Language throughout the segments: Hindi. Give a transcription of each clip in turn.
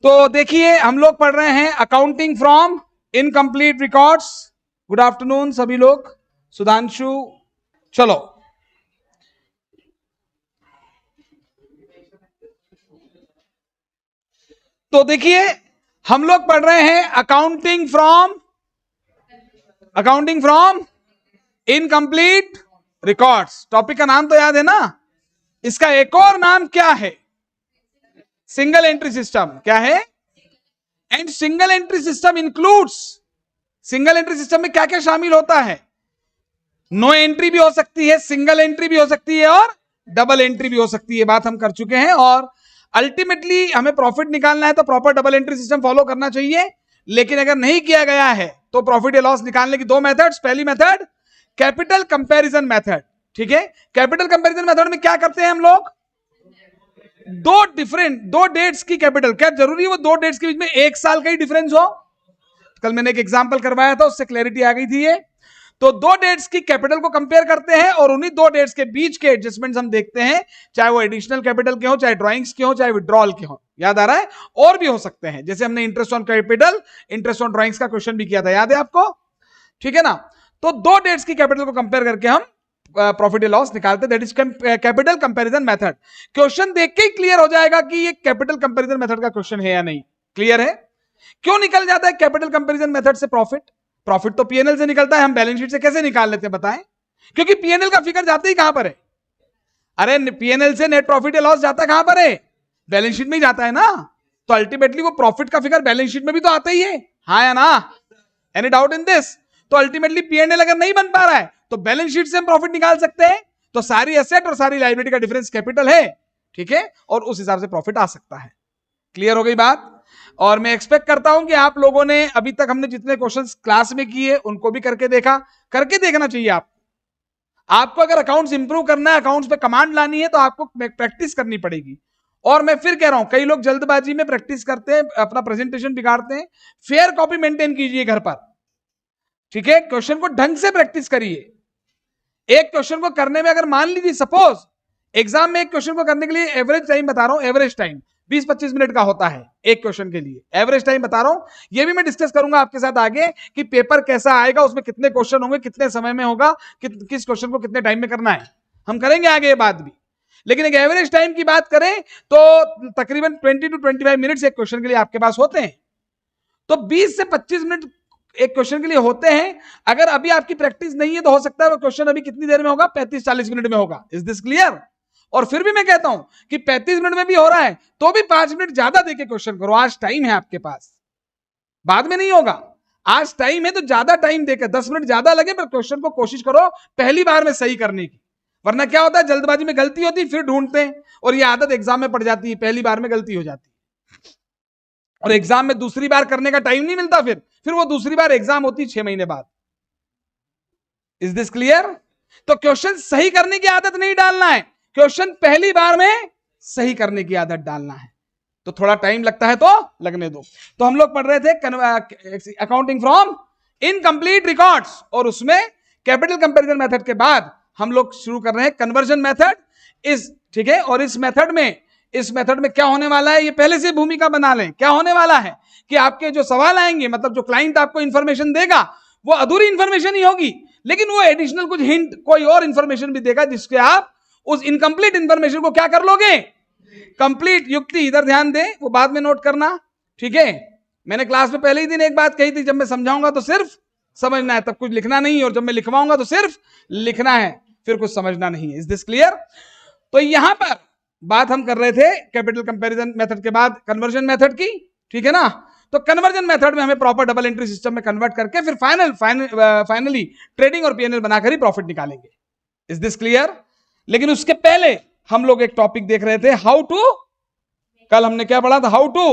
तो देखिए हम लोग पढ़ रहे हैं accounting from incomplete records. Good afternoon सभी लोग। सुधांशु, चलो तो देखिए हम लोग पढ़ रहे हैं accounting from incomplete records. Topic का नाम तो याद है ना? इसका एक और नाम क्या है? Single entry system. क्या है? And single entry system includes, single entry system में क्या क्या शामिल होता है? नो एंट्री भी हो सकती है, सिंगल एंट्री भी हो सकती है और डबल एंट्री भी हो सकती है। बात हम कर चुके हैं। और अल्टीमेटली हमें प्रॉफिट निकालना है तो proper double entry system follow करना चाहिए। लेकिन अगर नहीं किया गया है तो प्रॉफिट या लॉस निकालने की दो मेथड्स। पहली मेथड कैपिटल कंपैरिजन मेथड। ठीक है, कैपिटल कंपैरिजन मेथड में क्या करते हैं हम लोग? दो डेट्स की कैपिटल, क्या जरूरी है वो दो डेट्स के बीच में एक साल का ही डिफरेंस हो? कल मैंने एक एग्जांपल करवाया था, उससे क्लैरिटी आ गई थी। ये तो दो डेट्स की कैपिटल को कंपेयर करते हैं और उन्हीं दो डेट्स के बीच के एडजस्टमेंट्स हम देखते हैं, चाहे वो एडिशनल कैपिटल के हो, चाहे ड्राइंग्स के हो, चाहे विड्रॉल के हो। याद आ रहा है? और भी हो सकते हैं, जैसे हमने interest on capital, interest on drawings का क्वेश्चन भी किया था, याद है आपको? ठीक है ना? तो दो डेट्स की कैपिटल को कंपेयर करके हम प्रॉफिट या लॉस निकालते हैं। That is capital comparison method. Question देख के ही क्लियर हो जाएगा कि ये कैपिटल कंपैरिजन मेथड का क्वेश्चन है या नहीं। क्लियर है? क्यों निकल जाता है कैपिटल कंपैरिजन मेथड से प्रॉफिट? प्रॉफिट तो पीएनएल से निकलता है, हम बैलेंस शीट से कैसे निकाल लेते हैं बताएं? क्योंकि पीएनएल का फिगर जाते ही कहां पर है? अरे पीएनएल से नेट प्रॉफिट या लॉस जाता कहां पर है? बैलेंस शीट में ही जाता है ना। तो अल्टीमेटली वो प्रॉफिट का फिगर बैलेंस शीट में भी तो आता ही है, हाँ या ना? Any doubt in this? तो अल्टीमेटली पीएनएल अगर नहीं बन पा रहा है तो बैलेंस शीट से हम प्रॉफिट निकाल सकते हैं। तो सारी एसेट और सारी लायबिलिटी का डिफरेंस कैपिटल है। ठीक है, और उस हिसाब से प्रॉफिट आ सकता है। क्लियर हो गई बात? और मैं एक्सपेक्ट करता हूं कि आप लोगों ने अभी तक हमने जितने क्वेश्चंस क्लास में किए उनको भी करके देखा। करके देखना चाहिए आपको अगर अकाउंट्स इंप्रूव करना है, अकाउंट्स पे कमांड लानी है तो आपको प्रैक्टिस करनी पड़ेगी। और मैं फिर कह रहा हूं, कई लोग जल्दबाजी में प्रैक्टिस करते हैं, अपना प्रेजेंटेशन बिगाड़ते हैं। फेयर कॉपी मेंटेन कीजिए घर पर। ठीक है, क्वेश्चन को ढंग से प्रैक्टिस करिए। एक क्वेश्चन को करने में अगर मान लीजिए सपोज एग्जाम में एक क्वेश्चन को करने के लिए एवरेज टाइम बता रहा हूं, एवरेज टाइम 20-25 मिनट का होता है एक क्वेश्चन के लिए। एवरेज टाइम बता रहा हूं, ये भी मैं डिस्कस करूंगा आपके साथ आगे कि पेपर कैसा आएगा, उसमें कितने क्वेश्चन होंगे, कितने समय में होगा, किस क्वेश्चन को कितने टाइम में करना है, हम करेंगे आगे ये बात भी। लेकिन एक एवरेज टाइम की बात करें तो तकरीबन 20 to 25 मिनट्स एक क्वेश्चन के लिए आपके पास होते हैं। तो 20 से 25 मिनट एक क्वेश्चन के लिए होते हैं। अगर अभी आपकी प्रैक्टिस नहीं है तो हो सकता है वो क्वेश्चन अभी कितनी देर में होगा? 35-40 मिनट में होगा। Is this clear? और फिर भी मैं कहता हूं कि 35 मिनट में भी हो रहा है तो भी 5 मिनट ज्यादा देके क्वेश्चन करो। आज टाइम है आपके पास, बाद में नहीं होगा। आज टाइम है तो ज्यादा टाइम देकर 10 मिनट ज्यादा लगे पर क्वेश्चन को कोशिश करो पहली बार में सही करने की। वरना क्या होता है, जल्दबाजी में गलती होती है, फिर ढूंढते हैं और ये आदत एग्जाम में पड़ जाती है, पहली बार में गलती हो जाती है और एग्जाम में दूसरी बार करने का टाइम नहीं मिलता। फिर वो दूसरी बार एग्जाम होती है 6 महीने बाद। Is this clear? तो क्वेश्चन सही करने की आदत नहीं डालना है, क्वेश्चन पहली बार में सही करने की आदत डालना है। तो थोड़ा टाइम लगता है तो लगने दो। तो हम लोग पढ़ रहे थे अकाउंटिंग फ्रॉम इनकम्प्लीट रिकॉर्ड्स और उसमें कैपिटल कंपैरिजन मेथड के बाद हम लोग शुरू कर रहे हैं कन्वर्जन मेथड। ठीक है, और इस मेथड में क्या होने वाला है ये पहले से भूमिका बना लें। क्या होने वाला है कि आपके जो सवाल आएंगे, मतलब जो क्लाइंट आपको इंफॉर्मेशन देगा वो अधूरी इंफॉर्मेशन ही होगी, लेकिन वो एडिशनल कुछ हिंट, कोई और इंफॉर्मेशन भी देगा जिसके आप उस इनकम्प्लीट इंफॉर्मेशन को क्या कर लोगे? कंप्लीट। युक्ति इधर ध्यान दें, वो बाद में नोट करना। ठीक है, मैंने क्लास में पहले ही दिन एक बात कही थी, जब मैं समझाऊंगा तो सिर्फ समझना है, तब कुछ लिखना नहीं, और जब मैं लिखवाऊंगा तो सिर्फ लिखना है, फिर कुछ समझना नहीं है। Is this clear? तो यहां पर बात हम कर रहे थे कैपिटल कंपैरिजन मेथड के बाद कन्वर्जन मेथड की। ठीक है ना? तो कन्वर्जन मेथड में हमें प्रॉपर डबल एंट्री सिस्टम में कन्वर्ट करके फिर फाइनली ट्रेडिंग और पीएनएल बनाकर ही प्रॉफिट निकालेंगे। Is this clear? लेकिन उसके पहले हम लोग एक टॉपिक देख रहे थे, हाउ टू, कल हमने क्या पढ़ा था? How to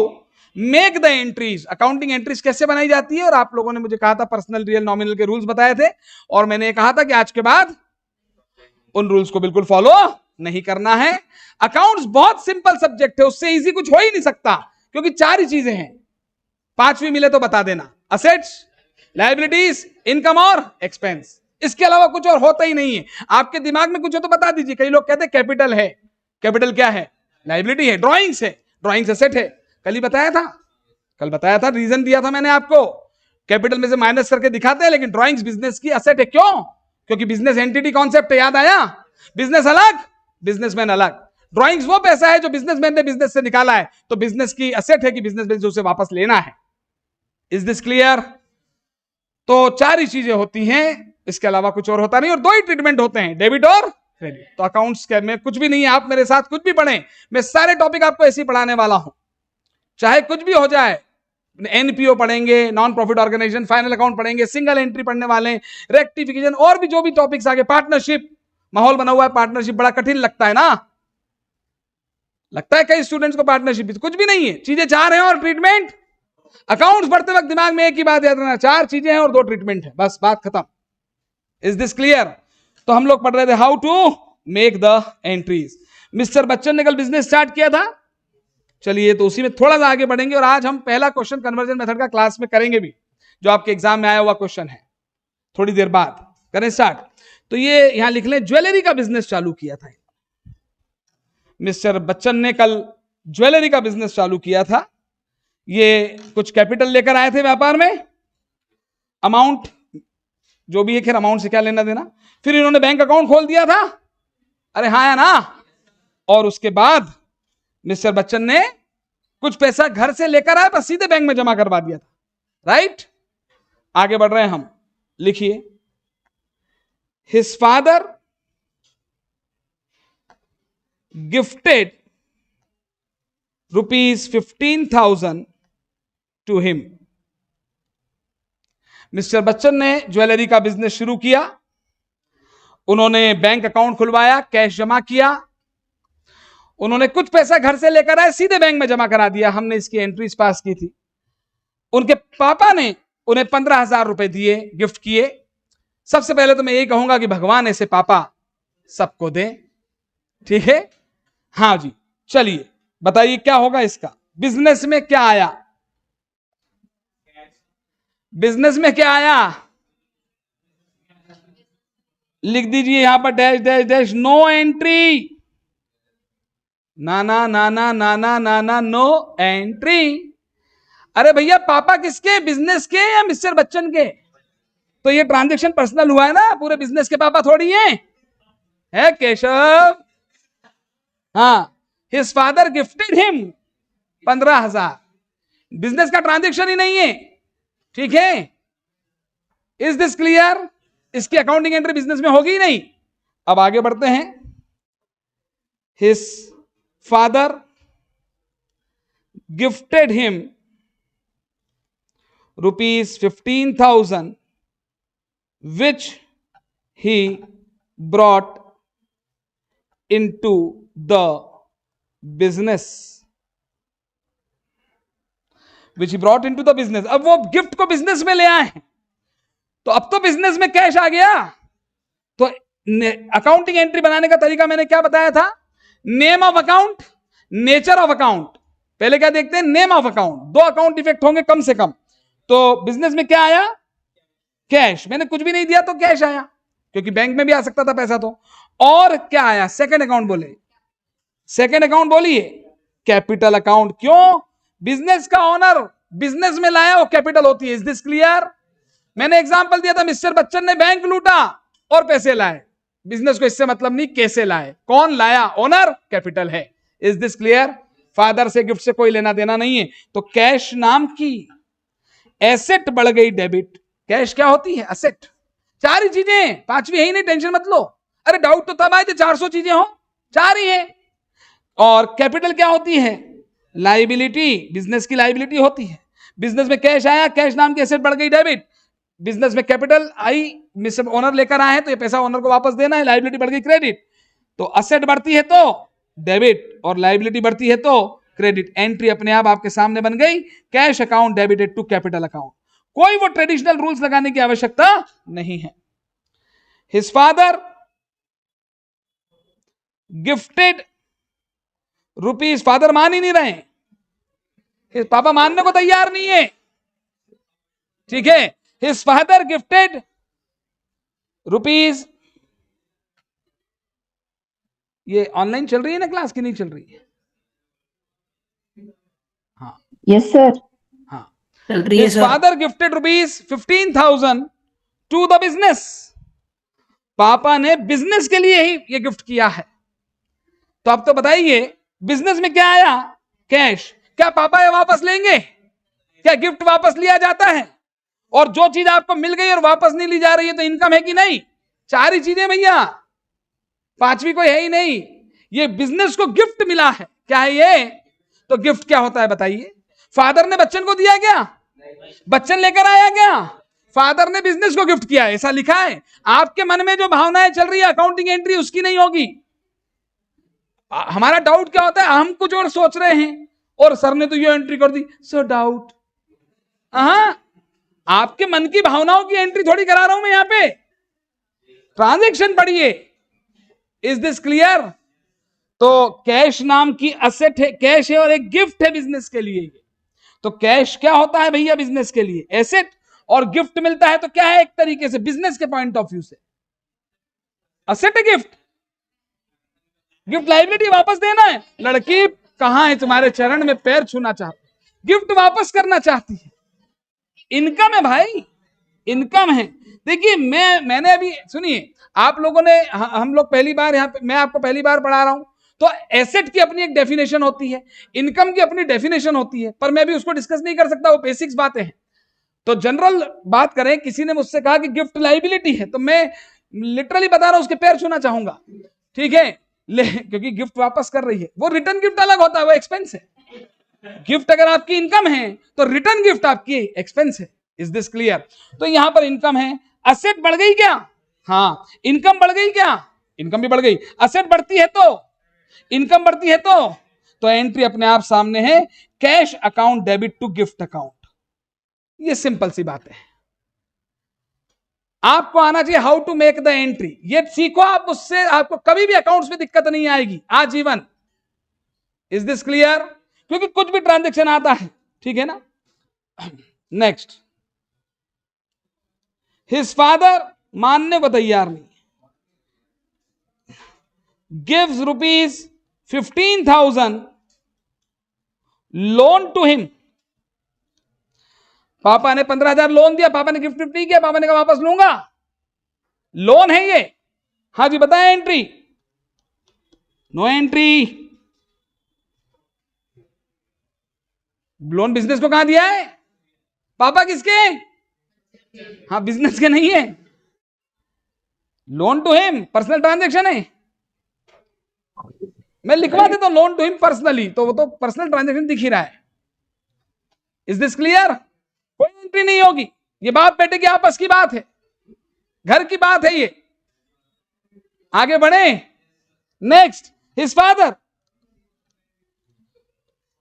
make the entries. Accounting entries कैसे बनाई जाती है, और आप लोगों ने मुझे कहा था पर्सनल, रियल, नॉमिनल के रूल्स बताए थे, और मैंने कहा था कि आज के बाद उन रूल्स को बिल्कुल फॉलो नहीं करना है। अकाउंट्स बहुत सिंपल सब्जेक्ट है, उससे इजी कुछ हो ही नहीं सकता, क्योंकि 4 ही चीजें हैं, 5वीं मिले तो बता देना, असेट्स, लायबिलिटीज, इनकम और एक्सपेंस। इसके अलावा कुछ और होता ही नहीं है। आपके दिमाग में कुछ हो तो बता दीजिए। कई लोग कहते हैं कैपिटल है, कैपिटल क्या है? लाइबिलिटी है। ड्राइंग्स है, ड्राइंग्स एसेट है, कल ही बताया था, कल बताया था, रीजन दिया था मैंने आपको। कैपिटल में से माइनस करके दिखाते हैं, लेकिन ड्राइंग्स बिजनेस की एसेट है। क्यों? क्योंकि बिजनेस एंटिटी कॉन्सेप्ट है, याद आया? बिजनेस अलग, बिजनेसमैन अलग। ड्राइंग्स वो पैसा है जो बिजनेसमैन ने बिजनेस से निकाला है, तो बिजनेस की एसेट है कि बिजनेसमैन से उसे वापस लेना है। Is this clear? तो चार ही चीजें होती हैं, इसके अलावा कुछ और होता नहीं, और दो ही ट्रीटमेंट होते हैं, डेबिट और क्रेडिट। तो अकाउंट्स के में कुछ भी नहीं है, आप मेरे साथ कुछ भी पढ़ें, मैं सारे टॉपिक आपको ऐसे ही पढ़ाने वाला हूं, चाहे कुछ भी हो जाए। एनपीओ पढ़ेंगे, non profit organisation, final account पढ़ेंगे, सिंगल एंट्री पढ़ने वाले, रेक्टिफिकेशन, और भी जो भी टॉपिक्स आगे, पार्टनरशिप, माहौल बना हुआ है, पार्टनरशिप बड़ा कठिन लगता है ना, लगता है कई स्टूडेंट्स को पार्टनरशिप, कुछ भी नहीं है, चीजें चार हैं और ट्रीटमेंट। अकाउंट्स पढ़ते वक्त दिमाग में एक ही बात याद रखना, चार चीजें हैं और दो ट्रीटमेंट है, बस बात खत्म। Is this clear? तो हम लोग पढ़ रहे थे how to make the entries. Mr Bachchan ने कल बिजनेस स्टार्ट किया था, चलिए तो उसी में थोड़ा सा आगे बढ़ेंगे, और आज हम पहला क्वेश्चन कन्वर्जन मेथड का क्लास में करेंगे भी, जो आपके एग्जाम में आया हुआ क्वेश्चन है, थोड़ी देर बाद करें स्टार्ट। तो ये यहां लिख लें, ज्वेलरी का बिजनेस चालू किया था मिस्टर बच्चन ने, कल ज्वेलरी का बिजनेस चालू किया था। ये कुछ कैपिटल लेकर आए थे व्यापार में, अमाउंट जो भी है, खैर अमाउंट से क्या लेना देना। फिर इन्होंने बैंक अकाउंट खोल दिया था, अरे हाँ है ना, और उसके बाद मिस्टर बच्चन ने कुछ पैसा घर से लेकर आए, बस सीधे बैंक में जमा करवा दिया था, राइट? आगे बढ़ रहे हैं हम, लिखिए, his father gifted ₹15,000 to him. Mr Bachchan ने ज्वेलरी का बिजनेस शुरू किया, उन्होंने बैंक अकाउंट खुलवाया, कैश जमा किया, उन्होंने कुछ पैसा घर से लेकर आए, सीधे बैंक में जमा करा दिया, हमने इसकी एंट्रीज पास की थी। उनके पापा ने उन्हें 15,000 रुपए दिए, गिफ्ट किए। सबसे पहले तो मैं यही कहूंगा कि भगवान ऐसे पापा सबको दें, ठीक है? हाँ जी, चलिए बताइए क्या होगा इसका। बिजनेस में क्या आया? बिजनेस में क्या आया? लिख दीजिए यहां पर, dash dash dash, no entry, नाना नाना नाना नाना, नो एंट्री। अरे भैया पापा किसके, बिजनेस के या मिस्टर बच्चन के? तो ये ट्रांजैक्शन पर्सनल हुआ है ना, पूरे बिजनेस के पापा थोड़ी है केशव। हाँ, his father gifted him 15,000, business का ट्रांजैक्शन ही नहीं है, ठीक है? Is this clear? इसकी अकाउंटिंग एंट्री बिजनेस में होगी ही नहीं। अब आगे बढ़ते हैं, his father gifted him ₹15,000 which he brought into the business, which he brought into the business। अब वो गिफ्ट को बिजनेस में ले आए हैं, तो अब तो बिजनेस में कैश आ गया। तो अकाउंटिंग एंट्री बनाने का तरीका मैंने क्या बताया था? Name of account, nature of account. पहले क्या देखते हैं? नेम ऑफ अकाउंट, दो अकाउंट इफेक्ट होंगे कम से कम। तो बिजनेस में क्या आया? कैश। मैंने कुछ भी नहीं दिया तो कैश आया, क्योंकि बैंक में भी आ सकता था पैसा तो। और क्या आया? Second account. बोले सेकंड अकाउंट, बोलिए कैपिटल अकाउंट। क्यों? बिजनेस का ऑनर बिजनेस में लाया, वो कैपिटल होती है। Is this clear? मैंने एग्जांपल दिया था, मिस्टर बच्चन ने बैंक लूटा और पैसे लाए, बिजनेस को इससे मतलब नहीं कैसे लाए, कौन लाया, ओनर, कैपिटल है। Is this clear? फादर से गिफ्ट से कोई लेना देना नहीं है। तो कैश नाम की एसेट बढ़ गई डेबिट। कैश क्या होती है? एसेट। चार ही चीजें, पांचवी है ही नहीं, टेंशन मत लो। अरे डाउट तो तब आए थे 400 चीजें हो, चार ही है। और कैपिटल क्या होती है? लाइबिलिटी, बिजनेस की लाइबिलिटी होती है। बिजनेस में कैश आया, कैश नाम की एसेट बढ़ गई डेबिट। बिजनेस में कैपिटल आई, मिस्टर ओनर लेकर आए हैं तो ये पैसा ओनर को वापस देना है, लाइबिलिटी बढ़ गई क्रेडिट। तो एसेट बढ़ती है तो डेबिट, और लाइबिलिटी बढ़ती है तो क्रेडिट। एंट्री अपने आप आपके सामने बन गई, cash account debited to capital account. कोई वो ट्रेडिशनल रूल्स लगाने की आवश्यकता नहीं है। His father gifted rupees, father मान ही नहीं रहे, पापा मानने को तैयार नहीं है, ठीक है? हिज फादर गिफ्टेड रुपीज, ये ऑनलाइन चल रही है ना क्लास की नहीं चल रही है? Yes sir. हाँ, चल रही है his sir. father gifted rupees 15,000 to the business. पापा ने बिजनेस के लिए ही ये गिफ्ट किया है। तो आप तो बताइए, बिजनेस में क्या आया? कैश। क्या पापा ये वापस लेंगे? क्या गिफ्ट वापस लिया जाता है? और जो चीज आपको मिल गई और वापस नहीं ली जा रही है तो इनकम है कि नहीं? चार ही चीजें भैया, पांचवी कोई है ही नहीं। ये बिजनेस को गिफ्ट मिला है। क्या है ये? तो गिफ्ट क्या होता है बताइए? फादर ने बच्चन को दिया क्या? बच्चन लेकर आया क्या? फादर ने बिजनेस को गिफ्ट किया, ऐसा लिखा है। आपके मन में जो भावनाएं चल रही है अकाउंटिंग एंट्री उसकी नहीं होगी। हमारा डाउट क्या होता है, हम कुछ और सोच रहे हैं और सर ने तो ये एंट्री कर दी, सो डाउट। हाँ, आपके मन की भावनाओं की एंट्री थोड़ी करा रहा हूं मैं यहां पे। ट्रांजैक्शन पढ़िए। Is this clear? तो कैश नाम की असेट है, कैश है और एक गिफ्ट है बिजनेस के लिए। तो कैश क्या होता है भैया बिजनेस के लिए? एसेट। और गिफ्ट मिलता है तो क्या है? एक तरीके से बिजनेस के पॉइंट ऑफ व्यू से असेट है गिफ्ट। गिफ्ट लाइबिलिटी वापस देना है। लड़की कहां है? तुम्हारे चरण में पैर छूना चाहती, गिफ्ट वापस करना चाहती है। इनकम है भाई, इनकम है। देखिए मैंने अभी सुनिए, आप लोगों ने, हम लोग पहली बार यहाँ पे, मैं आपको पहली बार पढ़ा रहा हूं। तो एसेट की अपनी एक डेफिनेशन होती है, इनकम की अपनी डेफिनेशन होती है, पर मैं भी उसको डिस्कस नहीं कर सकता, वो बेसिक्स बातें हैं। तो जनरल बात करें, किसी ने मुझसे कहा कि गिफ्ट लाइबिलिटी है, तो मैं लिटरली बता रहा हूं, उसके पैर छूना चाहूंगा, ठीक है? क्योंकि गिफ्ट वापस कर रही है, वो रिटर्न गिफ्ट अलग होता है, वो एक्सपेंस है। गिफ्ट अगर आपकी इनकम है तो रिटर्न गिफ्ट आपकी एक्सपेंस है। Is this clear? तो यहां पर इनकम है। असेट बढ़ गई क्या? हाँ। इनकम बढ़ गई क्या? इनकम भी बढ़ गई। असेट बढ़ती है तो, इनकम बढ़ती है तो एंट्री अपने आप सामने है, cash account debit to gift account. ये सिंपल सी बात है। आपको आना चाहिए how to make the entry, ये सीखो आप, उससे आपको कभी भी अकाउंट्स में दिक्कत नहीं आएगी आजीवन। Is this clear? क्योंकि कुछ भी ट्रांजैक्शन आता है, ठीक है ना? नेक्स्ट, हिज फादर मानने को तैयार नहीं, गिव्स ₹15,000 लोन टू हिम। पापा ने 15,000 लोन दिया, पापा ने गिफ्ट नहीं किया, पापा ने कहा वापस लूंगा, लोन है ये। हाँ जी बताएं, entry? No entry. Loan business को कहां दिया है? पापा किसके? हाँ, बिजनेस के नहीं है। Loan to him personal transaction है। मैं लिखवा देता हूं लोन टू हिम पर्सनली, तो वो तो पर्सनल ट्रांजैक्शन दिख ही रहा है। Is this clear? कोई एंट्री नहीं होगी, ये बाप बेटे की आपस की बात है, घर की बात है ये। आगे बढ़े। Next, his father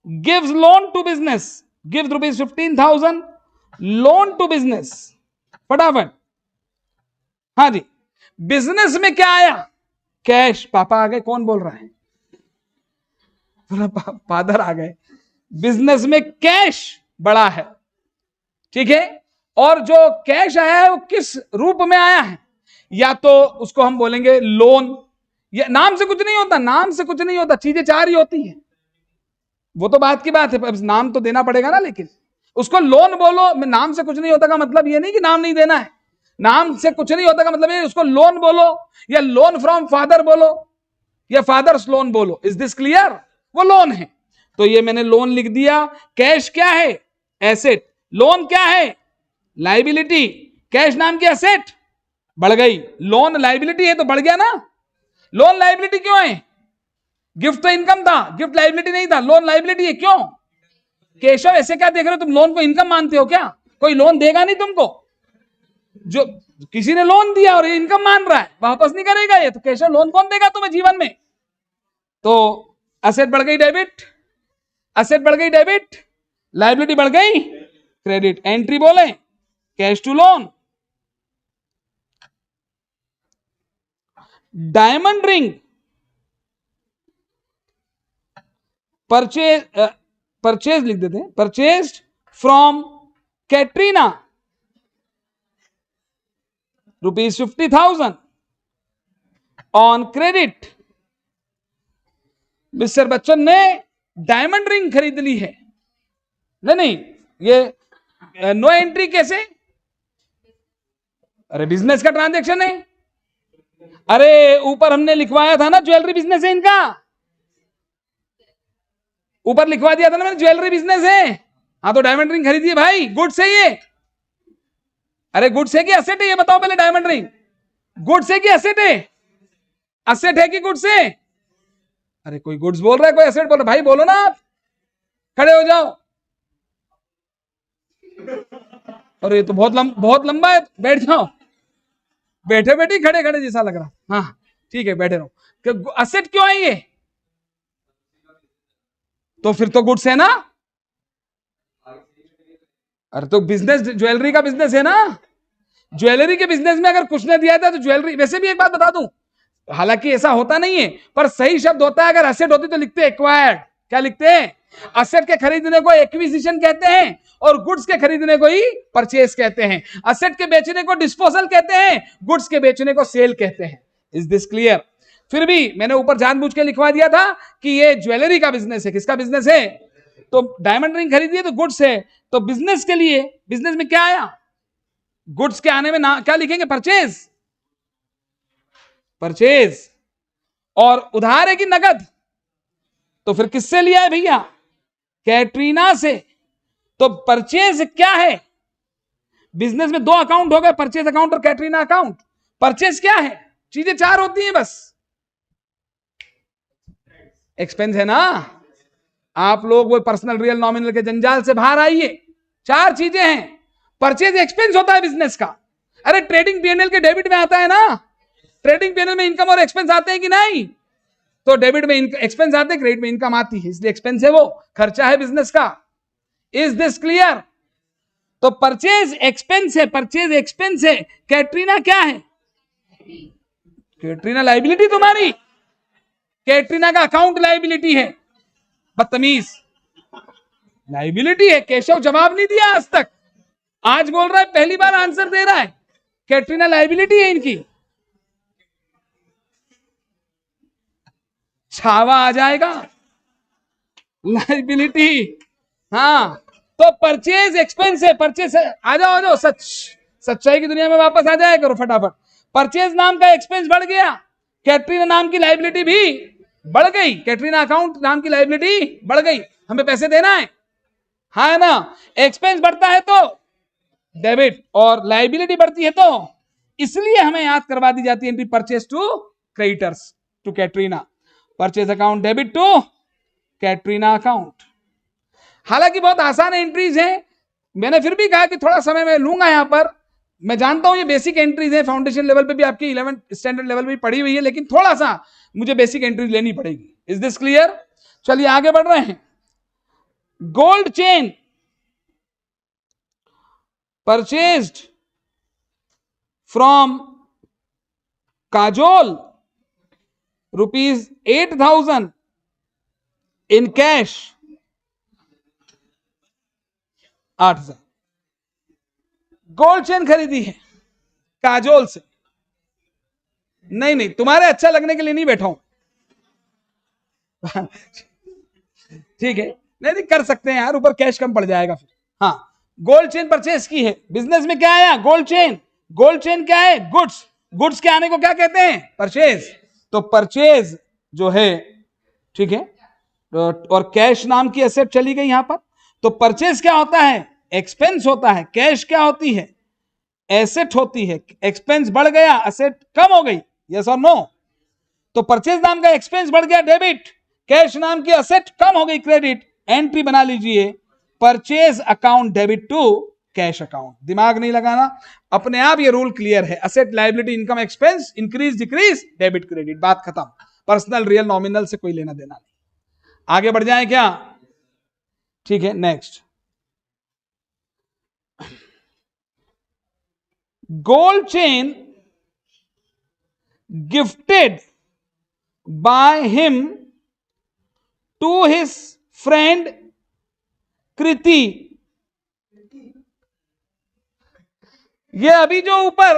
gives loan to business, gives ₹15,000 loan to business. फटाफट। हाँ जी, बिजनेस में क्या आया? कैश। पापा आ गए, कौन बोल रहा है? फादर आ गए। बिजनेस में कैश बड़ा है, ठीक है? और जो कैश आया है वो किस रूप में आया है? या तो उसको हम बोलेंगे लोन, या नाम से कुछ नहीं होता, नाम से कुछ नहीं होता, चीजें चार ही होती हैं। वो तो बात की बात है, नाम तो देना पड़ेगा ना, लेकिन उसको लोन बोलो, नाम से कुछ नहीं होता का मतलब ये नहीं कि नाम नहीं देना है। नाम से कुछ नहीं होता का मतलब ये उसको लोन बोलो, या लोन फ्रॉम फादर बोलो, या फादर्स लोन बोलो। Is this clear? वो लोन है, तो ये मैंने लोन लिख दिया। कैश क्या है? एसेट। लोन क्या है? लाइबिलिटी। कैश नाम की एसेट बढ़ गई, लोन लाइबिलिटी है तो बढ़ गया ना। लोन लाइबिलिटी क्यों है? गिफ्ट तो इनकम था, गिफ्ट लाइबिलिटी नहीं था, लोन लाइबिलिटी है। क्यों? केशव ऐसे क्या देख रहे हो तुम? लोन को इनकम मानते हो क्या? कोई लोन देगा नहीं तुमको। जो किसी ने लोन दिया और ये इनकम मान रहा है, वापस नहीं करेगा ये, तो केशव लोन कौन देगा तुम्हें जीवन में? तो असेट बढ़ गई डेबिट, असेट बढ़ गई डेबिट, लाइबिलिटी बढ़ गई क्रेडिट। एंट्री बोले cash to loan. Diamond ring purchase लिख देते हैं, purchased from Katrina ₹50,000 on credit. Mr Bachchan ने डायमंड रिंग खरीद ली है, नहीं नहीं, ये नो एंट्री कैसे? अरे बिजनेस का ट्रांजैक्शन है। अरे ऊपर हमने लिखवाया था ना ज्वेलरी बिजनेस है इनका, ऊपर लिखवा दिया था ना मैंने, ज्वेलरी बिजनेस है। हाँ तो डायमंड रिंग खरीदिए भाई, गुड्स है ये। अरे गुड्स है कि एसेट है ये बताओ पहले, डायमंड रिंग गुड्स है कि एसेट है? एसेट है कि गुड्स है? अरे कोई गुड्स बोल रहा है, कोई एसेट बोल रहा है, भाई बोलो ना आप, खड़े हो जाओ। और ये तो बहुत लंबा है, बैठ जाओ। बैठे बैठे खड़े खड़े जैसा लग रहा। हाँ ठीक है बैठे रहो। एसेट क्यों है ये? तो फिर तो गुड्स है ना। अरे तो बिजनेस ज्वेलरी का बिजनेस है ना, ज्वेलरी के बिजनेस में अगर कुछ ने दिया था तो ज्वेलरी। वैसे भी एक बात बता दूं, हालांकि ऐसा होता नहीं है पर सही शब्द होता है, अगर असेट होती तो लिखते एक्वायर्ड। क्या लिखते हैं? असेट के खरीदने को एक्विजिशन कहते हैं और गुड्स के खरीदने को ही परचेज कहते हैं। असेट के बेचने को डिस्पोजल कहते हैं, गुड्स के बेचने को सेल कहते हैं। Is this clear? फिर भी मैंने ऊपर जानबूझ के लिखवा दिया था कि ये ज्वेलरी का बिजनेस है। किसका बिजनेस है? तो डायमंड रिंग खरीदी है तो गुड्स है, तो बिजनेस के लिए, बिजनेस में क्या आया? गुड्स के आने में ना क्या लिखेंगे? परचेज। परचेज। और उधार है कि नगद? तो फिर किससे लिया है भैया? कैटरीना से। तो परचेज क्या है? बिजनेस में दो अकाउंट हो गए, परचेज अकाउंट और कैटरीना अकाउंट। परचेज क्या है? चीजें चार होती हैं बस। एक्सपेंस है ना। आप लोग वो पर्सनल रियल नॉमिनल के जंजाल से बाहर आइए। चार चीजें हैं। परचेज एक्सपेंस होता है बिजनेस का। अरे ट्रेडिंग पीएनएल के डेबिट में आता है ना, ट्रेडिंग पीएनएल में इनकम और एक्सपेंस आते हैं कि नहीं? तो डेबिट में एक्सपेंस आते हैं, क्रेडिट में इनकम आती है, इसलिए एक्सपेंस है, वो खर्चा है बिजनेस का। Is this clear? तो परचेज एक्सपेंस है, परचेज एक्सपेंस है। कैटरीना क्या है? कैटरीना लाइबिलिटी तुम्हारी, कैटरीना का अकाउंट लाइबिलिटी है। बदतमीज, लाइबिलिटी है। केशव जवाब नहीं दिया आज तक, आज बोल रहा है, पहली बार आंसर दे रहा है। कैटरीना लाइबिलिटी है इनकी, छावा आ जाएगा लाइबिलिटी। हाँ तो परचेज एक्सपेंस है, परचेज आ जाओ सच्चाई की दुनिया में वापस आ जाए करो फटाफट। परचेज नाम का एक्सपेंस बढ़ गया, कैटरीना नाम की लाइबिलिटी भी बढ़ गई, कैटरीना अकाउंट नाम की लाइबिलिटी बढ़ गई। हमें पैसे देना है, हाँ ना। एक्सपेंस बढ़ता है तो डेबिट और लाइबिलिटी बढ़ती है तो इसलिए हमें याद करवा दी जाती है entry purchase to creditors to Katrina, purchase account debit to Katrina account. हालांकि बहुत आसान एंट्रीज हैं, मैंने फिर भी कहा कि थोड़ा समय मैं लूंगा यहां पर। मैं जानता हूं ये बेसिक एंट्रीज हैं, फाउंडेशन लेवल पे भी आपकी 11th स्टैंडर्ड लेवल पे भी पढ़ी हुई है, लेकिन थोड़ा सा मुझे बेसिक एंट्रीज लेनी पड़ेगी। Is this clear? चलिए आगे बढ़ रहे हैं। Gold chain purchased from Kajol ₹8,000 in cash. 8,000 gold chain खरीदी है काजोल से। नहीं नहीं, तुम्हारे अच्छा लगने के लिए नहीं बैठा हूं ठीक है, नहीं कर सकते हैं यार, ऊपर कैश कम पड़ जाएगा फिर। हाँ गोल्ड चेन परचेज की है, बिजनेस में क्या आया? Gold chain. गोल्ड चेन क्या है? गुड्स। गुड्स के आने को क्या कहते हैं? परचेज। तो परचेज जो है, ठीक है, और कैश नाम की एसेट चली गई यहां पर। तो परचेज क्या होता है? एक्सपेंस होता है। कैश क्या होती है? एसेट होती है। एक्सपेंस बढ़ गया, एसेट कम हो गई, यस और नो। तो परचेज नाम का एक्सपेंस बढ़ गया डेबिट, कैश नाम की एसेट कम हो गई क्रेडिट। एंट्री बना लीजिए purchase account debit to cash account. दिमाग नहीं लगाना, अपने आप ये रूल क्लियर है। Asset liability income expense increase decrease debit credit, बात खत्म। पर्सनल रियल नॉमिनल से कोई लेना देना नहीं। आगे बढ़ जाए क्या? ठीक है, next. Gold chain gifted by him to his friend कृति। ये अभी जो ऊपर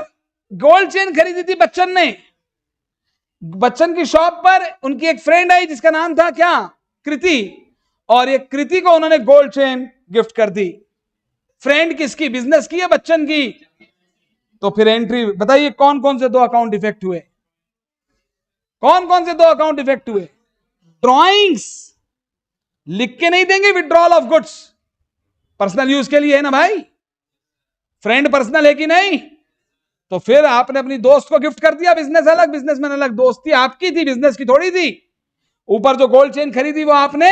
गोल्ड चेन खरीदी थी बच्चन ने, बच्चन की शॉप पर उनकी एक फ्रेंड आई जिसका नाम था क्या? कृति। और ये कृति को उन्होंने गोल्ड चेन गिफ्ट कर दी। फ्रेंड किसकी, बिजनेस की या बच्चन की? तो फिर एंट्री बताइए कौन कौन से 2 अकाउंट इफेक्ट हुए, कौन कौन से 2 अकाउंट इफेक्ट हुए? ड्रॉइंग्स लिख के नहीं देंगे, withdrawal of goods personal use के लिए है ना भाई, फ्रेंड पर्सनल है कि नहीं? तो फिर आपने अपनी दोस्त को गिफ्ट कर दिया, बिजनेस अलग बिजनेसमैन अलग, दोस्ती आपकी थी, बिजनेस की थोड़ी थी। ऊपर जो गोल्ड चेन खरीदी वो आपने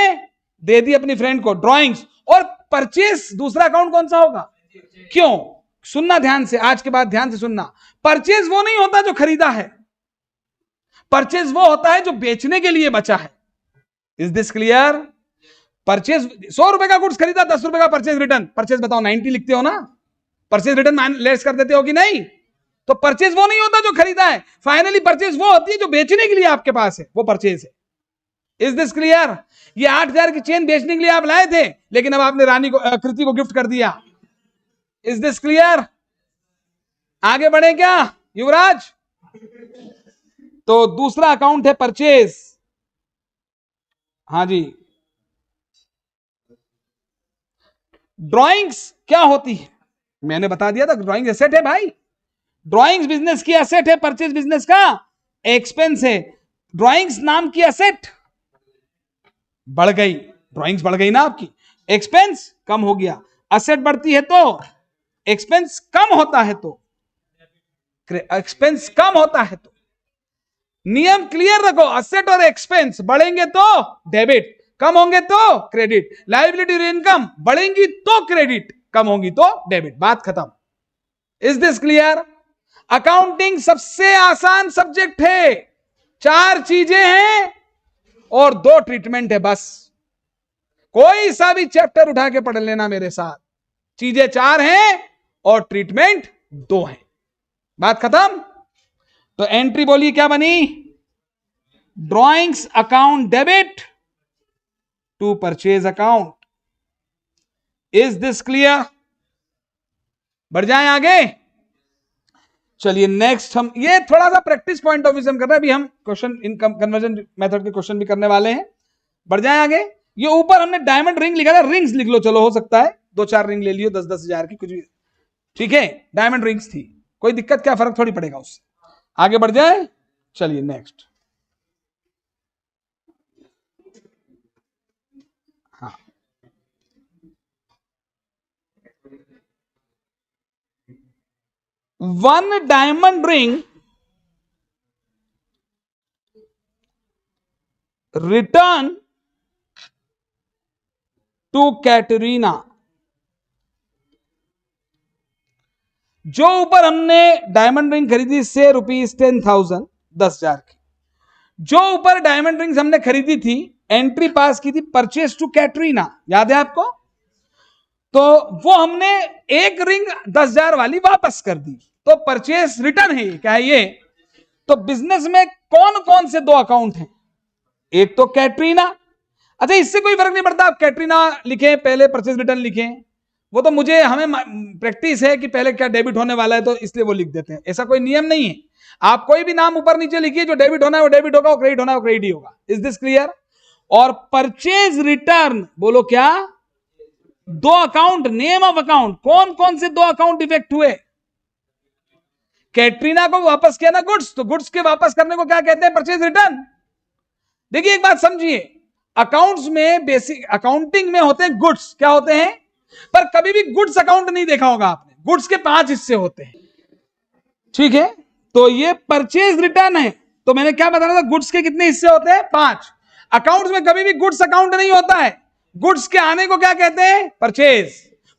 दे दी अपनी फ्रेंड को, ड्रॉइंग्स। और परचेस दूसरा अकाउंट कौन सा होगा? क्यों? सुनना ध्यान से, आज के बाद ध्यान से सुनना। परचेज वो नहीं होता जो खरीदा है, परचेज वो होता है जो बेचने के लिए बचा है। Is this clear? परचेज 100 रुपए का गुड्स खरीदा, 10 रुपए का परचेज रिटर्न, परचेज बताओ 90 लिखते हो ना, परचेज रिटर्न लेस कर देते हो कि नहीं? तो परचेज वो नहीं होता जो खरीदा है, फाइनली परचेज वो होती है जो बेचने के लिए आपके पास है, वो परचेज है। Is this clear? ये 8,000 की चेन बेचने के लिए आप लाए थे, लेकिन अब आपने रानी को, कृति को गिफ्ट कर दिया। Is this clear? आगे बढ़े क्या युवराज? तो दूसरा अकाउंट है परचेज। हाँ जी, ड्राइंग्स क्या होती है? मैंने बता दिया था, ड्राइंग एसेट है भाई, ड्राइंग्स बिजनेस की एसेट है, परचेज बिजनेस का एक्सपेंस है। ड्राइंग्स नाम की एसेट बढ़ गई, ड्राइंग्स बढ़ गई ना आपकी, एक्सपेंस कम हो गया। एसेट बढ़ती है तो एक्सपेंस कम होता है, तो एक्सपेंस कम होता है तो नियम क्लियर रखो, एसेट और एक्सपेंस बढ़ेंगे तो डेबिट, कम होंगे तो क्रेडिट। लायबिलिटी और इनकम बढ़ेंगी तो क्रेडिट, कम होंगी तो डेबिट, बात खत्म। Is this clear? अकाउंटिंग सबसे आसान सब्जेक्ट है, 4 चीजें हैं और 2 ट्रीटमेंट है बस। कोई सा भी चैप्टर उठा के पढ़ लेना मेरे साथ, चीजें 4 हैं और ट्रीटमेंट 2 हैं, बात खत्म। तो एंट्री बोलिए क्या बनी? Drawings account debit to purchase account. Is this clear? बढ़ जाएं आगे। चलिए नेक्स्ट, हम ये थोड़ा सा प्रैक्टिस पॉइंट ऑफ व्यू से हम कर रहे हैं, अभी हम क्वेश्चन इनकम कन्वर्जन मेथड के क्वेश्चन भी करने वाले हैं। बढ़ जाएं आगे। ये ऊपर हमने डायमंड रिंग लिखा था, रिंग्स लिख लो, चलो हो सकता है 2-4 रिंग ले लियो 10-10 हजार की, कुछ भी ठीक है, डायमंड रिंग्स थी, कोई दिक्कत, क्या फर्क थोड़ी पड़ेगा उससे। आगे बढ़ जाए, चलिए नेक्स्ट। हाँ, one diamond ring return to Katrina. जो ऊपर हमने डायमंड रिंग खरीदी से ₹10,000, 10,000 की, जो ऊपर डायमंड रिंग्स हमने खरीदी थी, एंट्री पास की थी परचेज टू कैटरीना, याद है आपको? तो वो हमने एक रिंग 10,000 वाली वापस कर दी, तो परचेज रिटर्न है, क्या है ये? तो बिजनेस में कौन कौन से 2 अकाउंट हैं? एक तो कैटरीना, अच्छा इससे कोई फर्क नहीं पड़ता आप कैटरीना लिखें पहले परचेज रिटर्न लिखें, वो तो मुझे, हमें प्रैक्टिस है कि पहले क्या डेबिट होने वाला है तो इसलिए वो लिख देते हैं, ऐसा कोई नियम नहीं है। आप कोई भी नाम ऊपर नीचे लिखिए, जो डेबिट होना है वो डेबिट होगा, वो क्रेडिट होना है वो क्रेडिट ही होगा। Is this clear? और परचेज रिटर्न बोलो क्या? 2 अकाउंट, नेम ऑफ अकाउंट, कौन कौन से 2 अकाउंट इफेक्ट हुए? कैटरीना को वापस किया ना गुड्स, तो गुड्स के वापस करने को क्या कहते हैं? Purchase return. देखिए एक बात समझिए, अकाउंट्स में, बेसिक अकाउंटिंग में होते हैं गुड्स, क्या होते हैं? पर कभी भी गुड्स अकाउंट नहीं देखा होगा आपने, गुड्स के 5 हिस्से होते हैं, ठीक है? तो ये परचेज रिटर्न है, तो मैंने क्या बताया था, गुड्स के कितने हिस्से होते हैं? 5। अकाउंट्स में कभी भी गुड्स अकाउंट नहीं होता है, गुड्स के आने को क्या कहते हैं? परचेज।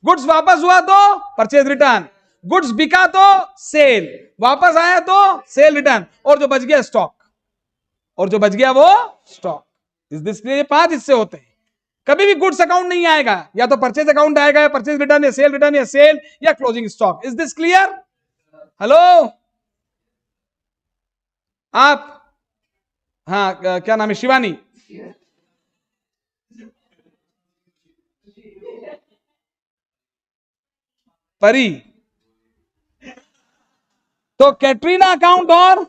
गुड्स वापस हुआ तो परचेज रिटर्न, गुड्स बिका तो सेल, वापस आया तो सेल रिटर्न, और जो बच गया स्टॉक, और जो बच गया वो स्टॉक। इस दिस क्लियर? 5 हिस्से होते हैं, कभी भी गुड्स अकाउंट नहीं आएगा, या तो परचेज अकाउंट आएगा, या परचेज रिटर्न, या सेल रिटर्न, या सेल, या closing stock. Is this clear? Hello आप, हाँ क्या नाम है? शिवानी, परी। तो कैटरीना अकाउंट और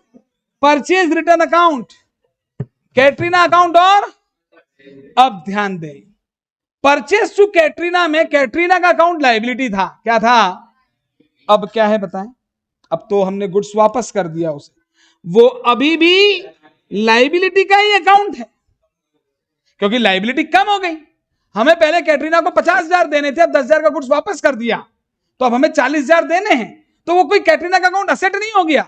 purchase return account, Katrina account और, अब ध्यान दें, परचेस टू कैटरीना में कैटरीना का अकाउंट लायबिलिटी था, क्या था? अब क्या है बताएं? अब तो हमने गुड्स वापस कर दिया उसे, वो अभी भी लायबिलिटी का ही अकाउंट है, क्योंकि लायबिलिटी कम हो गई। हमें पहले कैटरीना को 50,000 देने थे, अब 10,000 का गुड्स वापस कर दिया, तो अब हमें 40,000 देने हैं, तो वो कोई कैटरीना का अकाउंट असेट नहीं हो गया,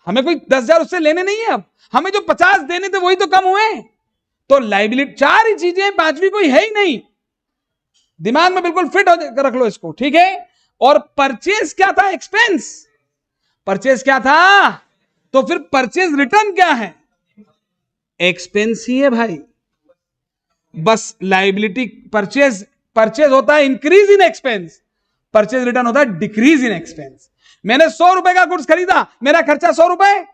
हमें कोई 10,000 उससे लेने नहीं है। अब हमें जो 50 देने थे वही तो कम हुए, तो लायबिलिटी, चार ही चीजें, पांचवी कोई है ही नहीं। दिमाग में बिल्कुल फिट हो रख लो इसको, ठीक है। और परचेज क्या था? एक्सपेंस। परचेज क्या था? तो फिर परचेज रिटर्न क्या है? एक्सपेंस ही है भाई। बस लायबिलिटी, परचेज होता है increase in expense, purchase return होता है डिक्रीज इन एक्सपेंस। मैंने 100 रुपए का गुड्स खरीदा, मेरा खर्चा 100 रुपए,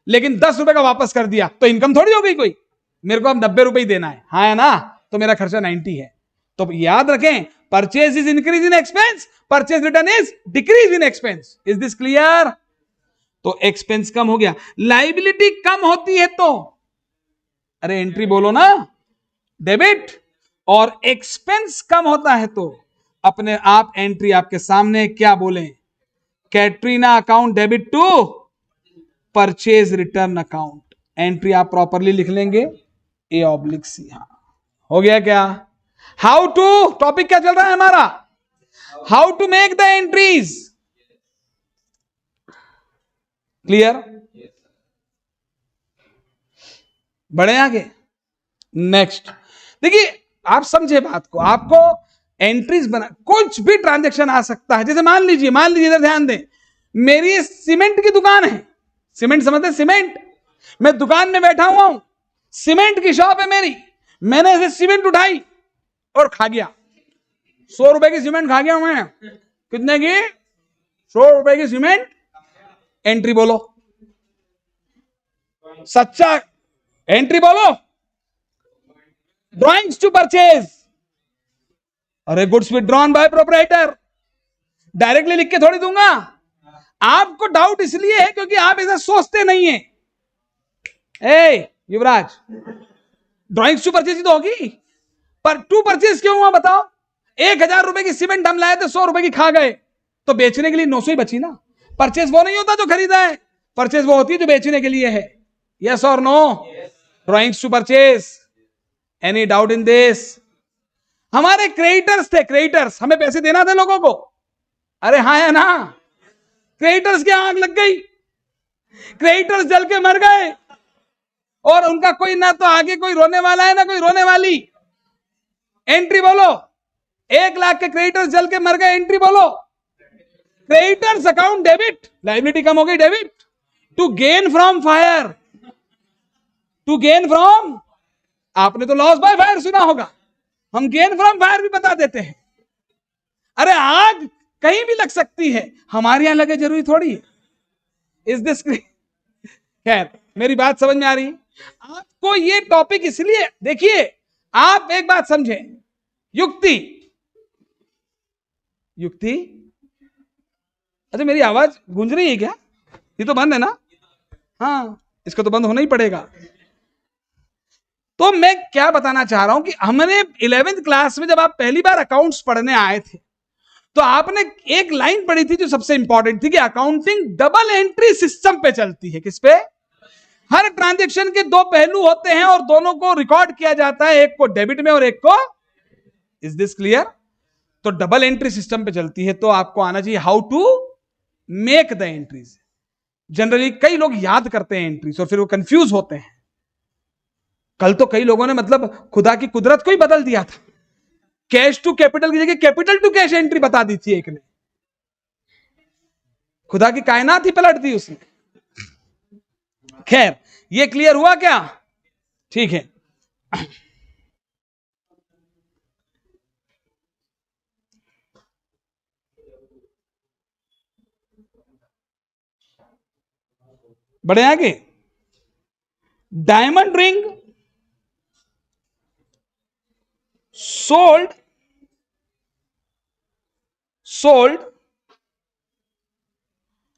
लेकिन 10 रुपए का वापस कर दिया, तो इनकम थोड़ी हो गई कोई, मेरे को अब 90 रुपए ही देना है, हाँ है ना, तो मेरा खर्चा 90 है। तो याद रखें, purchase is increase in expense, purchase return is decrease in expense. Is this clear? तो एक्सपेंस कम हो गया, लायबिलिटी कम होती है तो, अरे एंट्री बोलो ना, डेबिट, और एक्सपेंस कम होता है तो अपने आप एंट्री आपके सामने, क्या बोले? Katrina account debit to purchase return account. Entry आप प्रॉपरली लिख लेंगे, A/C। हाँ, हो गया क्या? हाउ टू, टॉपिक क्या चल रहा है हमारा? How to make the entries. Clear? बढ़े आगे। नेक्स्ट देखिए, आप समझे बात को, आपको एंट्रीज बना, कुछ भी ट्रांजैक्शन आ सकता है। जैसे मान लीजिए इधर ध्यान दें, मेरी सीमेंट की दुकान है, सीमेंट समझते? सीमेंट, मैं दुकान में बैठा हुआ हूं, सीमेंट की शॉप है मेरी, मैंने ऐसे सीमेंट उठाई और खा गया, 100 रुपए की सीमेंट खा गया मैं। कितने की? 100 रुपए की सीमेंट। एंट्री बोलो, सच्चा एंट्री बोलो। ड्रॉइंग्स टू परचेज, अरे goods withdrawn bye proprietor, directly लिख के थोड़ी दूंगा। आपको डाउट इसलिए है क्योंकि आप ऐसा सोचते नहीं है। ए युवराज, ड्रॉइंग्स टू परचेज तो होगी, पर टू परचेज क्यों हुआ बताओ? 1,000 रुपए की सीमेंट हम लाए थे, 100 रुपए की खा गए, तो बेचने के लिए 900 ही बची ना। परचेज वो नहीं होता जो खरीदा है, परचेज वो होती है जो बेचने के लिए है। यस और no? Drawings to purchase, any doubt in this? हमारे क्रेडिटर्स थे, क्रेडिटर्स, हमें पैसे देना था लोगों को, अरे हाँ है ना, क्रेडिटर्स की आग लग गई, क्रेडिटर्स जल के मर गए, और उनका कोई ना तो आगे कोई रोने वाला है ना कोई रोने वाली। एंट्री बोलो, 1 लाख के क्रेडिटर्स जल के मर गए, एंट्री बोलो। क्रेडिटर्स अकाउंट डेबिट, लायबिलिटी कम हो गई, debit. To gain from fire, to gain from, आपने तो लॉस बाय फायर सुना होगा, हम गेन फ्रॉम फायर भी बता देते हैं। अरे आग कहीं भी लग सकती है, हमारे यहां लगे जरूरी थोड़ी है। Is this? खैर, मेरी बात समझ में आ रही है आपको? ये टॉपिक इसलिए, देखिए आप एक बात समझें, युक्ति, युक्ति, अच्छा मेरी आवाज गूंज रही है क्या? ये तो बंद है ना? हाँ, इसको तो बंद होना ही पड़ेगा। तो मैं क्या बताना चाह रहा हूं कि हमने 11वीं क्लास में जब आप पहली बार अकाउंट्स पढ़ने आए थे, तो आपने एक लाइन पढ़ी थी जो सबसे इंपॉर्टेंट थी कि अकाउंटिंग डबल एंट्री सिस्टम पे चलती है। किस पे? हर ट्रांजैक्शन के 2 पहलू होते हैं और दोनों को रिकॉर्ड किया जाता है, एक को डेबिट में और एक को। Is this clear? तो डबल एंट्री सिस्टम पे चलती है, तो आपको आना चाहिए how to make the entries. Generally कई लोग याद करते हैं एंट्रीज और फिर वो कंफ्यूज होते हैं। कल तो कई लोगों ने मतलब खुदा की कुदरत को ही बदल दिया था, कैश टू कैपिटल की जगह कैपिटल टू कैश एंट्री बता दी थी एक ने। खुदा की कायनात ही पलट दी उसने। खैर, ये क्लियर हुआ क्या? ठीक है। बढ़े आगे। Diamond ring sold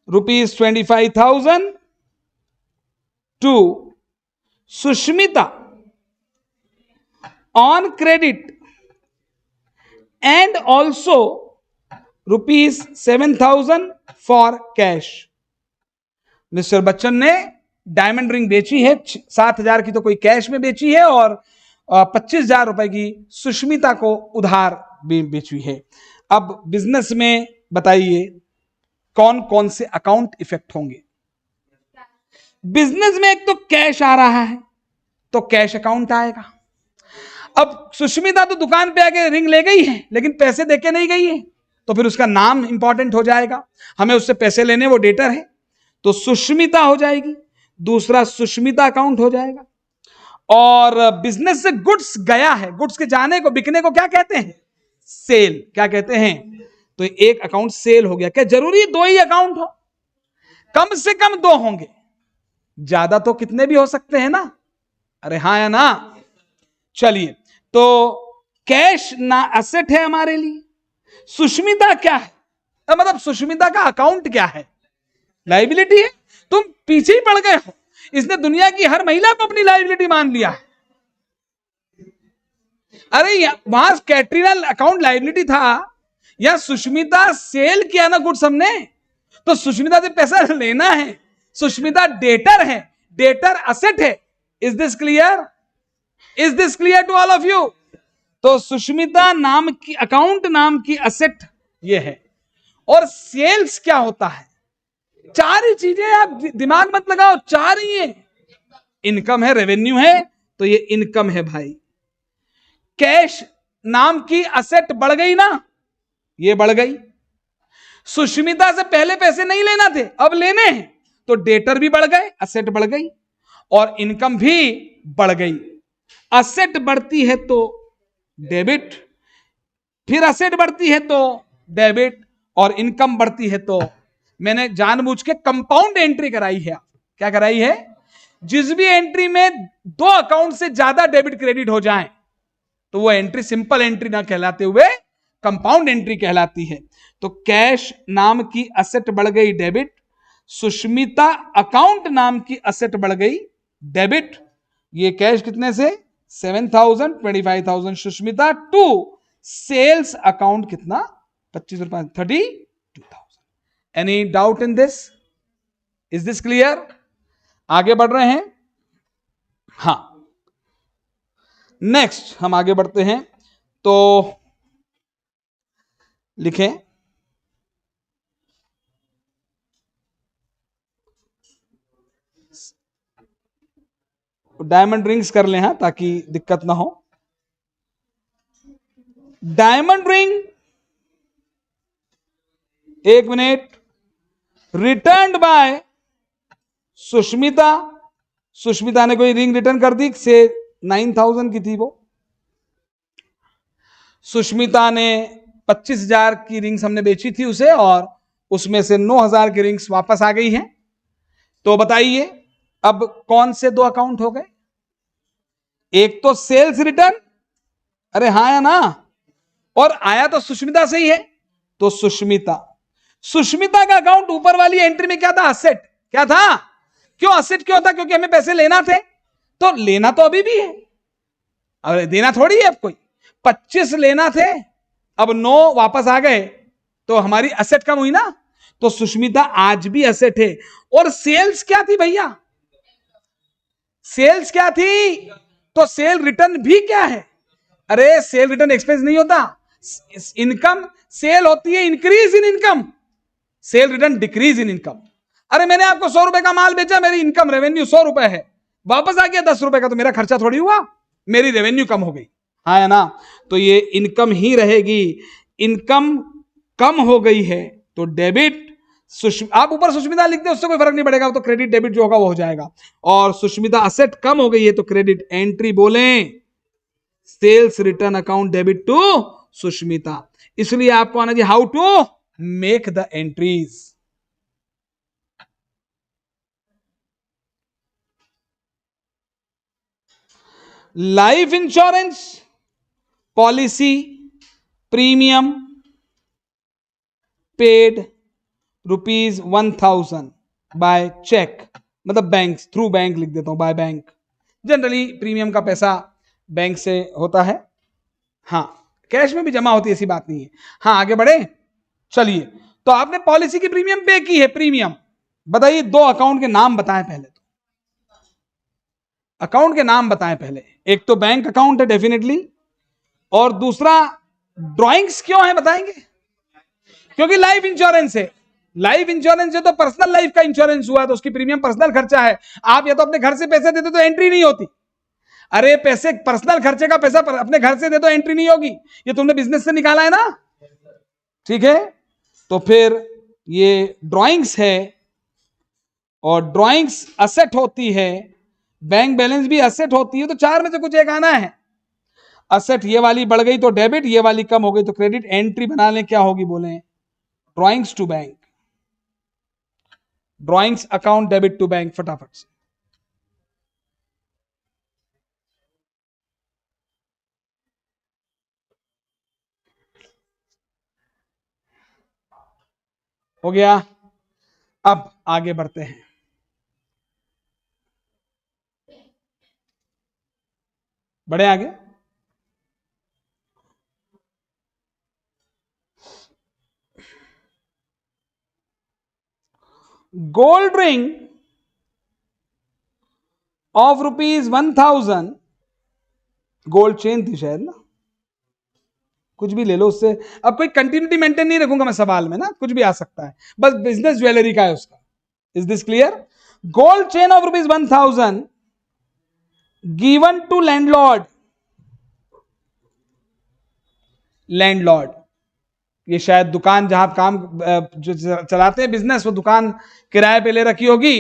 rupees 25,000 to Sushmita on credit and also ₹7,000 for cash. Mister Bachchan ने डायमंड रिंग बेची है, 7,000 की तो कोई कैश में बेची है और 25,000 रुपए की सुष्मिता को उधार बेची है। अब बिजनेस में बताइए कौन कौन से अकाउंट इफेक्ट होंगे। बिजनेस में एक तो कैश आ रहा है तो कैश अकाउंट आएगा। अब सुष्मिता तो दुकान पे आके रिंग ले गई है लेकिन पैसे देके नहीं गई है, तो फिर उसका नाम इंपॉर्टेंट हो जाएगा, हमें उससे पैसे लेने, वो डेटर है, तो सुष्मिता हो जाएगी, दूसरा सुष्मिता अकाउंट हो जाएगा। और बिजनेस से गुड्स गया है, गुड्स के जाने को, बिकने को क्या कहते हैं? सेल। क्या कहते हैं? तो एक अकाउंट सेल हो गया। क्या जरूरी 2 ही अकाउंट हो? कम से कम 2 होंगे, ज्यादा तो कितने भी हो सकते हैं ना। अरे हाँ या ना? चलिए, तो कैश ना एसेट है हमारे लिए, सुष्मिता क्या है? मतलब सुष्मिता का अकाउंट क्या है? लाइबिलिटी है। तुम पीछे ही पड़ गए हो, इसने दुनिया की हर महिला को अपनी लाइबिलिटी मान लिया है। अरे वहां कैटरीना अकाउंट लाइबिलिटी था, या सुष्मिता सेल किया ना गुड्स हमने, तो सुष्मिता से पैसा लेना है। सुष्मिता डेटर है, डेटर असेट है। Is this clear? Is this clear to all of you? तो सुष्मिता नाम की अकाउंट, नाम की असेट ये है। और सेल्स क्या होता है? 4 ही चीजें, आप दिमाग मत लगाओ, 4 ही है। इनकम है, रेवेन्यू है, तो ये इनकम है भाई। कैश नाम की असेट बढ़ गई ना, ये बढ़ गई। सुष्मिता से पहले पैसे नहीं लेना थे, अब लेने हैं, तो डेटर भी बढ़ गए, असेट बढ़ गई, और इनकम भी बढ़ गई। असेट बढ़ती है तो डेबिट, फिर असेट बढ़ती है तो डेबिट, और इनकम बढ़ती है तो, मैंने जानबूझ के कंपाउंड एंट्री कराई है। क्या कराई है? जिस भी एंट्री में 2 अकाउंट से ज्यादा डेबिट क्रेडिट हो जाएं, तो वो एंट्री सिंपल एंट्री ना कहलाते हुए कंपाउंड एंट्री कहलाती है। तो कैश नाम की असेट बढ़ गई डेबिट, सुष्मिता अकाउंट नाम की असेट बढ़ गई डेबिट। ये कैश कितने से? 7,000, 25,000 सुष्मिता, टू सेल्स अकाउंट कितना? 25 रुपए, 32,000। Any doubt in this? Is this clear? आगे बढ़ रहे हैं। हाँ, नेक्स्ट हम आगे बढ़ते हैं, तो लिखें डायमंड रिंग्स कर लें, हाँ, ताकि दिक्कत ना हो। Diamond ring, 1 minute, returned by Sushmita. Sushmita ने कोई रिंग रिटर्न कर दी, से 9,000 की थी वो। सुष्मिता ने 25,000 की रिंग्स हमने बेची थी उसे, और उसमें से 9,000 की रिंग्स वापस आ गई हैं। तो बताइए अब कौन से 2 अकाउंट हो गए? एक तो सेल्स रिटर्न, अरे हाँ या ना, और आया तो सुष्मिता से ही है, तो सुष्मिता। सुष्मिता का अकाउंट ऊपर वाली एंट्री में क्या था? असेट। क्या था? क्यों असेट क्यों था? क्योंकि हमें पैसे लेना थे, तो लेना तो अभी भी है, अब देना थोड़ी है। अब कोई 25 लेना थे, अब 9 वापस आ गए, तो हमारी असेट कम हुई ना। तो सुष्मिता आज भी असेट है। और सेल्स क्या थी भैया? सेल्स क्या थी? तो सेल रिटर्न भी क्या है? अरे सेल रिटर्न एक्सपेंस नहीं होता, इनकम। सेल होती है increase in income, cell return decrease in income. अरे मैंने आपको 100 रुपए का माल बेचा, मेरी इनकम रेवेन्यू 100 रुपए है, वापस आ गया 10 रुपए का, तो मेरा खर्चा थोड़ी हुआ, मेरी रेवेन्यू कम हो गई, हाँ या ना? तो ये इनकम ही रहेगी। इनकम कम हो गई है तो डेबिट। आप ऊपर सुष्मिता लिखते हैं, उससे कोई फर्क नहीं पड़ेगा, तो क्रेडिट डेबिट जो होगा वो हो जाएगा। और सुष्मिता असेट कम हो गई है तो क्रेडिट एंट्री बोलें, sales return account debit to Sushmita. इसलिए आपको आना चाहिए how to make the entries. Life insurance policy premium paid ₹1,000 by cheque, मतलब बैंक, थ्रू बैंक लिख देता हूं, बाय बैंक। जनरली प्रीमियम का पैसा बैंक से होता है। हाँ, कैश में भी जमा होती है, ऐसी बात नहीं है। हाँ आगे बढ़े, चलिए। तो आपने पॉलिसी की प्रीमियम पे की है, प्रीमियम बताइए, दो अकाउंट के नाम बताएं पहले। तो अकाउंट के नाम बताएं पहले। एक तो बैंक अकाउंट है डेफिनेटली, और दूसरा ड्राइंग्स क्यों है बताएंगे? क्योंकि लाइफ इंश्योरेंस है। लाइफ इंश्योरेंस है तो पर्सनल लाइफ का इंश्योरेंस हुआ, तो उसकी प्रीमियम पर्सनल खर्चा है। आप या तो अपने घर से पैसे देते तो एंट्री नहीं होती। अरे पैसे, पर्सनल खर्चे का पैसा अपने घर से दे तो एंट्री नहीं होगी। ये तुमने बिजनेस से निकाला है ना, ठीक है। तो फिर ये ड्राइंग्स है, और ड्राइंग्स असेट होती है, बैंक बैलेंस भी असेट होती है। तो चार में से कुछ एक आना है। असेट ये वाली बढ़ गई तो डेबिट, ये वाली कम हो गई तो क्रेडिट। एंट्री बना लें, क्या होगी बोले? Drawings to bank, drawings account debit to bank, फटाफट से। हो गया। अब आगे बढ़ते हैं। बढ़े आगे। Gold ring of ₹1000, gold chain थी शायद ना, कुछ भी ले लो उससे। अब कोई कंटिन्यूटी मेंटेन नहीं रखूंगा मैं सवाल में ना, कुछ भी आ सकता है, बस बिजनेस ज्वेलरी का है उसका। Is this clear? Gold chain of ₹1000 given to landlord. Landlord, ये शायद दुकान जहां काम जो चलाते हैं बिजनेस, वो दुकान किराए पे ले रखी होगी।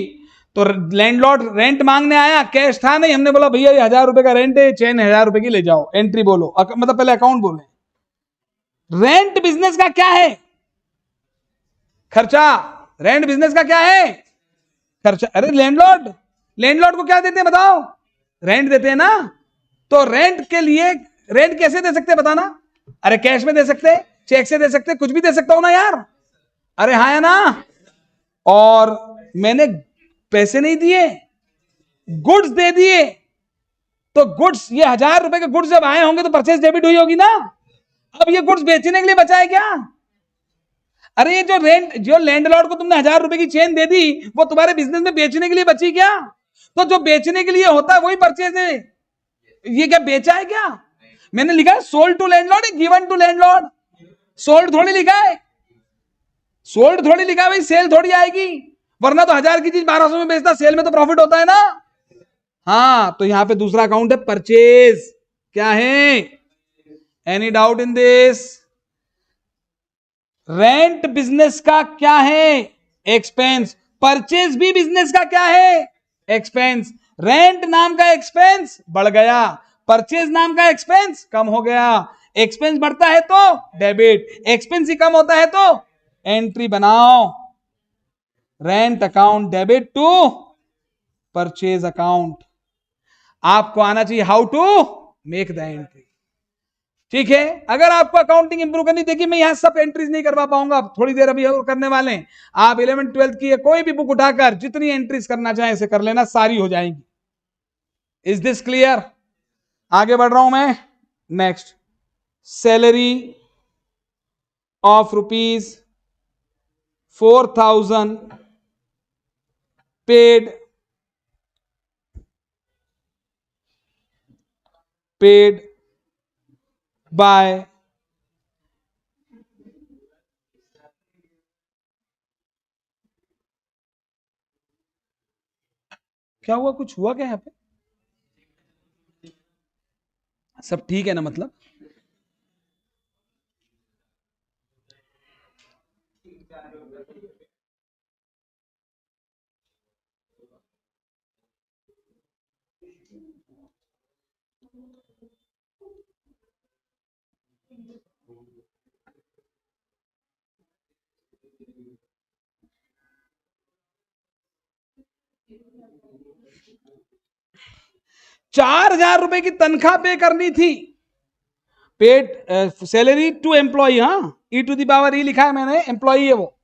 तो लैंडलॉर्ड रेंट मांगने आया, कैश था नहीं, हमने बोला भैया ये ₹1000 का रेंट है, चेन ₹1000 की ले जाओ। एंट्री बोलो, मतलब पहले अकाउंट बोले। रेंट बिजनेस का क्या है? खर्चा। रेंट बिजनेस का क्या है? खर्चा। अरे लैंडलॉर्ड, लैंडलॉर्ड को क्या देते हैं बताओ? रेंट देते हैं ना। तो रेंट के लिए, रेंट कैसे दे सकते हैं बताना? अरे कैश में दे सकते, चेक से दे सकते, कुछ भी दे सकता हूं ना यार। अरे हाँ या ना? और मैंने पैसे नहीं दिए, गुड्स दे दिए। तो गुड्स, ये ₹1000 के गुड्स जब आए होंगे तो परचेज डेबिट हुई होगी ना। अब ये गुड्स बेचने के लिए बचा है क्या? अरे ये जो लैंडलॉर्ड को तुमने ₹1000 की चेन दे दी, वो तुम्हारे बिजनेस में बेचने के लिए बची क्या? तो जो बेचने के लिए होता है वही परचेज है। ये क्या बेचा है क्या? मैंने लिखा है sold to landlord, given to landlord. Sold थोड़ी लिखा है, सोल्ड थोड़ी लिखा है भाई, सेल थोड़ी आएगी। वरना तो 1000 की चीज 1200 में बेचता, सेल में तो प्रॉफिट होता है ना। हाँ, तो यहां पे दूसरा अकाउंट है परचेज। क्या है? Any doubt in this? Rent business का क्या है? एक्सपेंस। परचेज भी बिजनेस का क्या है? एक्सपेंस। रेंट नाम का एक्सपेंस बढ़ गया, परचेज नाम का एक्सपेंस कम हो गया। एक्सपेंस बढ़ता है तो डेबिट, एक्सपेंस ही कम होता है तो एंट्री बनाओ। Rent account debit to purchase account. आपको आना चाहिए how to make the entry. ठीक है। अगर आपको अकाउंटिंग इंप्रूव करनी, देखिए मैं यहां सब एंट्रीज नहीं करवा पाऊंगा, थोड़ी देर अभी और करने वाले हैं। आप 11th 12th की कोई भी बुक उठाकर जितनी एंट्रीज करना चाहें ऐसे कर लेना, सारी हो जाएंगी। Is this clear? आगे बढ़ रहा हूं मैं। Next, salary of ₹4000 paid by क्या हुआ? कुछ हुआ क्या? यहां पे सब ठीक है ना? मतलब 4000 की तनख्वाह पे करनी थी। पेड सैलरी टू एम्प्लॉय, हाँ, E⁻E लिखा है मैंने, एम्प्लॉय है वो।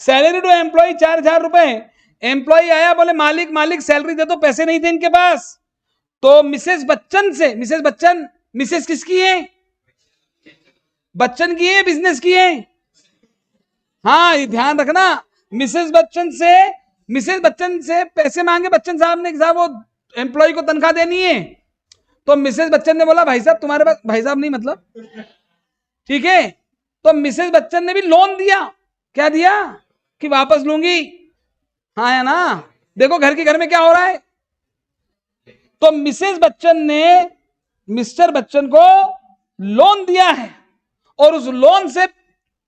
Salary to employ ₹4000। एम्प्लॉय आया, बोले मालिक मालिक सैलरी दे दो, पैसे नहीं थे इनके पास। तो मिसेस बच्चन से, मिसेस बच्चन, मिसेस किसकी है? बच्चन की है, बिजनेस की है? हाँ, ये ध्यान रखना। मिसेस बच्चन से पैसे मांगे बच्चन साहब ने, साहब वो एम्प्लॉय को तनख्वाह देनी है। तो मिसेस बच्चन ने बोला भाई साहब तुम्हारे पास, भाई साहब नहीं मतलब, ठीक है, तो मिसेस बच्चन ने भी लोन दिया। क्या दिया? कि वापस लूंगी। हाँ या ना? देखो घर में क्या हो रहा है। तो मिसेस बच्चन ने मिस्टर बच्चन को लोन दिया है और उस लोन से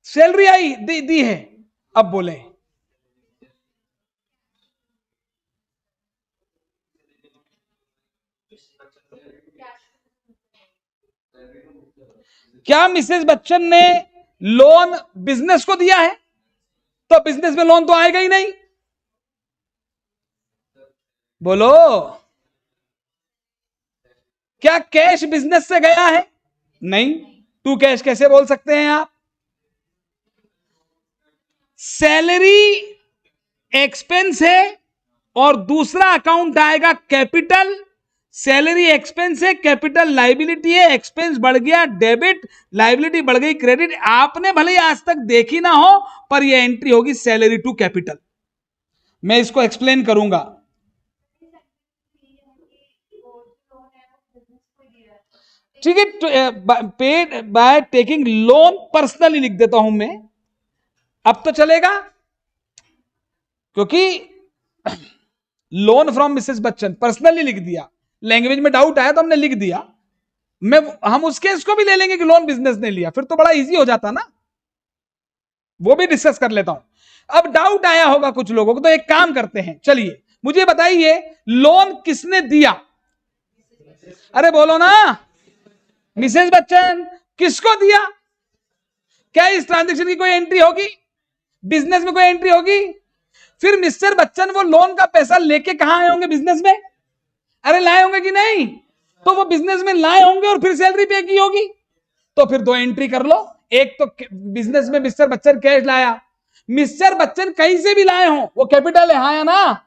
सैलरी आई दी है। अब बोले क्या मिसेस बच्चन ने लोन बिजनेस को दिया है? तो बिजनेस में लोन तो आएगा ही नहीं। बोलो, क्या कैश बिजनेस से गया है? नहीं। टू कैश कैसे बोल सकते हैं आप? सैलरी एक्सपेंस है और दूसरा अकाउंट आएगा कैपिटल। सैलरी एक्सपेंस है, कैपिटल लाइबिलिटी है, एक्सपेंस बढ़ गया डेबिट, लाइबिलिटी बढ़ गई क्रेडिट। आपने भले आज तक देखी ना हो, पर यह एंट्री होगी सैलरी टू कैपिटल। मैं इसको एक्सप्लेन करूंगा। ठीक है, paid by taking loan personally लिख देता हूं मैं, अब तो चलेगा, क्योंकि loan from Mrs Bachchan personally लिख दिया। लैंग्वेज में डाउट आया तो हमने लिख दिया। हम उस केस को भी ले लेंगे कि लोन बिजनेस ने लिया, फिर तो बड़ा इजी हो जाता ना, वो भी डिस्कस कर लेता हूं। अब डाउट आया होगा कुछ लोगों को, तो एक काम करते हैं, चलिए मुझे बताइए लोन किसने दिया? अरे बोलो ना, मिसेस बच्चन। किसको दिया? क्या इस ट्रांजेक्शन की कोई एंट्री होगी? बिजनेस में कोई एंट्री होगी? फिर मिस्टर बच्चन वो लोन का पैसा लेके कहां आए होंगे? बिजनेस में। अरे लाए होंगे कि नहीं? तो वो बिजनेस में लाए होंगे और फिर सैलरी पे की होगी। तो फिर दो एंट्री कर लो। एक तो बिजनेस में मिस्टर बच्चन कैश लाया, मिस्टर बच्चन कहीं से भी लाए हो वो कैपिटल है, हाँ या ना?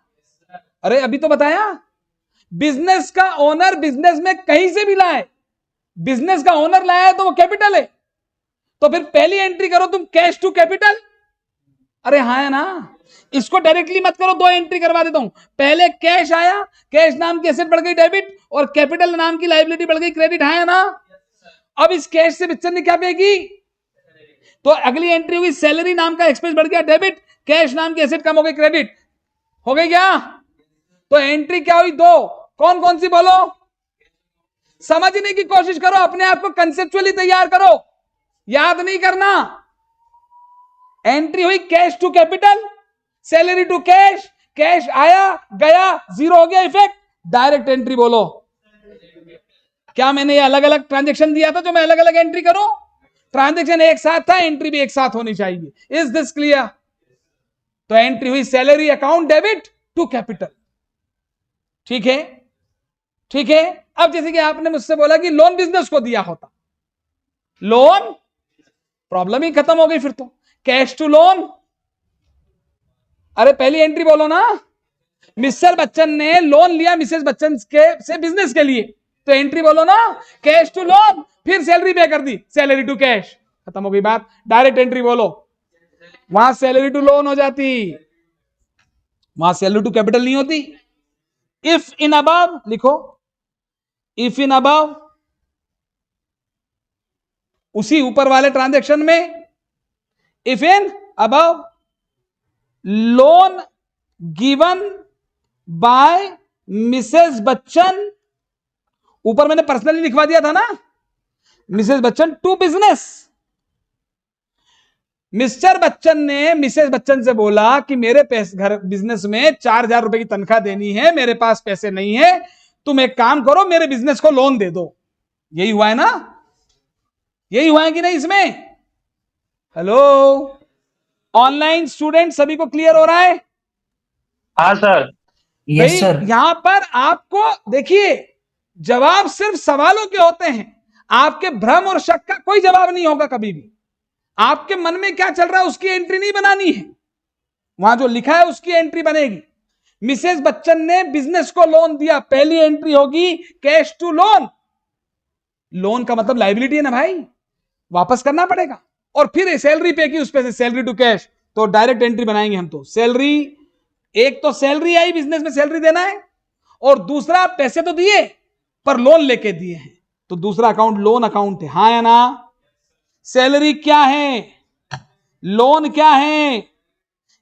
अरे अभी तो बताया, बिजनेस का ओनर बिजनेस में कहीं से भी लाए, बिजनेस का ओनर लाया है तो वो कैपिटल है। तो फिर पहली एंट्री करो तुम कैश टू कैपिटल। अरे हाँ या ना? इसको डायरेक्टली मत करो, दो एंट्री करवा देता हूं। पहले कैश आया, कैश नाम की एसेट बढ़ गई डेबिट, और कैपिटल नाम की लाइबिलिटी बढ़ गई क्रेडिट, हाँ या ना? अब इस कैश से बच्चन ने क्या पे की? तो अगली एंट्री हुई सैलरी नाम का एक्सपेंस बढ़ गया डेबिट, कैश नाम की एसेट कम हो गई क्रेडिट, हो गई क्या? तो एंट्री क्या हुई? दो। कौन कौन सी बोलो? समझने की कोशिश करो, अपने आप को कंसेप्चुअली तैयार करो, याद नहीं करना। एंट्री हुई cash to capital, salary to cash, cash आया गया, जीरो हो गया इफेक्ट, डायरेक्ट एंट्री बोलो। क्या मैंने ये अलग अलग ट्रांजेक्शन दिया था जो मैं अलग अलग एंट्री करूं? ट्रांजेक्शन एक साथ था, एंट्री भी एक साथ होनी चाहिए। Is this clear? तो एंट्री हुई salary account debit to capital. ठीक है, ठीक है। अब जैसे कि आपने मुझसे बोला कि लोन बिजनेस को दिया होता, लोन, प्रॉब्लम ही खत्म हो गई फिर तो। कैश टू लोन, अरे पहली एंट्री बोलो ना, मिस्टर बच्चन ने लोन लिया मिसेस बच्चन के से बिजनेस के लिए, तो एंट्री बोलो ना कैश टू लोन, फिर सैलरी पे कर दी, सैलरी टू कैश, खत्म हो गई बात। डायरेक्ट एंट्री बोलो, वहां सैलरी टू लोन हो जाती, वहां सैलरी टू कैपिटल नहीं होती। इफ इन अबव लिखो, इफ इन अबव, उसी ऊपर वाले ट्रांजैक्शन में, if in above loan given by Mrs Bachchan, ऊपर मैंने पर्सनली लिखवा दिया था ना, Mrs Bachchan to business. Mr Bachchan ने मिसेस बच्चन से बोला कि मेरे पैसे घर बिजनेस में 4,000 रुपए की तनख्वाह देनी है, मेरे पास पैसे नहीं है, तुम एक काम करो मेरे बिजनेस को लोन दे दो। यही हुआ है ना? यही हुआ है कि नहीं इसमें? हेलो ऑनलाइन स्टूडेंट, सभी को क्लियर हो रहा है? हाँ सर। Yes sir. यहां पर आपको देखिए, जवाब सिर्फ सवालों के होते हैं, आपके भ्रम और शक का कोई जवाब नहीं होगा कभी भी। आपके मन में क्या चल रहा है उसकी एंट्री नहीं बनानी है, वहां जो लिखा है उसकी एंट्री बनेगी। मिसेस बच्चन ने बिजनेस को लोन दिया, पहली एंट्री होगी कैश टू लोन। लोन का मतलब लायबिलिटी है ना भाई, वापस करना पड़ेगा। और फिर सैलरी पे की, उस पे से सैलरी टू कैश, तो डायरेक्ट एंट्री बनाएंगे हम। तो सैलरी, एक तो सैलरी आई, बिजनेस में सैलरी देना है, और दूसरा पैसे तो दिए पर लोन लेके दिए हैं, तो दूसरा अकाउंट लोन अकाउंट है, हाँ या ना? सैलरी क्या है, लोन क्या है?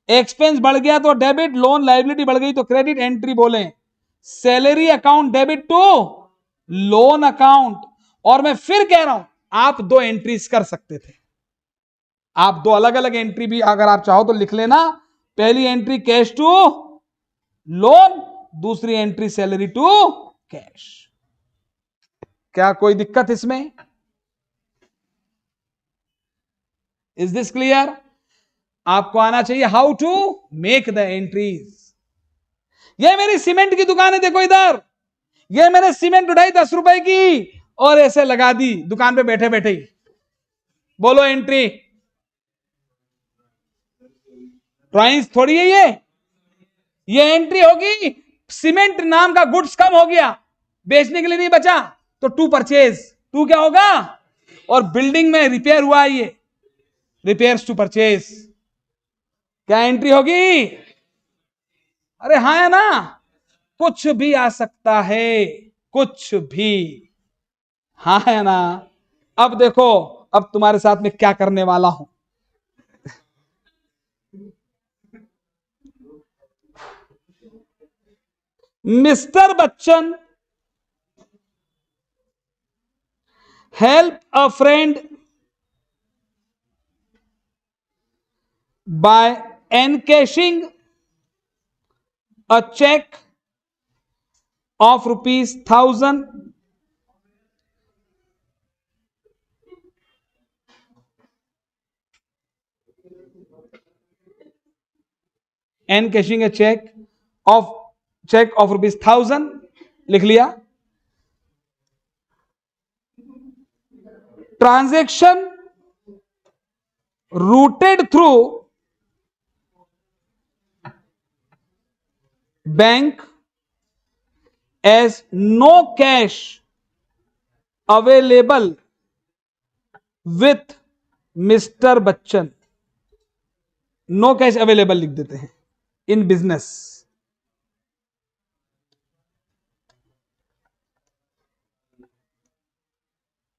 एक्सपेंस बढ़ गया तो डेबिट, लोन लायबिलिटी बढ़ गई तो क्रेडिट, एंट्री बोले salary account debit to loan account. और मैं फिर कह रहा हूं, आप दो एंट्रीज कर सकते थे, आप दो अलग अलग एंट्री भी अगर आप चाहो तो लिख लेना। पहली एंट्री कैश टू लोन, दूसरी एंट्री सैलरी टू कैश। क्या कोई दिक्कत इसमें? Is this clear? आपको आना चाहिए how to make the entries. ये मेरी सीमेंट की दुकान है, देखो इधर, ये मैंने सीमेंट उठाई 10 रुपए की और ऐसे लगा दी दुकान पे बैठे बैठे ही। बोलो एंट्री। ड्राइंग्स थोड़ी है ये एंट्री होगी। सीमेंट नाम का गुड्स कम हो गया, बेचने के लिए नहीं बचा, तो टू परचेज, टू क्या होगा? और बिल्डिंग में रिपेयर हुआ ये, रिपेयर्स टू परचेज, क्या एंट्री होगी? अरे हाँ है ना? कुछ भी आ सकता है, कुछ भी, हाँ है ना? अब देखो, अब तुम्हारे साथ में क्या करने वाला हूं। Mister Bachchan help a friend by encashing a check of ₹1,000 encashing a check of ₹1,000 लिख लिया। ट्रांजैक्शन routed through bank as no cash available with Mr Bachchan. No cash available लिख देते हैं इन बिजनेस।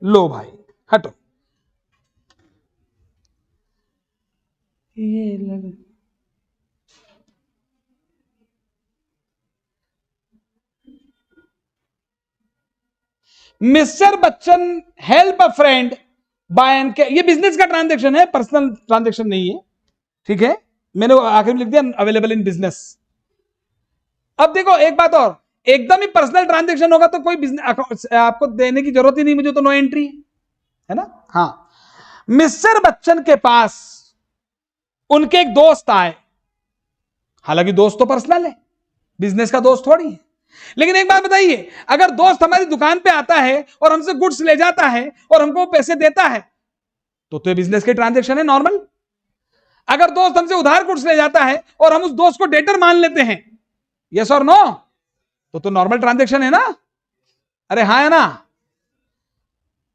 लो भाई हटो, ये लग Mr Bachchan help a friend by N K, ये बिजनेस का ट्रांजैक्शन है, पर्सनल ट्रांजैक्शन नहीं है, ठीक है? मैंने आखिर में लिख दिया अवेलेबल इन बिजनेस। अब देखो एक बात और, एकदम ही पर्सनल ट्रांजैक्शन होगा तो कोई बिजनेस आपको देने की जरूरत ही नहीं, मुझे तो नो एंट्री है ना? हाँ, मिस्टर बच्चन के पास उनके एक दोस्त आए, हालांकि दोस्त तो पर्सनल है, बिजनेस का दोस्त थोड़ी है, लेकिन एक बात बताइए, अगर दोस्त हमारी दुकान पे आता है और हमसे गुड्स ले जाता है और हमको पैसे देता है तो ये बिजनेस के ट्रांजैक्शन है नॉर्मल। अगर दोस्त हमसे उधार गुड्स ले जाता है और हम उस दोस्त को डेटर मान लेते हैं, यस और नो, तो नॉर्मल ट्रांजैक्शन है ना? अरे हाँ है ना?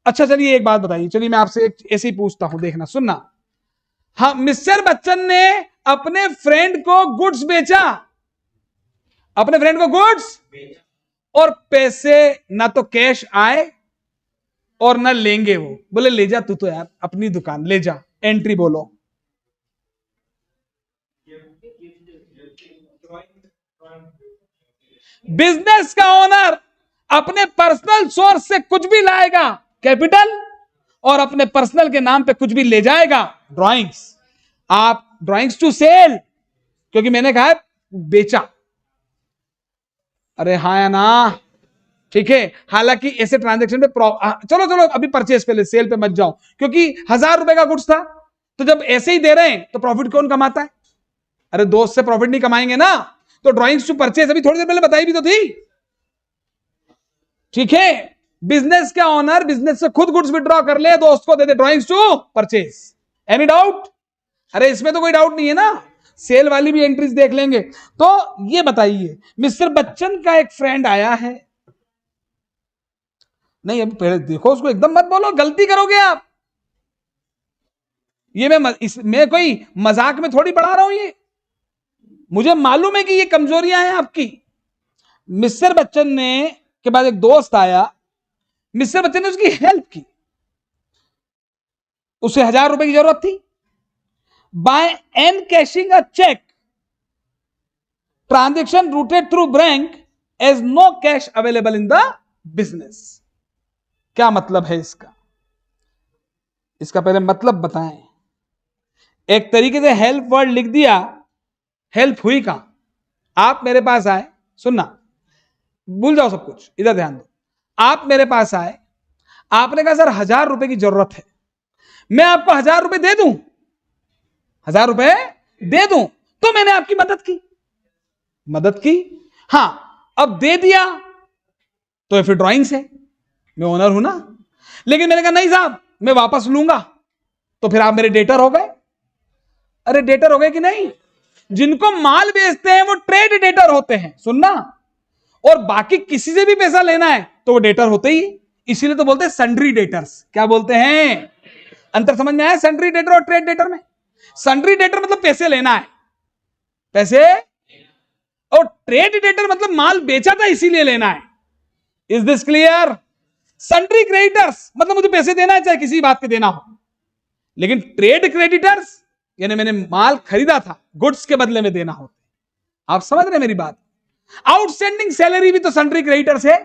अच्छा चलिए एक बात बताइए, चलिए मैं आपसे ऐसे ही पूछता हूं, देखना सुनना। हाँ, मिस्टर बच्चन ने अपने फ्रेंड को गुड्स बेचा, अपने फ्रेंड को गुड्स, और पैसे ना तो कैश आए और ना लेंगे वो, बोले ले जा तू तो यार अपनी दुकान ले जा, एंट्री बोलो। बिजनेस का ओनर अपने पर्सनल सोर्स से कुछ भी लाएगा कैपिटल, और अपने पर्सनल के नाम पे कुछ भी ले जाएगा ड्राइंग्स। आप ड्राइंग्स टू सेल, क्योंकि मैंने कहा है बेचा। अरे हाँ या ना? ठीक है, हालांकि ऐसे ट्रांजैक्शन पे चलो चलो अभी परचेज पे ले, सेल पे मत जाओ, क्योंकि 1,000 रुपए का गुड्स था, तो जब ऐसे ही दे रहे हैं तो प्रॉफिट कौन कमाता है? अरे दोस्त से प्रॉफिट नहीं कमाएंगे ना। तो ड्राइंग्स टू परचेज अभी थोड़ी देर पहले बताई भी तो थी, ठीक है? बिजनेस का ओनर बिजनेस से खुद गुड्स विड्रॉ कर ले, दोस्त को दे दे drawings to purchase. Any doubt? अरे इसमें तो कोई डाउट नहीं है ना, सेल वाली भी एंट्रीज देख लेंगे। तो ये बताइए, मिस्टर बच्चन का एक फ्रेंड आया है, नहीं अभी पहले देखो उसको, एकदम मत बोलो, गलती करोगे आप। ये मैं कोई मजाक में थोड़ी पढ़ा रहा हूं, ये मुझे मालूम है कि ये कमजोरियां हैं आपकी। मिस्टर बच्चन ने के बाद एक दोस्त आया, मिस्टर बच्चन ने उसकी हेल्प की, उसे 1000 रुपए की जरूरत थी। By encashing a cheque, transaction routed through bank as no cash available in the business. क्या मतलब है इसका? इसका पहले मतलब बताएं। एक तरीके से हेल्प वर्ड लिख दिया, हेल्प हुई कहां? आप मेरे पास आए, सुनना, भूल जाओ सब कुछ, इधर ध्यान दो। आप मेरे पास आए, आपने कहा सर 1000 रुपए की जरूरत है, मैं आपको 1000 रुपए दे दूं, 1000 रुपए दे दूं, तो मैंने आपकी मदद की। हां, अब दे दिया तो फिर ड्राइंग से मैं ओनर हूं ना। लेकिन मैंने कहा नहीं साहब मैं वापस लूंगा, तो फिर आप मेरे डेटर हो गए। अरे डेटर हो गए कि नहीं? जिनको माल बेचते हैं वो ट्रेड डेटर होते हैं, सुनना, और बाकी किसी से भी पैसा लेना है तो वो डेटर होते ही। इसीलिए तो बोलते हैं सन्ड्री डेटर्स। क्या बोलते हैं? अंतर समझ में आया सन्ड्री डेटर और ट्रेड डेटर में? सन्ड्री डेटर मतलब पैसे लेना है, पैसे, और ट्रेड डेटर मतलब माल बेचा था इसीलिए लेना है। Is this clear? Sundry creditors मतलब मुझे पैसे देना है चाहे किसी बात के देना हो। लेकिन ट्रेड क्रेडिटर्स यानी मैंने माल खरीदा था, गुड्स के बदले में देना होता। आप समझ रहे मेरी बात? आउटस्टैंडिंग सैलरी भी तो सन्ड्री क्रेडिटर्स है।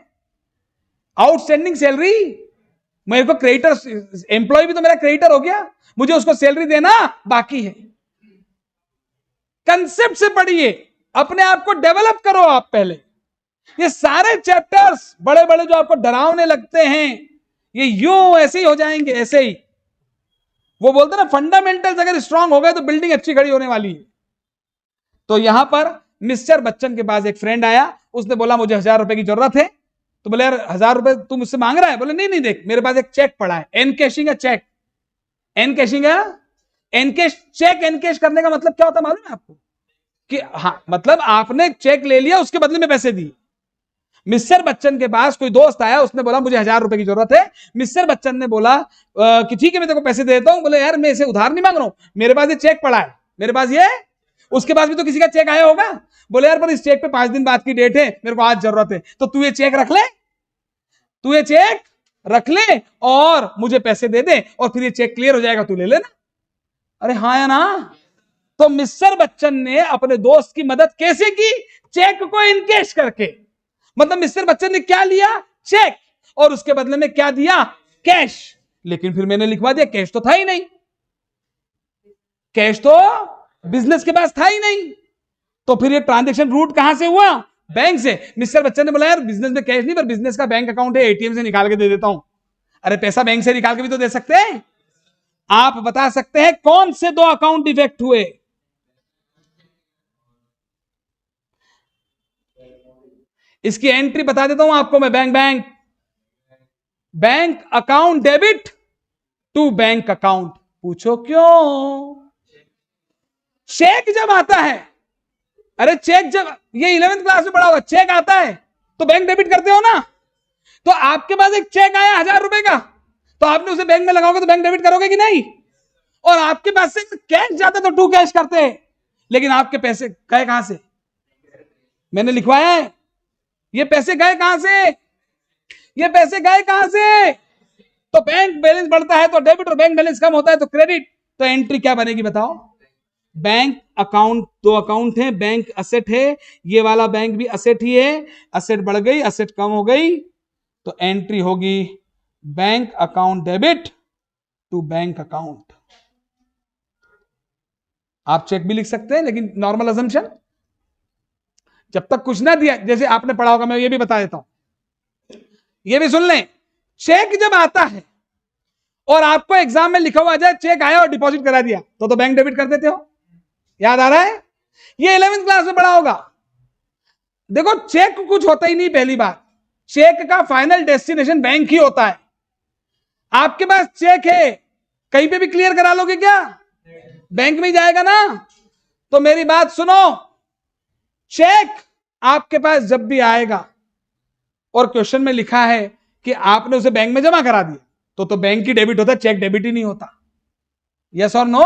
आउटस्टैंडिंग सैलरी, मेरे को क्रेडिटर, एम्प्लॉय भी तो मेरा क्रेडिटर हो गया, मुझे उसको सैलरी देना बाकी है। कंसेप्ट से पढ़िए, अपने आप को डेवलप करो आप पहले। ये सारे चैप्टर्स बड़े बड़े जो आपको डरावने लगते हैं, ये यूं ऐसे ही हो जाएंगे, ऐसे ही। वो बोलते ना फंडामेंटल्स अगर स्ट्रांग हो गए तो बिल्डिंग अच्छी खड़ी होने वाली है। तो यहां पर मिस्टर बच्चन के पास एक फ्रेंड आया, उसने बोला मुझे 1000 रुपए की जरूरत है। तो बोले यार 1000 रुपए तू मुझसे मांग रहा है? बोले नहीं नहीं देख मेरे पास एक चेक पड़ा है, एनकैशिंग है चेक, एनकैशिंग है, एनकैश चेक। एनकैश करने का मतलब क्या होता है मालूम है आपको? कि हाँ, मतलब आपने चेक ले लिया, उसके बदले में पैसे दिए। मिस्टर बच्चन के पास कोई दोस्त आया, उसने बोला मुझे 1000 रुपए की जरूरत है। मिस्टर बच्चन ने बोला कि ठीक है मैं तेरे को पैसे दे देता हूं। बोले यार मैं इसे उधार नहीं मांग रहा हूं, मेरे पास ये चेक पड़ा है, मेरे पास ये, उसके पास भी तो किसी का चेक आया होगा। बोले यार पर इस चेक पे 5 दिन बाद की डेट है, मेरे को आज जरूरत है, तो तू ये चेक रख ले, तू ये चेक रख ले और मुझे पैसे दे दे, और फिर ये चेक क्लियर हो जाएगा, तू ले लेना। अरे हाँ या ना? तो मिस्टर बच्चन ने अपने दोस्त की मदद कैसे की? चेक को इनकैश करके। मतलब मिस्टर बच्चन ने क्या लिया? चेक, और उसके बदले में क्या दिया? कैश। लेकिन फिर मैंने लिखवा दिया कैश तो था ही नहीं, कैश तो बिजनेस के पास था ही नहीं। तो फिर ये ट्रांजैक्शन रूट कहां से हुआ? बैंक से। मिस्टर बच्चन ने बोला यार बिजनेस में कैश नहीं, पर बिजनेस का बैंक अकाउंट है, एटीएम से निकाल के दे देता हूं। अरे पैसा बैंक से निकाल के भी तो दे सकते हैं। आप बता सकते हैं कौन से 2 अकाउंट डिफेक्ट हुए? इसकी एंट्री बता देता हूं आपको मैं। Bank account debit to bank account. पूछो क्यों? चेक जब आता है, अरे चेक जब, ये 11th क्लास में पढ़ा होगा, चेक आता है तो बैंक डेबिट करते हो ना। तो आपके पास एक चेक आया 1000 रुपए का, तो आपने उसे बैंक में लगाओगे तो बैंक डेबिट करोगे कि नहीं? और आपके पास से कैश जाता तो टू कैश करते हैं। लेकिन आपके पैसे गए कहां से? मैंने लिखवाया है, ये पैसे गए कहां से? ये पैसे गए कहां से? तो बैंक बैलेंस बढ़ता है तो डेबिट, और बैंक बैलेंस कम होता है तो क्रेडिट। तो एंट्री क्या बनेगी बताओ? बैंक अकाउंट, 2 अकाउंट है, बैंक असेट है, ये वाला बैंक भी असेट ही है, असेट बढ़ गई, असेट कम हो गई, तो एंट्री होगी bank account debit to bank account. आप चेक भी लिख सकते हैं, लेकिन नॉर्मल अजम्पशन, जब तक कुछ ना दिया, जैसे आपने पढ़ा होगा, मैं ये भी बता देता हूं, ये भी सुन लें। चेक जब आता है और आपको एग्जाम में लिखा हुआ जाए चेक आया और डिपॉजिट करा दिया, तो बैंक डेबिट कर देते हो। याद आ रहा है? ये 11th क्लास में पढ़ा होगा। देखो चेक कुछ होता ही नहीं, पहली बात, चेक का फाइनल डेस्टिनेशन बैंक ही होता है। आपके पास चेक है, कहीं पे भी क्लियर करा लोगे क्या? बैंक में ही जाएगा ना। तो मेरी बात सुनो, चेक आपके पास जब भी आएगा और क्वेश्चन में लिखा है कि आपने उसे बैंक में जमा करा दिया, तो बैंक की डेबिट होता है, चेक डेबिट ही नहीं होता। यस और नो?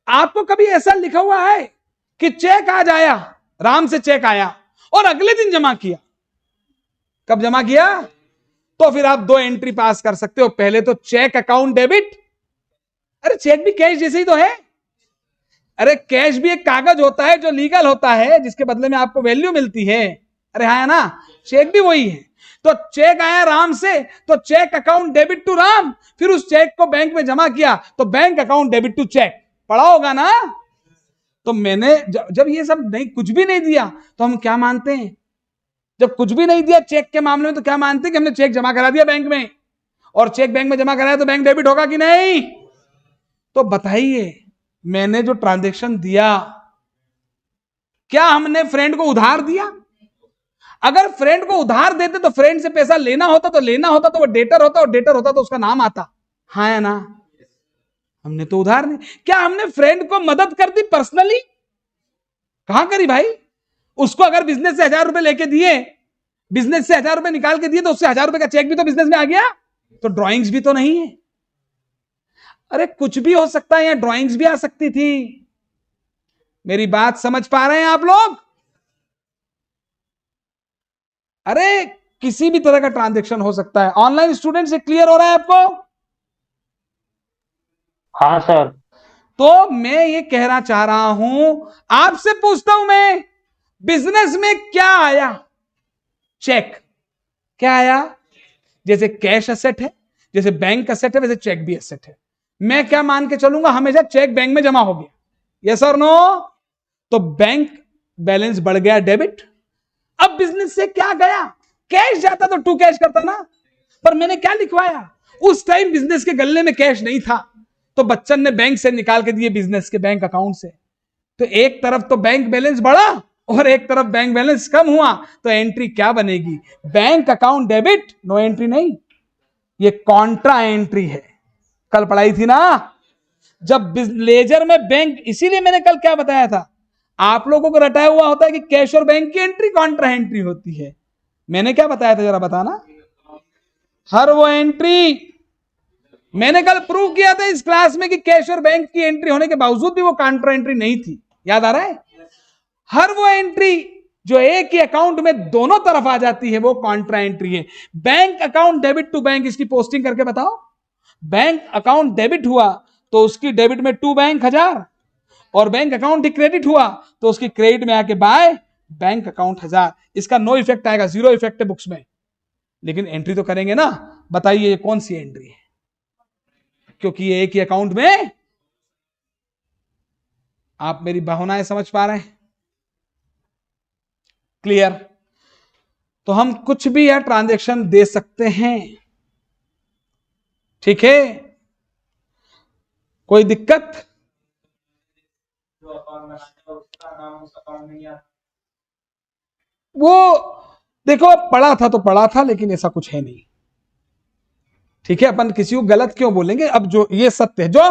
आपको कभी ऐसा लिखा हुआ है कि चेक आज आया, राम से चेक आया और अगले दिन जमा किया? कब जमा किया? तो फिर आप दो एंट्री पास कर सकते हो। पहले तो चेक अकाउंट डेबिट, अरे चेक भी कैश जैसे ही तो है। अरे कैश भी एक कागज होता है जो लीगल होता है, जिसके बदले में आपको वैल्यू मिलती है। अरे हाँ ना, चेक भी वही है। तो चेक आया राम से, तो cheque account debit to Ram, फिर उस चेक को बैंक में जमा किया तो bank account debit to cheque. पढ़ा होगा ना? तो मैंने जब ये सब नहीं, कुछ भी नहीं दिया, तो हम क्या मानते हैं? जब कुछ भी नहीं दिया चेक के मामले में, तो क्या मानते हैं कि हमने चेक जमा करा दिया बैंक में, और चेक बैंक में जमा कराया तो बैंक डेबिट होगा कि नहीं? तो बताइए, मैंने जो ट्रांजैक्शन दिया, क्या हमने फ्रेंड को उधार दिया? अगर फ्रेंड को उधार देते तो फ्रेंड से पैसा लेना होता, तो लेना होता तो वो डेटर होता, और डेटर होता तो उसका नाम आता। हाँ या ना? हमने तो उधार नहीं। क्या हमने फ्रेंड को मदद कर दी पर्सनली? कहां करी भाई? उसको अगर बिजनेस से 1000 रुपए लेके दिए, बिजनेस से 1000 रुपए निकाल के दिए, तो उससे 1000 रुपए का चेक भी तो बिजनेस में आ गया। तो ड्राइंग्स भी तो नहीं है। अरे कुछ भी हो सकता है, या ड्राइंग्स भी आ सकती थी। मेरी बात समझ पा रहे हैं आप लोग? अरे किसी भी तरह का ट्रांजैक्शन हो सकता है। ऑनलाइन स्टूडेंट से क्लियर हो रहा है आपको? हाँ सर। तो मैं ये कहना चाह रहा हूं, आपसे पूछता हूं मैं, बिजनेस में क्या आया? चेक। क्या आया? जैसे कैश एसेट है, जैसे बैंक एसेट है, वैसे चेक भी एसेट है। मैं क्या मान के चलूंगा? हमेशा चेक बैंक में जमा हो गया, यस और नो? तो बैंक बैलेंस बढ़ गया, डेबिट। अब बिजनेस से क्या गया? कैश जाता तो टू कैश करता ना, पर मैंने क्या लिखवाया? उस टाइम बिजनेस के गल्ले में कैश नहीं था, तो बच्चन ने बैंक से निकाल के दिए बिजनेस के बैंक अकाउंट से। तो एक तरफ तो बैंक बैलेंस बढ़ा और एक तरफ बैंक बैलेंस कम हुआ, तो एंट्री क्या बनेगी? Bank account debit, no entry नहीं, ये कॉन्ट्रा एंट्री है। कल पढ़ाई थी ना, जब लेजर में बैंक, इसीलिए मैंने कल क्या बताया था, आप लोगों को रटाया हुआ होता है कि कैश और बैंक की एंट्री कॉन्ट्रा एंट्री होती है। मैंने क्या बताया था जरा बताना? हर वो एंट्री, मैंने कल प्रूव किया था इस क्लास में कि कैश और बैंक की एंट्री होने के बावजूद भी वो कॉन्ट्रा एंट्री नहीं थी। याद आ रहा है? हर वो एंट्री जो एक ही अकाउंट में दोनों तरफ आ जाती है, वो कॉन्ट्रा एंट्री है। Bank account debit to bank, इसकी पोस्टिंग करके बताओ। बैंक अकाउंट डेबिट हुआ तो उसकी डेबिट में टू बैंक 1000, और बैंक अकाउंट ही क्रेडिट हुआ तो उसकी क्रेडिट में आके बाय बैंक अकाउंट 1000। इसका नो इफेक्ट आएगा, जीरो इफेक्ट है बुक्स में, लेकिन एंट्री तो करेंगे ना। बताइए ये कौन सी एंट्री है? क्योंकि ये एक ही अकाउंट में। आप मेरी भावनाएं समझ पा रहे हैं? क्लियर? तो हम कुछ भी यह ट्रांजैक्शन दे सकते हैं, ठीक है? कोई दिक्कत? जो अकाउंट बनाता है उसका नाम उस अकाउंट में या वो देखो, पढ़ा था तो पढ़ा था, लेकिन ऐसा कुछ है नहीं, ठीक है? अपन किसी को गलत क्यों बोलेंगे? अब जो ये सत्य है, जो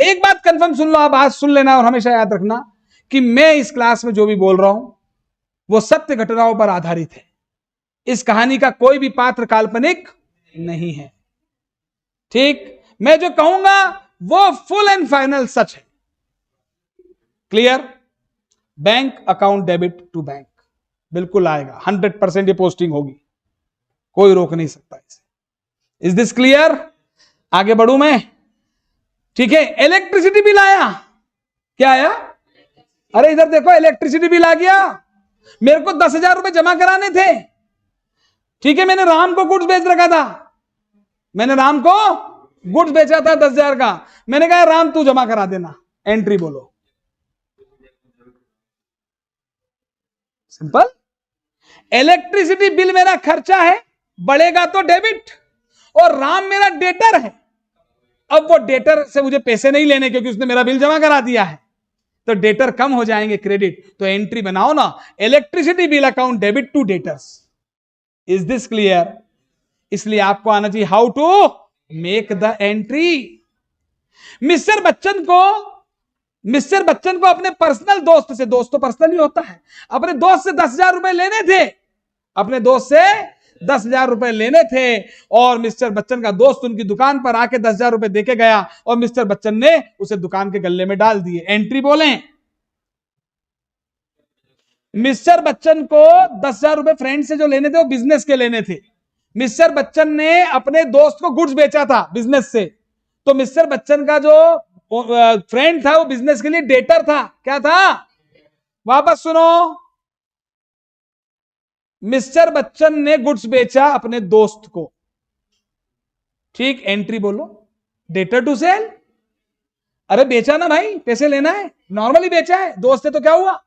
एक बात कंफर्म सुन लो, आप आज सुन लेना और हमेशा याद रखना कि मैं इस क्लास में जो भी बोल रहा हूं वो सत्य घटनाओं पर आधारित है। इस कहानी का कोई भी पात्र काल्पनिक नहीं है, ठीक? मैं जो कहूंगा वो फुल एंड फाइनल सच है। Clear? Bank account debit to bank बिल्कुल आएगा, 100% ये पोस्टिंग होगी, कोई रोक नहीं सकता इसे। Is this clear? आगे बढ़ू मैं, ठीक है? इलेक्ट्रिसिटी बिल आया, क्या आया? अरे इधर देखो, इलेक्ट्रिसिटी बिल आ गया। मेरे को 10,000 रुपए जमा कराने थे, ठीक है? मैंने राम को गुड्स बेच रखा था, मैंने राम को गुड्स बेचा था 10,000 का। मैंने कहा राम तू जमा करा देना, एंट्री बोलो। सिंपल। इलेक्ट्रिसिटी बिल मेरा खर्चा है, बढ़ेगा तो डेबिट, और राम मेरा डेटर है। अब वो डेटर से मुझे पैसे नहीं लेने, क्योंकि उसने मेरा बिल जमा करा दिया है, तो डेटर कम हो जाएंगे, क्रेडिट। तो एंट्री बनाओ ना, electricity bill account debit to debtors. Is this clear? इसलिए आपको आना चाहिए how to make the entry. Mr Bachchan को अपने पर्सनल दोस्त से, दोस्त तो पर्सनल ही होता है, अपने दोस्त से 10,000 रुपए लेने थे, अपने दोस्त से 10,000 रुपए लेने थे और मिस्टर बच्चन का दोस्त उनकी दुकान पर आके 10,000 रुपए देके गया और मिस्टर बच्चन ने उसे दुकान के गल्ले में डाल दिए। एंट्री बोलें। मिस्टर बच्चन को 10,000 रुपए फ्रेंड से जो लेने थे वो बिजनेस के लेने थे। मिस्टर बच्चन ने अपने दोस्त को गुड्स बेचा था बिजनेस से, तो मिस्टर बच्चन का जो फ्रेंड था वो बिजनेस के लिए डेटर था। क्या था? वापस सुनो, मिस्टर बच्चन ने गुड्स बेचा अपने दोस्त को, ठीक। एंट्री बोलो। डेटर टू सेल, अरे बेचा ना भाई, पैसे लेना है, नॉर्मली बेचा है, दोस्त है तो क्या हुआ,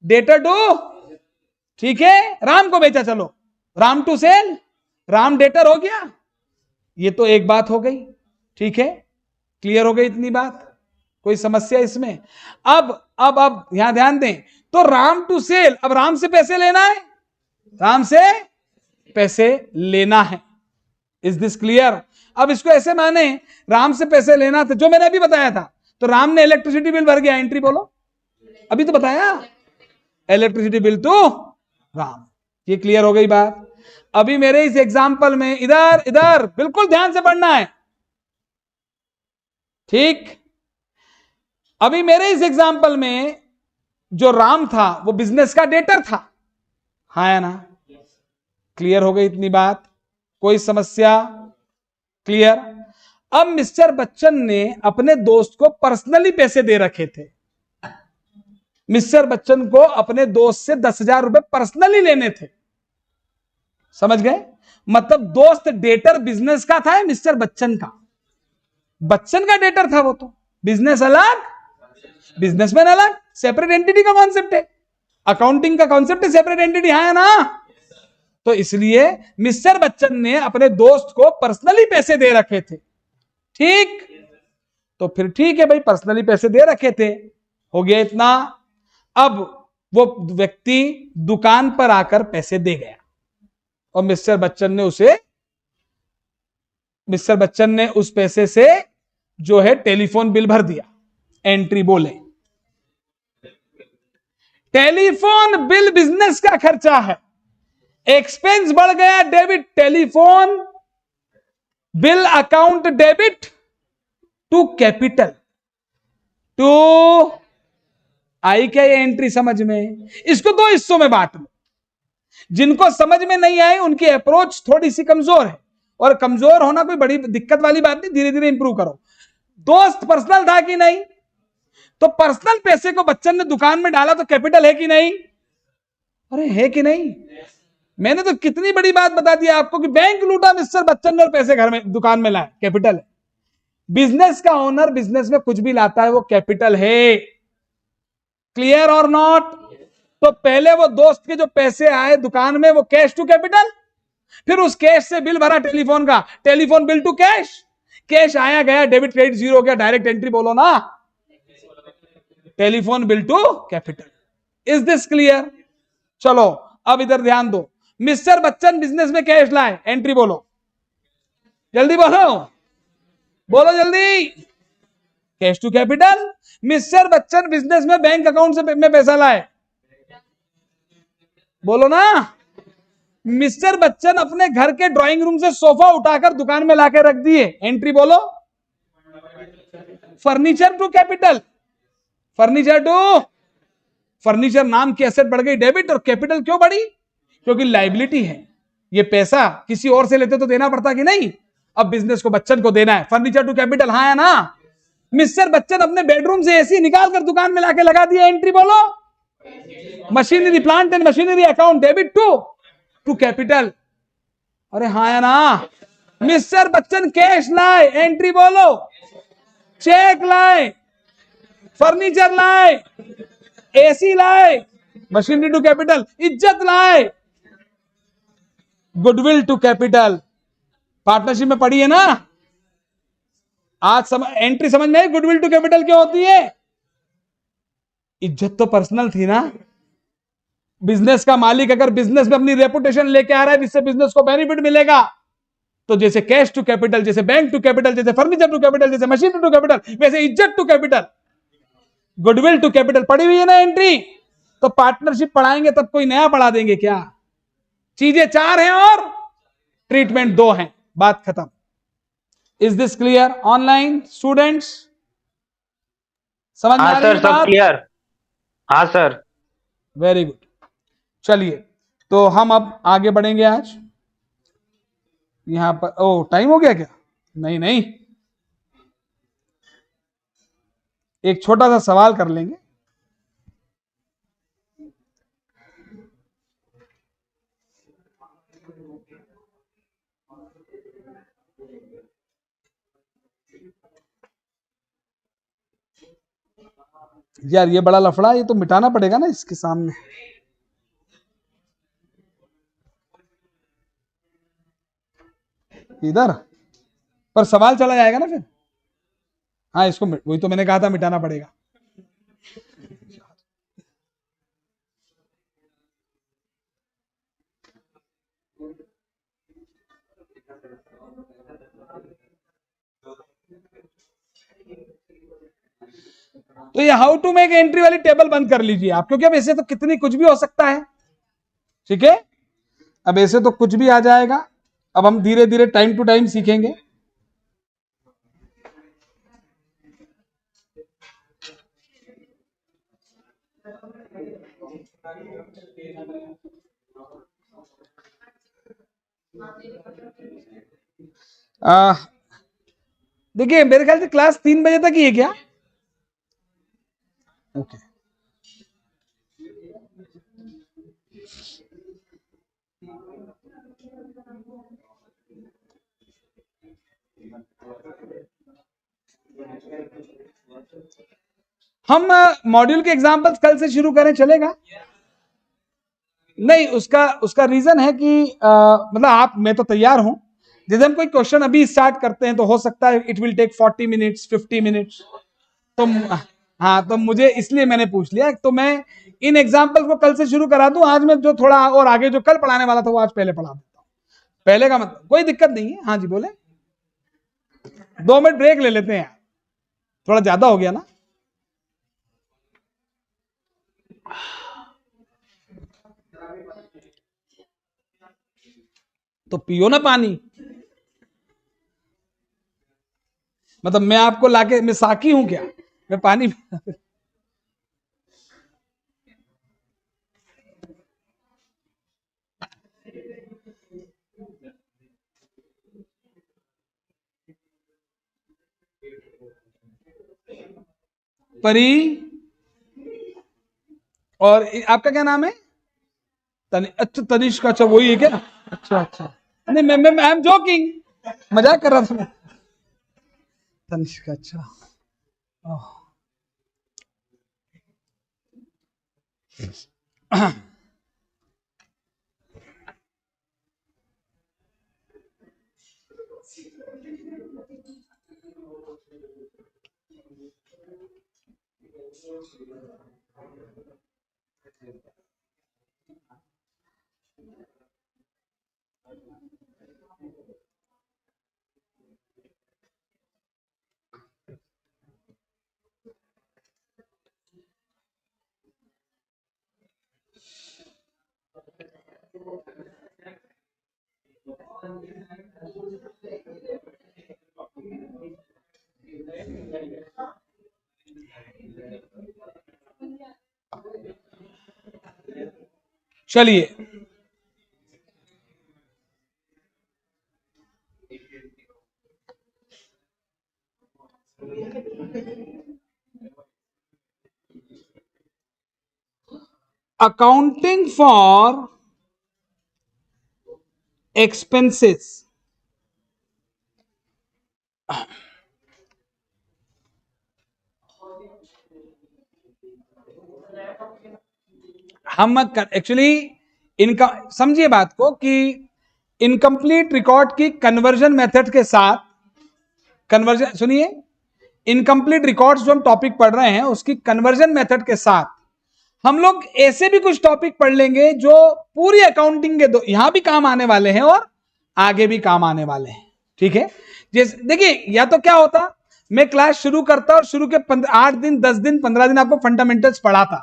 डेटर टू, ठीक है। राम को बेचा, चलो Ram to sale, Ram debtor हो गया। ये तो एक बात हो गई, ठीक है, क्लियर हो गई इतनी बात, कोई समस्या इसमें? अब यहां ध्यान दें, तो राम टू सेल, अब राम से पैसे लेना है, राम से पैसे लेना है। Is this clear? अब इसको ऐसे माने राम से पैसे लेना था, जो मैंने अभी बताया था, तो राम ने इलेक्ट्रिसिटी बिल भर गया। एंट्री बोलो, अभी तो बताया, इलेक्ट्रिसिटी बिल टू राम। ये क्लियर हो गई बात? अभी मेरे इस एग्जाम्पल में इधर इधर बिल्कुल ध्यान से पढ़ना है, ठीक। अभी मेरे इस एग्जाम्पल में जो राम था वो बिजनेस का डेटर था, हाँ या ना? क्लियर हो गई इतनी बात, कोई समस्या? क्लियर। अब मिस्टर बच्चन ने अपने दोस्त को पर्सनली पैसे दे रखे थे। मिस्टर बच्चन को अपने दोस्त से 10,000 रुपए पर्सनली लेने थे, समझ गए? मतलब दोस्त डेटर बिजनेस का था, मिस्टर बच्चन का, बच्चन का डेटर था वो, तो बिजनेस अलग बिजनेसमैन अलग, सेपरेट एंटिटी का कॉन्सेप्ट है, अकाउंटिंग का कॉन्सेप्ट है सेपरेट एंटिटी, है ना? तो इसलिए मिस्टर बच्चन ने अपने दोस्त को पर्सनली पैसे दे रखे थे, ठीक। तो फिर ठीक है भाई, पर्सनली पैसे दे रखे थे, हो गया इतना। अब वो व्यक्ति दुकान पर आकर पैसे दे गया और मिस्टर बच्चन ने उस पैसे से जो है टेलीफोन बिल भर दिया। एंट्री बोले। टेलीफोन बिल बिजनेस का खर्चा है, एक्सपेंस बढ़ गया, debit, telephone bill account debit to capital, to I क्या ये एंट्री समझ में? इसको दो हिस्सों में बांट लो, जिनको समझ में नहीं आए उनकी अप्रोच थोड़ी सी कमजोर है, और कमजोर होना कोई बड़ी दिक्कत वाली बात नहीं, धीरे धीरे इंप्रूव करो। दोस्त पर्सनल था कि नहीं? तो पर्सनल पैसे को बच्चन ने दुकान में डाला तो कैपिटल है कि नहीं? अरे है कि नहीं? मैंने तो कितनी बड़ी बात बता दी आपको कि बैंक लूटा मिस्टर बच्चन ने और पैसे घर में दुकान में लाए, कैपिटल है। बिजनेस का ओनर बिजनेस में कुछ भी लाता है वो कैपिटल है, क्लियर और नॉट? तो पहले वो दोस्त के जो पैसे आए दुकान में वो कैश टू कैपिटल, फिर उस कैश से बिल भरा टेलीफोन का, telephone bill to cash, cash आया गया, डेबिट क्रेडिट जीरो हो गया, डायरेक्ट एंट्री बोलो ना, telephone bill to capital. Is this clear? चलो अब इधर ध्यान दो, मिस्टर बच्चन बिजनेस में कैश लाए, एंट्री बोलो, जल्दी बोलो, बोलो जल्दी, cash to capital. Mister Bachchan business में बैंक अकाउंट से में पैसा लाए, बोलो ना। मिस्टर बच्चन अपने घर के ड्राइंग रूम से सोफा उठाकर दुकान में लाके रख दिए, एंट्री बोलो, furniture to capital, furniture to, furniture नाम की एसेट बढ़ गई डेबिट, और कैपिटल क्यों बढ़ी? क्योंकि लायबिलिटी है, ये पैसा किसी और से लेते तो देना पड़ता कि नहीं, अब बिजनेस को बच्चन को देना है, फर्नीचर टू कैपिटल, हाँ है ना? मिस्टर बच्चन अपने बेडरूम से एसी निकाल कर दुकान में लाके लगा दिया, एंट्री बोलो, machinery plant and machinery account debit to capital, अरे हाँ है ना? मिस्टर बच्चन कैश लाए, एंट्री बोलो, चेक लाए, फर्नीचर लाए, एसी लाए, मशीनरी टू कैपिटल, इज्जत लाए, गुडविल टू कैपिटल। पार्टनरशिप में पढ़ी है ना आज? एंट्री समझ में आई गुडविल टू कैपिटल क्यों होती है? इज्जत तो पर्सनल थी ना, बिजनेस का मालिक अगर बिजनेस में अपनी रेपुटेशन लेके आ रहा है जिससे बिजनेस को बेनिफिट मिलेगा, तो जैसे कैश टू कैपिटल, जैसे बैंक टू कैपिटल, जैसे फर्नीचर टू कैपिटल, जैसे मशीन टू कैपिटल, वैसे इज्जत to capital, goodwill to capital पढ़ी हुई है ना एंट्री? तो पार्टनरशिप पढ़ाएंगे तब कोई नया पढ़ा देंगे क्या? चीजें चार हैं और ट्रीटमेंट 2 हैं, बात खत्म। Is this clear online students? समझ में आ हाँ रही सर, है सब बात? क्लियर। हाँ सर। Very good. चलिए तो हम अब आगे बढ़ेंगे आज। यहां पर ओ टाइम हो गया क्या? नहीं नहीं, एक छोटा सा सवाल कर लेंगे। यार ये बड़ा लफड़ा, ये तो मिटाना पड़ेगा ना इसके सामने। इधर पर सवाल चला जाएगा ना फिर। हाँ इसको वही तो मैंने कहा था मिटाना पड़ेगा। तो ये हाउ टू मेक एंट्री वाली टेबल बंद कर लीजिए आप, क्योंकि अब ऐसे तो कितनी कुछ भी हो सकता है। ठीक है, अब ऐसे तो कुछ भी आ जाएगा। अब हम धीरे धीरे टाइम टू टाइम सीखेंगे। देखिए मेरे ख्याल से क्लास 3 बजे तक ही है क्या? ओके। हम मॉड्यूल के एग्जांपल्स कल से शुरू करें, चलेगा? नहीं, उसका उसका रीजन है कि मतलब आप, मैं तो तैयार हूं। जैसे हम कोई क्वेश्चन अभी स्टार्ट करते हैं तो हो सकता है it will take 40 minutes 50 minutes. तो हाँ, तो मुझे इसलिए मैंने पूछ लिया। तो मैं इन एग्जाम्पल को कल से शुरू करा दूं। आज मैं जो थोड़ा और आगे जो कल पढ़ाने वाला था वो आज पहले पढ़ा देता हूं। पहले का मतलब कोई दिक्कत नहीं है। हाँ जी बोले। 2 मिनट ब्रेक ले लेते हैं, थोड़ा ज्यादा हो गया ना। तो पियो ना पानी। मतलब मैं आपको लाके, मैं साकी हूं क्या? मैं पानी परी, और आपका क्या नाम है? अच्छा तनिष्क, अच्छा वही है क्या? अच्छा अच्छा, नहीं मैं आई एम जोकिंग, मजाक कर रहा था मैं। तनिष्क, अच्छा। ओह। चलिए अकाउंटिंग फॉर एक्सपेंसेस। हम एक्चुअली इनका समझिए बात को कि इनकम्प्लीट रिकॉर्ड की कन्वर्जन मेथड के साथ, कन्वर्जन सुनिए, इनकम्प्लीट रिकॉर्ड्स जो हम टॉपिक पढ़ रहे हैं उसकी कन्वर्जन मेथड के साथ हम लोग ऐसे भी कुछ टॉपिक पढ़ लेंगे जो पूरी अकाउंटिंग के दो यहां भी काम आने वाले हैं और आगे भी काम आने वाले हैं। ठीक है, जैसे देखिए, या तो क्या होता, मैं क्लास शुरू करता और शुरू के 8 दिन 10 दिन 15 दिन आपको फंडामेंटल्स पढ़ाता,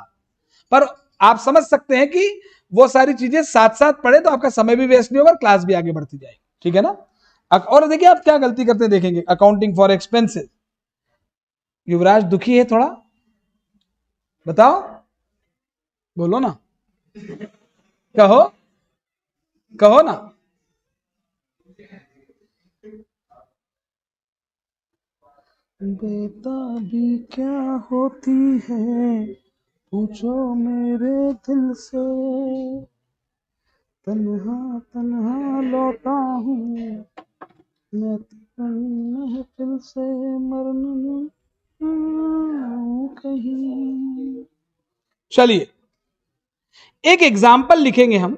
पर आप समझ सकते हैं कि वो सारी चीजें साथ साथ पढ़े तो आपका समय भी वेस्ट नहीं होगा और क्लास भी आगे बढ़ती जाएगी। ठीक है ना। और देखिए आप क्या गलती करते हैं देखेंगे, अकाउंटिंग फॉर एक्सपेंसेस। युवराज दुखी है थोड़ा, बताओ, बोलो ना, कहो कहो ना। बेताबी क्या होती है पूछो मेरे दिल से, तन्हा तन्हा लौटा हूँ मैं महफिल से, मरने कहीं। चलिए एक एग्जाम्पल लिखेंगे हम,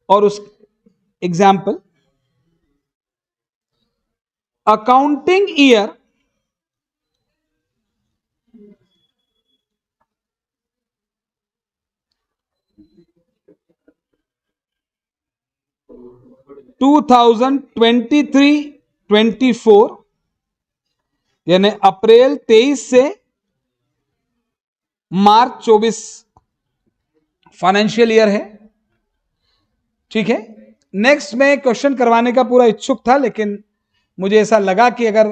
और उस एग्जाम्पल अकाउंटिंग ईयर 2023-24, यानी अप्रैल 23 से मार्च 24 फाइनेंशियल ईयर है। ठीक है, नेक्स्ट मैं क्वेश्चन करवाने का पूरा इच्छुक था, लेकिन मुझे ऐसा लगा कि अगर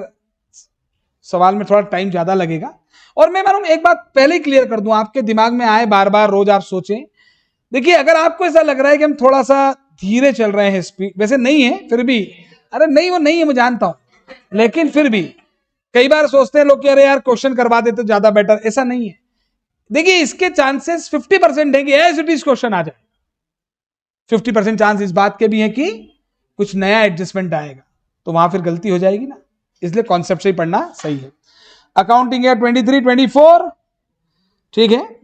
सवाल में थोड़ा टाइम ज्यादा लगेगा, और मैं मालूम एक बात पहले ही क्लियर कर दूं, आपके दिमाग में आए बार बार रोज आप सोचें। देखिए अगर आपको ऐसा लग रहा है कि हम थोड़ा सा धीरे चल रहे हैं, स्पीड वैसे नहीं है, फिर भी अरे नहीं वो नहीं है, मैं जानता हूं, लेकिन फिर भी कई बार सोचते हैं लोग कि अरे यार क्वेश्चन करवा देते तो ज्यादा बेटर, ऐसा नहीं है। देखिए इसके चांसेस 50% है कि एज इट इज क्वेश्चन आ जाए, 50% चांस इस बात के भी है कि कुछ नया एडजस्टमेंट आएगा, तो वहां फिर गलती हो जाएगी ना, इसलिए कॉन्सेप्ट से ही पढ़ना सही है। अकाउंटिंग ईयर 23-24, ठीक है।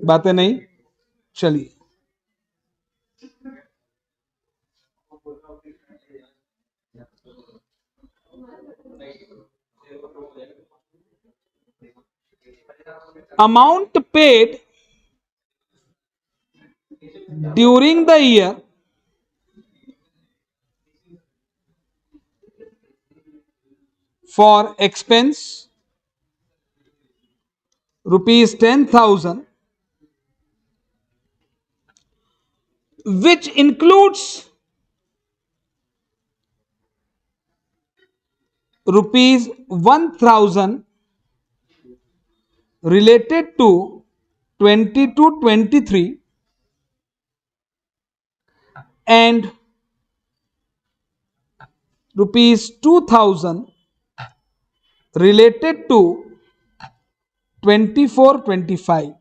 बातें नहीं, चलिए amount paid during the year for expense rupees 10,000, which includes rupees 1,000 related to 22-23 and rupees 2,000 related to 24-25।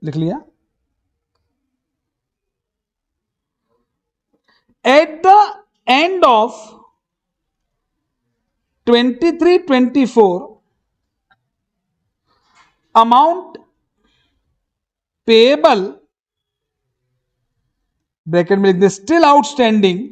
लिख लिया। At the end of 23-24, amount payable bracket में लिख दे स्टिल आउटस्टैंडिंग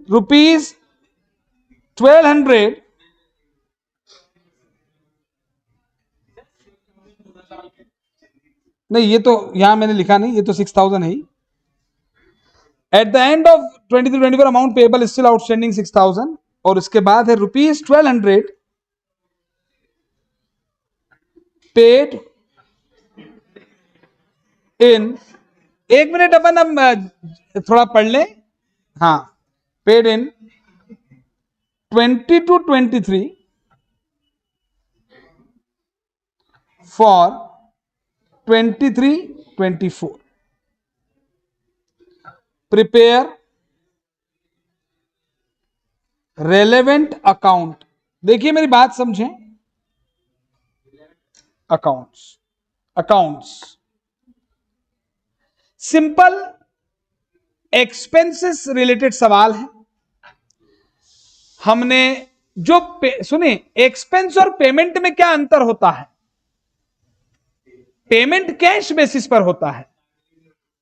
रुपीज 1,200 नहीं, ये तो यहां मैंने लिखा नहीं, ये तो 6,000 है ही। At the end of 23-24 amount payable still outstanding 6,000, और इसके बाद है रुपीज 1,200 पेड इन, एक मिनट अपन हम थोड़ा पढ़ लें। हाँ, paid in 22-23 for 23-24। Prepare relevant account, देखिए मेरी बात समझें, अकाउंट्स सिंपल एक्सपेंसेस रिलेटेड सवाल है। हमने सुनिए, एक्सपेंस और पेमेंट में क्या अंतर होता है? पेमेंट कैश बेसिस पर होता है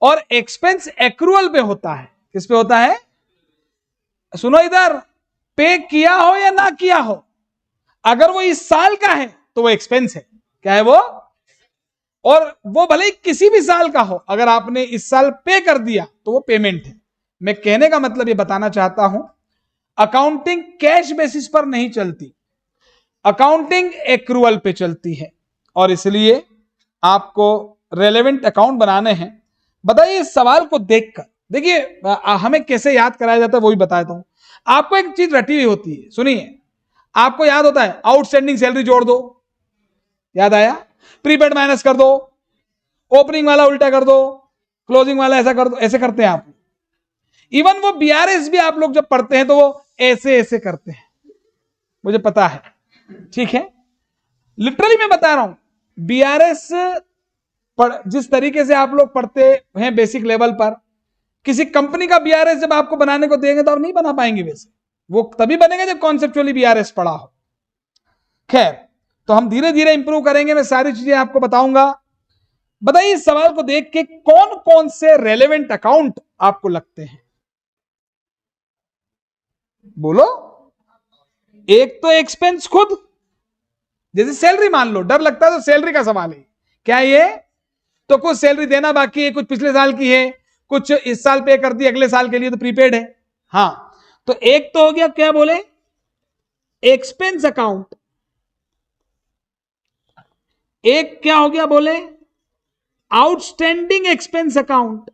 और एक्सपेंस एक्रूअल पे होता है। किस पे होता है? सुनो इधर, पे किया हो या ना किया हो, अगर वो इस साल का है तो वो एक्सपेंस है। क्या है वो? और वो भले ही किसी भी साल का हो, अगर आपने इस साल पे कर दिया तो वो पेमेंट है। मैं कहने का मतलब ये बताना चाहता हूं, अकाउंटिंग कैश बेसिस पर नहीं चलती, अकाउंटिंग एक्रूअल पे चलती है। और इसलिए आपको रेलेवेंट अकाउंट बनाने हैं। बताइए इस सवाल को देखकर, देखिए हमें कैसे याद कराया जाता है वो भी बताता हूं। आपको एक चीज रटी हुई होती है, सुनिए, आपको याद होता है आउटस्टैंडिंग सैलरी जोड़ दो, याद आया? प्रीपेड माइनस कर दो, ओपनिंग वाला उल्टा कर दो, क्लोजिंग वाला ऐसा कर दो, ऐसे करते हैं आप। इवन वो बीआरएस भी आप लोग जब पढ़ते हैं तो वो ऐसे ऐसे करते हैं, मुझे पता है, ठीक है? लिटरली मैं बता रहा हूं, बीआरएस जिस तरीके से आप लोग पढ़ते हैं बेसिक लेवल पर, किसी कंपनी का बीआरएस जब आपको बनाने को देंगे तो आप नहीं बना पाएंगे। वैसे वो तभी बनेगा जब कॉन्सेप्चुअली बीआरएस पढ़ा हो। खैर, तो हम धीरे धीरे इंप्रूव करेंगे, मैं सारी चीजें आपको बताऊंगा। बताइए इस सवाल को देख के कौन कौन से रेलेवेंट अकाउंट आपको लगते हैं? बोलो। एक तो एक्सपेंस खुद, जैसे सैलरी मान लो, डर लगता है तो सैलरी का सवाल है क्या ये? तो कुछ सैलरी देना बाकी है, कुछ पिछले साल की है, कुछ इस साल पे कर दी, अगले साल के लिए तो प्रीपेड है। हाँ, तो एक तो हो गया, क्या बोले, एक्सपेंस अकाउंट। एक क्या हो गया बोले, आउटस्टैंडिंग एक्सपेंस अकाउंट।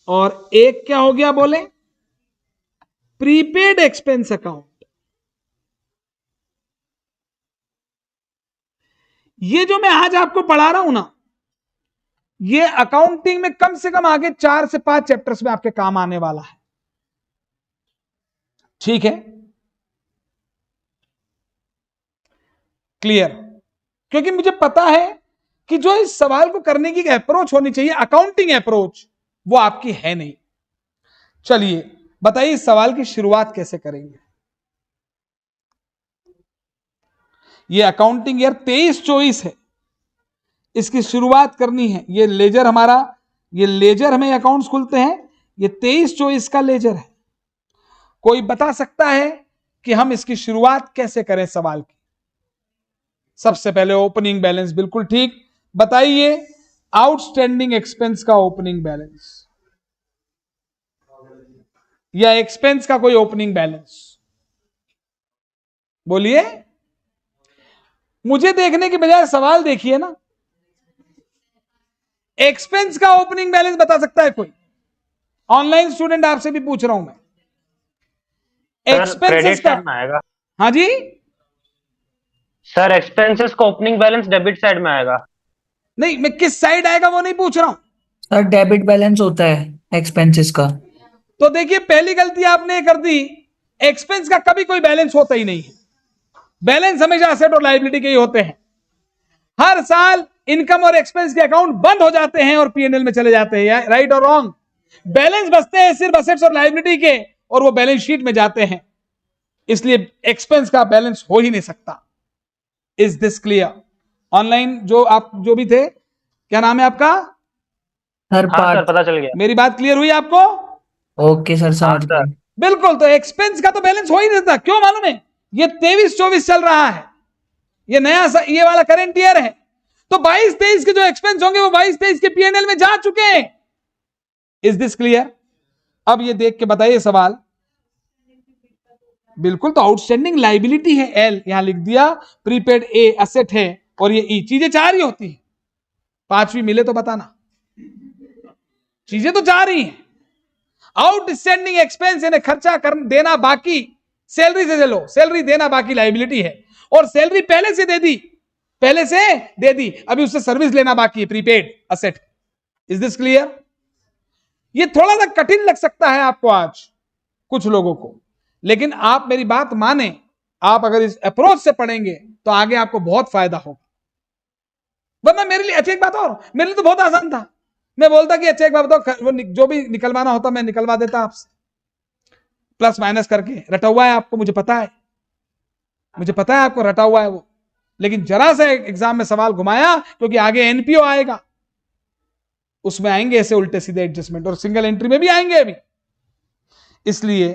और एक क्या हो गया बोले, प्रीपेड एक्सपेंस अकाउंट। ये जो मैं आज आपको पढ़ा रहा हूं ना, ये अकाउंटिंग में कम से कम आगे 4 से 5 चैप्टर्स में आपके काम आने वाला है, ठीक है? क्लियर? क्योंकि मुझे पता है कि जो इस सवाल को करने की अप्रोच होनी चाहिए, अकाउंटिंग अप्रोच, वो आपकी है नहीं। चलिए बताइए इस सवाल की शुरुआत कैसे करेंगे। ये अकाउंटिंग ईयर 23-24 है, इसकी शुरुआत करनी है। ये लेजर हमारा, ये लेजर हमें अकाउंट्स खुलते हैं, ये 23-24 का लेजर है। कोई बता सकता है कि हम इसकी शुरुआत कैसे करें सवाल की? सबसे पहले ओपनिंग बैलेंस, बिल्कुल ठीक। बताइए आउटस्टैंडिंग एक्सपेंस का ओपनिंग बैलेंस या एक्सपेंस का कोई ओपनिंग बैलेंस, बोलिए। मुझे देखने की बजाय सवाल देखिए ना। एक्सपेंस का ओपनिंग बैलेंस बता सकता है कोई? ऑनलाइन स्टूडेंट आपसे भी पूछ रहा हूं मैं। सर क्रेडिट एक्सपेंसेस का, साइड में आएगा। हाँ जी सर एक्सपेंसेस का ओपनिंग बैलेंस डेबिट साइड में आएगा। नहीं, मैं किस साइड आएगा वो नहीं पूछ रहा हूं। सर डेबिट बैलेंस होता है एक्सपेंसेस का। तो देखिए पहली गलती आपने कर दी, एक्सपेंस का कभी कोई बैलेंस होता ही नहीं है। बैलेंस हमेशा असेट और लायबिलिटी के ही होते हैं। हर साल इनकम और एक्सपेंस के अकाउंट बंद हो जाते हैं और पीएनएल में चले जाते हैं, राइट और रॉन्ग? बैलेंस बचते हैं सिर्फ असेट्स और लायबिलिटी के, और वो बैलेंस शीट में जाते हैं। इसलिए एक्सपेंस का बैलेंस हो ही नहीं सकता। Is this clear? ऑनलाइन जो आप जो भी थे, क्या नाम है आपका? हर हाँ सर पार्ट। पता चल गया। मेरी बात क्लियर हुई आपको? ओके सर, हाँ समझ सर। गए। बिल्कुल। तो एक्सपेंस का तो बैलेंस हो ही नहीं सकता। क्यों मालूम है? ये 23-24 चल रहा है, ये नया ये वाला करंट ईयर है। तो 22-23 के जो एक्सपेंस होंगे वो 22-23 के पीएनएल में जा चुके हैं। Is this clear? अब ये देख के बताइए सवाल। बिल्कुल, तो आउटस्टैंडिंग लाइबिलिटी है एल, यहां लिख दिया। प्रीपेड ए असेट है, और ये ई। चीजें 4 ही होती है, 5वीं मिले तो बताना। चीजें तो 4 ही हैं। आउटस्टैंडिंग एक्सपेंस यानी खर्चा कर देना बाकी, सैलरी से लो, सैलरी देना बाकी लाइबिलिटी है, और सैलरी पहले से दे दी, पहले से दे दी, अभी उससे सर्विस लेना बाकी है, prepaid asset. Is this clear? ये थोड़ा सा कठिन लग सकता है आपको आज कुछ लोगों को, लेकिन आप मेरी बात माने, आप अगर इस अप्रोच से पढ़ेंगे तो आगे आपको बहुत फायदा होगा। वरना मेरे लिए, अच्छा एक बात और, मेरे लिए तो बहुत आसान था। मैं बोलता कि अच्छा एक बात बताओ, वो जो भी निकलवाना होता मैं निकलवा देता आपसे। प्लस माइनस करके रटा हुआ है आपको, मुझे पता है, मुझे पता है आपको रटा हुआ है वो, लेकिन जरा सा एग्जाम में सवाल घुमाया क्योंकि आगे एनपीओ आएगा, उसमें आएंगे ऐसे उल्टे सीधे एडजस्टमेंट, और सिंगल एंट्री में भी आएंगे अभी। इसलिए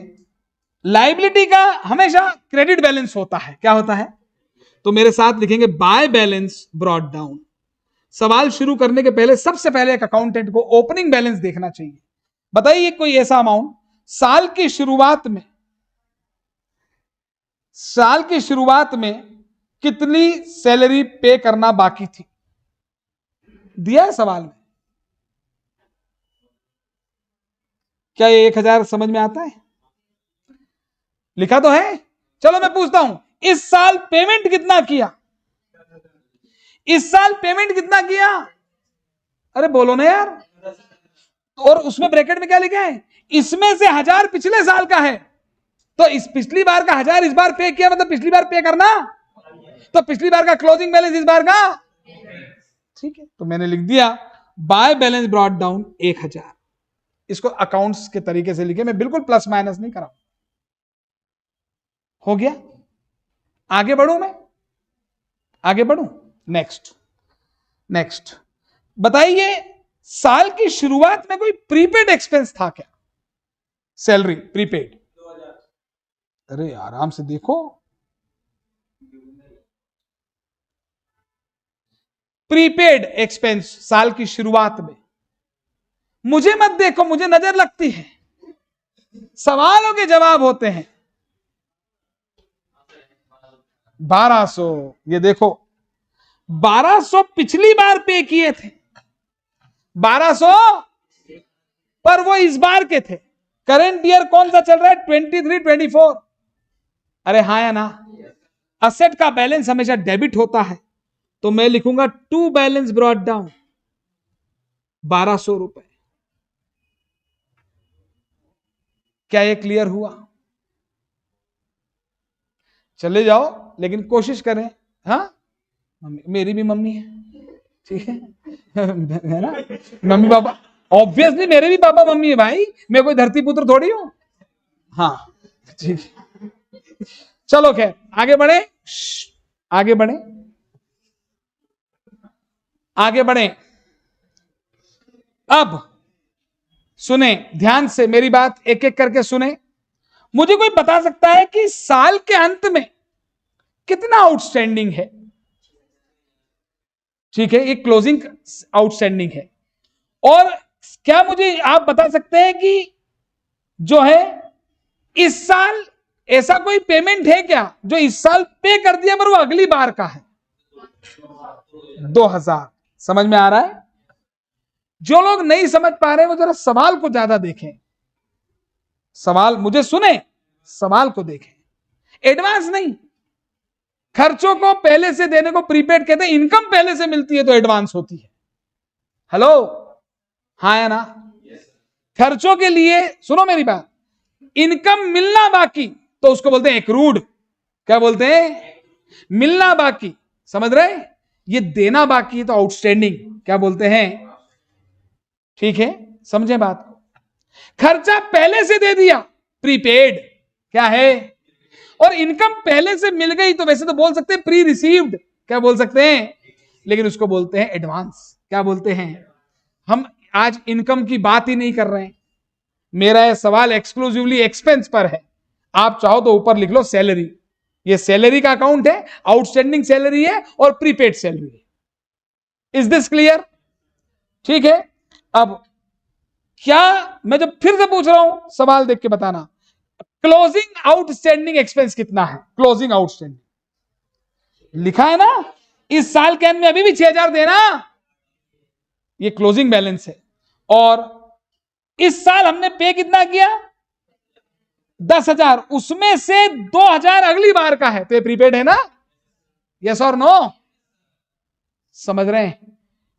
लायबिलिटी का हमेशा क्रेडिट बैलेंस होता है। क्या होता है? तो मेरे साथ लिखेंगे बाय बैलेंस ब्रॉट डाउन। सवाल शुरू करने के पहले सबसे पहले एक अकाउंटेंट को ओपनिंग बैलेंस देखना चाहिए। बताइए कोई ऐसा अमाउंट साल की शुरुआत में कितनी सैलरी पे करना बाकी थी? दिया है सवाल में। क्या ये 1000 समझ में आता है? लिखा तो है। चलो मैं पूछता हूं, इस साल पेमेंट कितना किया? इस साल पेमेंट कितना किया? अरे बोलो ना यार। और उसमें ब्रैकेट में क्या लिखा है? इसमें से 1000 पिछले साल का है, तो इस पिछली बार का 1000 इस बार पे किया, मतलब पिछली बार पे करना, तो पिछली बार का क्लोजिंग बैलेंस इस बार का। ठीक है, तो मैंने लिख दिया बाय बैलेंस ब्रॉट डाउन 1000। इसको अकाउंट्स के तरीके से लिखे, मैं बिल्कुल प्लस माइनस नहीं कराऊं। हो गया? आगे बढ़ूं मैं? आगे बढ़ूं? नेक्स्ट बताइए, साल की शुरुआत में कोई प्रीपेड एक्सपेंस था क्या? Salary prepaid? अरे आराम से देखो, प्रीपेड एक्सपेंस साल की शुरुआत में। मुझे मत देखो, मुझे नजर लगती है, सवालों के जवाब होते हैं। 1200, ये देखो 1200 पिछली बार पे किए थे, 1200 पर वो इस बार के थे। करंट ईयर कौन सा चल रहा है? 23-24। अरे हाँ या ना? असेट का बैलेंस हमेशा डेबिट होता है, तो मैं लिखूंगा टू बैलेंस ब्रॉट डाउन 1200 रुपए। क्या ये क्लियर हुआ? चले जाओ, लेकिन कोशिश करें। हाँ, मेरी भी मम्मी है, ठीक है ना? मम्मी पापा, ऑब्वियसली मेरे भी पापा मम्मी है भाई, मैं कोई धरती पुत्र थोड़ी हूं। हाँ ठीक है, चलो खैर आगे बढ़े, आगे बढ़े, आगे बढ़े। अब सुने ध्यान से मेरी बात, एक एक करके सुने। मुझे कोई बता सकता है कि साल के अंत में कितना आउटस्टैंडिंग है? ठीक है, ये क्लोजिंग आउटस्टैंडिंग है। और क्या मुझे आप बता सकते हैं कि जो है इस साल ऐसा कोई पेमेंट है क्या जो इस साल पे कर दिया पर वो अगली बार का है? 2000। समझ में आ रहा है? जो लोग नहीं समझ पा रहे वो जरा सवाल को ज्यादा देखें, सवाल मुझे सुने, सवाल को देखें, एडवांस नहीं। खर्चों को पहले से देने को प्रीपेड कहते हैं, इनकम पहले से मिलती है तो एडवांस होती है। हेलो, हाँ या ना? खर्चों के लिए सुनो मेरी बात, इनकम मिलना बाकी तो उसको बोलते हैं एक्रूड। क्या बोलते हैं? मिलना बाकी, समझ रहे? ये देना बाकी है तो आउटस्टैंडिंग। क्या बोलते हैं? ठीक है, समझे बात को? खर्चा पहले से दे दिया प्रीपेड, क्या है? और इनकम पहले से मिल गई तो वैसे तो बोल सकते हैं प्री रिसीव्ड। क्या बोल सकते हैं? लेकिन उसको बोलते हैं एडवांस। क्या बोलते हैं? हम आज इनकम की बात ही नहीं कर रहे हैं, मेरा यह सवाल एक्सक्लूसिवली एक्सपेंस पर है। आप चाहो तो ऊपर लिख लो सैलरी, ये सैलरी का अकाउंट है, आउटस्टैंडिंग सैलरी है और प्रीपेड सैलरी है। Is this clear? ठीक है। अब क्या मैं जब फिर से पूछ रहा हूं, सवाल देख के बताना, क्लोजिंग आउटस्टैंडिंग एक्सपेंस कितना है? क्लोजिंग आउटस्टैंडिंग लिखा है ना, इस साल के अंत में अभी भी 6000 देना, ये क्लोजिंग बैलेंस है। और इस साल हमने पे कितना किया? 10,000, उसमें से 2,000 अगली बार का है, तो ये प्रीपेड है ना? यस और नो? समझ रहे हैं?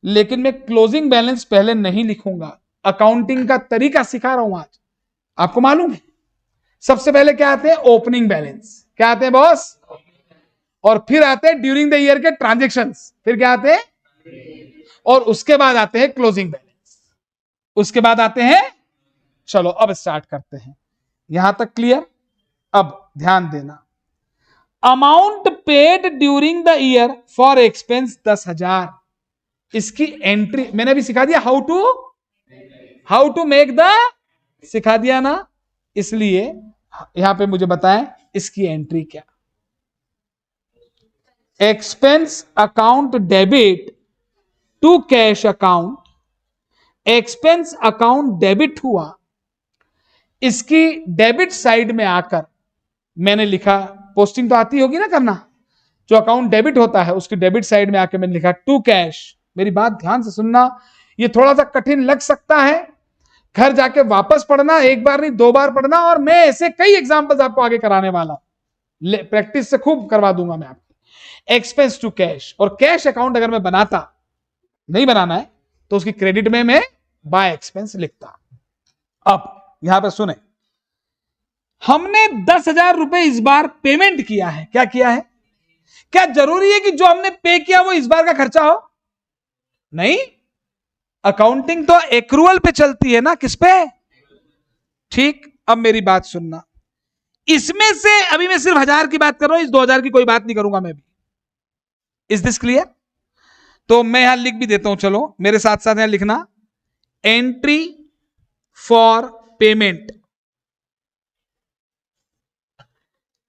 लेकिन मैं क्लोजिंग बैलेंस पहले नहीं लिखूंगा, अकाउंटिंग का तरीका सिखा रहा हूं आज। आपको मालूम है सबसे पहले क्या आते हैं? Opening balance. क्या आते हैं बॉस? और फिर आते हैं ड्यूरिंग द ईयर के ट्रांजेक्शंस, फिर क्या आते हैं? और उसके बाद आते हैं क्लोजिंग बैलेंस, उसके बाद आते हैं, चलो अब स्टार्ट करते हैं। यहां तक क्लियर? अब ध्यान देना, amount paid during the year for expense 10,000, इसकी एंट्री मैंने अभी सिखा दिया, हाउ टू मेक द, सिखा दिया ना, इसलिए यहां पे मुझे बताएं इसकी एंट्री क्या। Expense account debit to cash account, expense account debit हुआ, इसकी डेबिट साइड में आकर मैंने लिखा, पोस्टिंग तो आती होगी ना करना, जो अकाउंट डेबिट होता है उसकी डेबिट साइड में आकर मैंने लिखा टू कैश। मेरी बात ध्यान से सुनना, ये थोड़ा सा कठिन लग सकता है, घर जाके वापस पढ़ना, एक बार नहीं 2 बार पढ़ना, और मैं ऐसे कई एग्जांपल्स आपको आगे कराने वाला हूं, प्रैक्टिस से खूब करवा दूंगा मैं आपको। एक्सपेंस टू कैश, और कैश अकाउंट अगर मैं बनाता, नहीं बनाना है तो उसकी क्रेडिट में मैं बाय एक्सपेंस लिखता। अब यहां पर सुने, हमने 10,000 रुपए इस बार पेमेंट किया है, क्या किया है? क्या जरूरी है कि जो हमने पे किया वो इस बार का खर्चा हो? नहीं, अकाउंटिंग तो एक्रूअल पे चलती है ना, किस पे? ठीक, अब मेरी बात सुनना, इसमें से अभी मैं सिर्फ 1,000 की बात कर रहा हूं, इस 2,000 की कोई बात नहीं करूंगा मैं भी। Is this clear? तो मैं यहां लिख भी देता हूं, चलो मेरे साथ साथ यहां लिखना, entry for payment,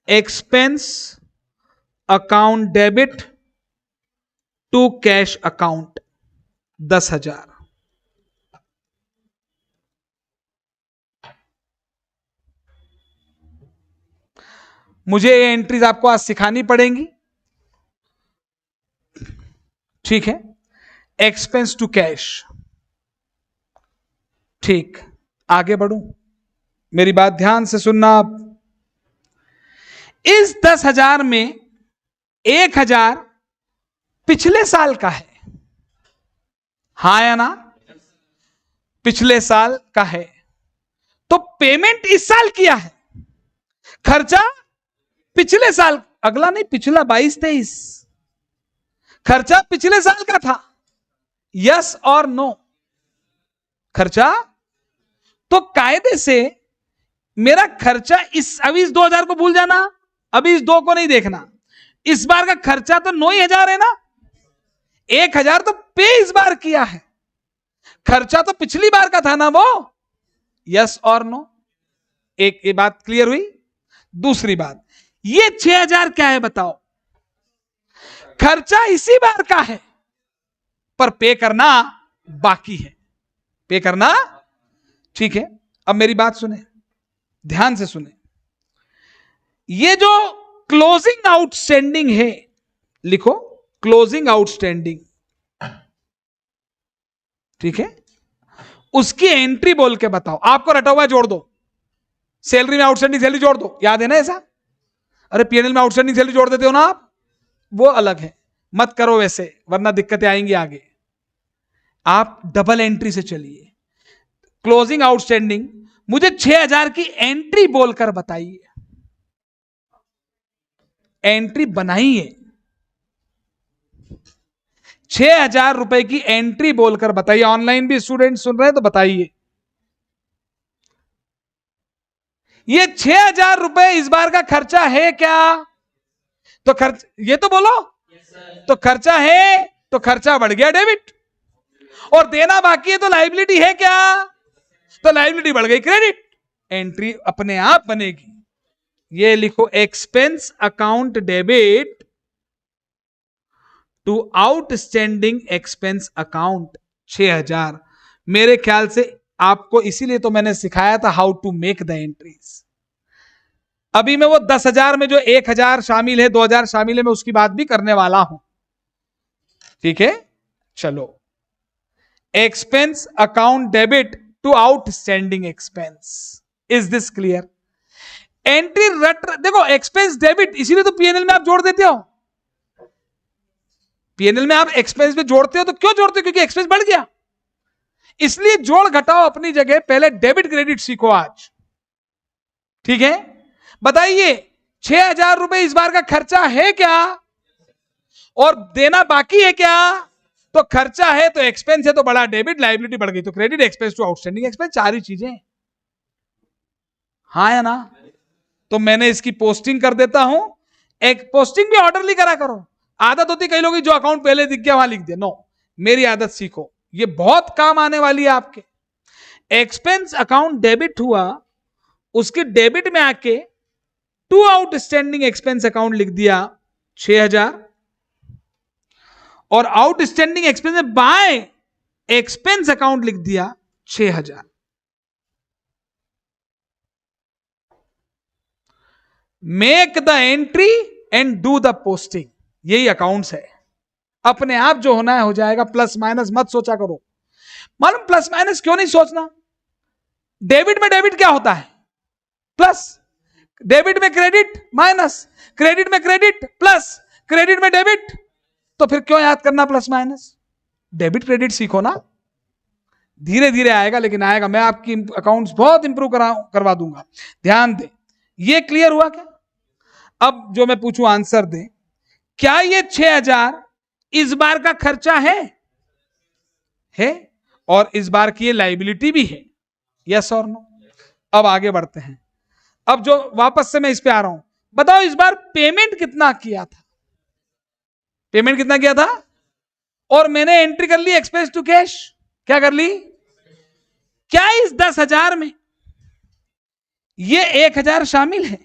expense account debit to cash account 10,000। मुझे ये एंट्रीज आपको आज सिखानी पड़ेंगी, ठीक है? एक्सपेंस टू कैश, ठीक, आगे बढ़ूं, मेरी बात ध्यान से सुनना आप। इस 10,000 में 1,000 पिछले साल का है, हाँ या ना? पिछले साल का है, तो पेमेंट इस साल किया है, खर्चा पिछले साल, अगला नहीं, पिछला 22-23, खर्चा पिछले साल का था, यस और नो? खर्चा, तो कायदे से मेरा खर्चा अभी इस 2,000 को भूल जाना, अभी इस 2 को नहीं देखना, इस बार का खर्चा तो 9,000 है ना, 1,000 तो पे इस बार किया है, खर्चा तो पिछली बार का था ना वो, यस और नो? एक ये बात क्लियर हुई। दूसरी बात, ये 6,000 क्या है बताओ? खर्चा इसी बार का है, पर पे करना बाकी है, पे करना, ठीक है? अब मेरी बात सुने, ध्यान से सुने, ये जो क्लोजिंग आउटस्टैंडिंग है, लिखो क्लोजिंग आउटस्टैंडिंग, ठीक है? उसकी एंट्री बोल के बताओ, आपको रटा हुआ जोड़ दो, सैलरी में आउटस्टैंडिंग सैलरी जोड़ दो, याद है ना ऐसा? अरे पीएनएल में आउटस्टैंडिंग सैलरी जोड़ देते हो ना आप, वो अलग है, मत करो वैसे वरना दिक्कतें आएंगी आगे। आप डबल एंट्री से चलिए, क्लोजिंग आउटस्टैंडिंग, मुझे 6,000 की एंट्री बोलकर बताइए, एंट्री बनाइए, 6,000 रुपए की एंट्री बोलकर बताइए। ऑनलाइन भी स्टूडेंट सुन रहे हैं तो बताइए, ये 6,000 रुपए इस बार का खर्चा है क्या? तो खर्च, ये तो बोलो, तो खर्चा है तो खर्चा बढ़ गया डेबिट, और देना बाकी है तो लायबिलिटी है क्या? तो लायबिलिटी बढ़ गई क्रेडिट, एंट्री अपने आप बनेगी। ये लिखो, expense account debit to outstanding expense account 6,000। मेरे ख्याल से आपको इसीलिए तो मैंने सिखाया था how to make the entries. अभी मैं वो 10,000 में जो 1,000 शामिल है, 2,000 शामिल है, मैं उसकी बात भी करने वाला हूं, ठीक है? चलो, expense account debit to outstanding expense, is this clear? Entry रट, देखो एक्सपेंस डेबिट, इसीलिए तो पीएनएल में आप जोड़ देते हो, पीएनएल में आप एक्सपेंस में जोड़ते हो, तो क्यों जोड़ते हो? क्योंकि एक्सपेंस बढ़ गया, इसलिए जोड़ घटाओ अपनी जगह, पहले डेबिट क्रेडिट सीखो आज, ठीक है? बताइए, 6,000 रुपए इस बार का खर्चा है क्या, और देना बाकी है क्या? तो खर्चा है तो एक्सपेंस है तो बढ़ा डेबिट, लायबिलिटी बढ़ गई तो credit, expense to outstanding expense, 4 ही चीजें। हाँ या ना? तो मैंने इसकी पोस्टिंग कर देता हूं। एक पोस्टिंग भी ऑर्डरली करा करो। आदत होती कई लोगों की, जो अकाउंट पहले दिख गया वहां लिख दे। नो, मेरी आदत सीखो, ये बहुत काम आने वाली है आपके। एक्सपेंस अकाउंट डेबिट हुआ, उसके डेबिट में आके टू आउटस्टैंडिंग एक्सपेंस अकाउंट लिख दिया 6000, और आउटस्टैंडिंग एक्सपेंस में बाय एक्सपेंस अकाउंट लिख दिया 6000। Make the entry and do the posting, यही अकाउंट्स है। अपने आप जो होना है हो जाएगा, प्लस माइनस मत सोचा करो। मालूम प्लस माइनस क्यों नहीं सोचना? डेबिट में डेबिट क्या होता है? प्लस। डेबिट में क्रेडिट माइनस, क्रेडिट में क्रेडिट प्लस, क्रेडिट में डेबिट। तो फिर क्यों याद करना प्लस माइनस? डेबिट क्रेडिट सीखो ना, धीरे धीरे आएगा, लेकिन आएगा। मैं आपकी अकाउंट्स बहुत इंप्रूव करवा दूंगा, ध्यान दे। ये क्लियर हुआ क्या? अब जो मैं पूछूं आंसर दे। क्या ये 6000 इस बार का खर्चा है और इस बार की ये लाइबिलिटी भी है? यस और नो? अब आगे बढ़ते हैं। अब जो वापस से मैं इस पे आ रहा हूं, बताओ इस बार पेमेंट कितना किया था? पेमेंट कितना किया था? और मैंने एंट्री कर ली एक्सपेंस टू कैश। क्या कर ली? क्या इस 10,000 में ये 1,000 शामिल है?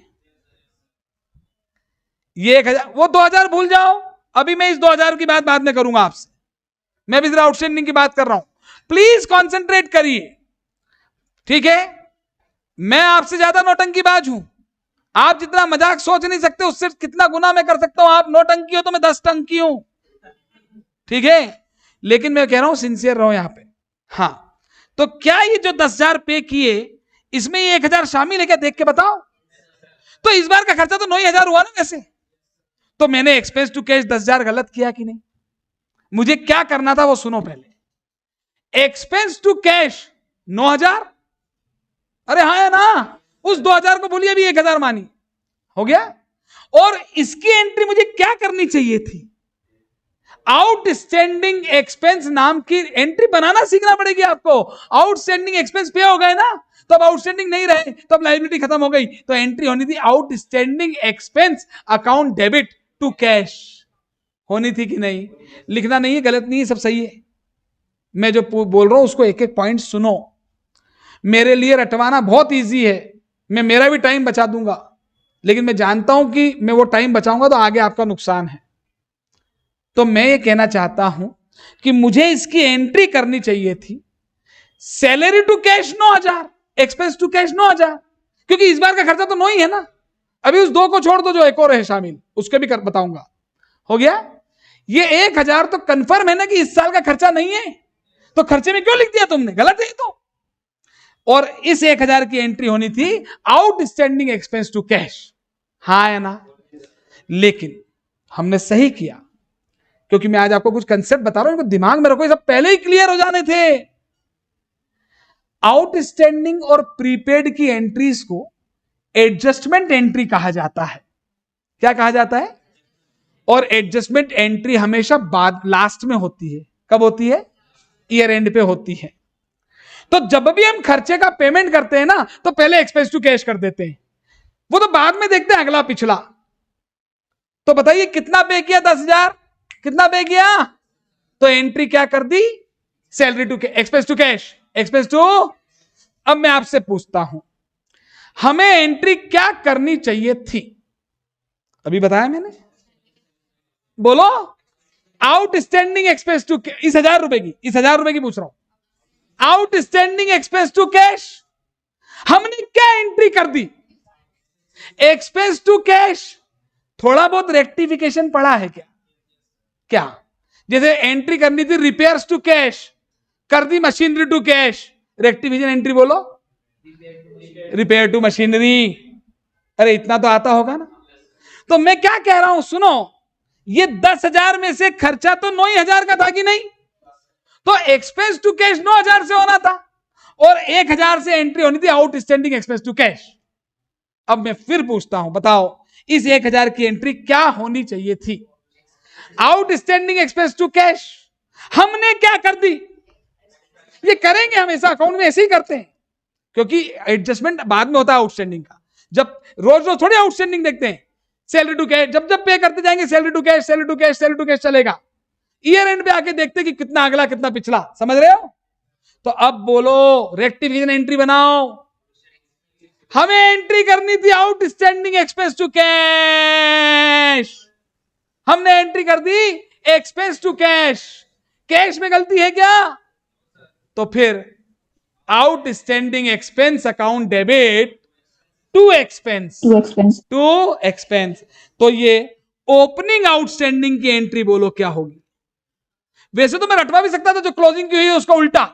ये 1,000, वो 2,000 भूल जाओ। अभी मैं इस 2,000 की बात बाद में करूंगा आपसे। मैं भी जरा आउटस्टैंडिंग की बात कर रहा हूं, प्लीज कॉन्सेंट्रेट करिए, ठीक है? मैं आपसे ज्यादा नौटंकीबाज हूं। आप जितना मजाक सोच नहीं सकते, उससे कितना गुना मैं कर सकता हूं। आप नौटंकी हो तो मैं 10 टंकी हूं, ठीक है? लेकिन मैं कह रहा हूं सिंसियर रहो यहां पे। हाँ, तो क्या ये जो 10,000 पे किए, इसमें ये 1,000 शामिल है क्या? देख के बताओ। तो इस बार का खर्चा तो 9,000 हुआ ना वैसे। तो मैंने एक्सपेंस टू कैश 10,000 गलत किया कि नहीं? मुझे क्या करना था वो सुनो पहले। एक्सपेंस टू कैश 9,000, अरे हाँ है ना? उस 2,000 को बोलिए, अभी 1,000 मानी, हो गया। और इसकी एंट्री मुझे क्या करनी चाहिए थी? आउटस्टैंडिंग एक्सपेंस नाम की एंट्री बनाना सीखना पड़ेगी आपको। आउटस्टैंडिंग एक्सपेंस पे हो गए ना, तो अब आउटस्टैंडिंग नहीं रहे, तो अब लायबिलिटी खत्म हो गई। तो एंट्री होनी थी outstanding expense account debit to cash. होनी थी कि नहीं? लिखना नहीं है, गलत नहीं है, सब सही है। मैं जो बोल रहा हूं उसको एक एक पॉइंट सुनो। मेरे लिए रटवाना बहुत ईजी है, मैं मेरा भी टाइम बचा दूंगा, लेकिन मैं जानता हूं कि मैं वो टाइम बचाऊंगा तो आगे आपका नुकसान है। तो मैं ये कहना चाहता हूं कि मुझे इसकी एंट्री करनी चाहिए थी salary to cash 9,000, expense to cash 9,000, क्योंकि इस बार का खर्चा तो 9 ही है ना। अभी उस 2 को छोड़ दो जो एक और है शामिल, उसके भी बताऊंगा। हो गया? ये 1,000 तो कंफर्म है ना कि इस साल का खर्चा नहीं है, तो खर्चे में क्यों लिख दिया तुमने? गलत है तो। और इस 1,000 की एंट्री होनी थी आउटस्टैंडिंग एक्सपेंस टू कैश, हाँ है ना? लेकिन हमने सही किया, क्योंकि मैं आज आपको कुछ कंसेप्ट बता रहा हूं, दिमाग में रखो, ये सब पहले ही क्लियर हो जाने थे। आउटस्टैंडिंग और प्रीपेड की एंट्रीज को एडजस्टमेंट एंट्री कहा जाता है। क्या कहा जाता है? और एडजस्टमेंट एंट्री हमेशा बाद, लास्ट में होती है। कब होती है? ईयर एंड पे होती है। तो जब भी हम खर्चे का पेमेंट करते हैं ना, तो पहले एक्सपेंस टू कैश कर देते हैं, वो तो बाद में देखते हैं अगला पिछला। तो बताइए कितना पे किया? 10,000। कितना पे किया? तो एंट्री क्या कर दी? Salary to expense to cash, expense to. अब मैं आपसे पूछता हूं, हमें एंट्री क्या करनी चाहिए थी? अभी बताया मैंने, बोलो। आउटस्टैंडिंग एक्सपेंस टू, इस 1,000 रुपए की, इस 1,000 रुपए की पूछ रहा हूं। आउटस्टैंडिंग एक्सपेंस टू कैश, हमने क्या एंट्री कर दी? Expense to cash. थोड़ा बहुत रेक्टिफिकेशन पड़ा है क्या? क्या? जैसे एंट्री करनी थी रिपेयर्स टू कैश, कर दी machinery to cash. Rectification entry बोलो, रिपेयर टू मशीनरी। अरे इतना तो आता होगा ना। तो मैं क्या कह रहा हूं सुनो, ये 10,000 में से खर्चा तो 9,000 का था कि नहीं? तो एक्सपेंस टू कैश 9,000 से होना था, और 1,000 से एंट्री होनी थी आउटस्टैंडिंग एक्सपेंस टू कैश। अब मैं फिर पूछता हूं, बताओ इस 1,000 की एंट्री क्या होनी चाहिए थी? Outstanding expense to cash. हमने क्या कर दी? ये करेंगे हमेशा, अकाउंट में ऐसे ही करते हैं। क्योंकि एडजस्टमेंट बाद में होता है आउटस्टैंडिंग का। जब रोज रोज थोड़ी आउटस्टैंडिंग देखते हैं, सैलरी टू कैश जब जब पे करते जाएंगे salary to cash salary to cash salary to cash चलेगा। ईयर एंड पे आके देखते हैं कि कितना अगला कितना पिछला, समझ रहे हो? तो अब बोलो रेक्टिफिकेशन एंट्री बनाओ। हमें एंट्री करनी थी आउटस्टैंडिंग एक्सपेंस टू कैश, हमने एंट्री कर दी एक्सपेंस टू कैश। कैश में गलती है क्या? तो फिर outstanding expense account debit to expense to expense. तो ये ओपनिंग आउटस्टैंडिंग की एंट्री बोलो क्या होगी? वैसे तो मैं रटवा भी सकता था, जो क्लोजिंग की हुई है उसका उल्टा,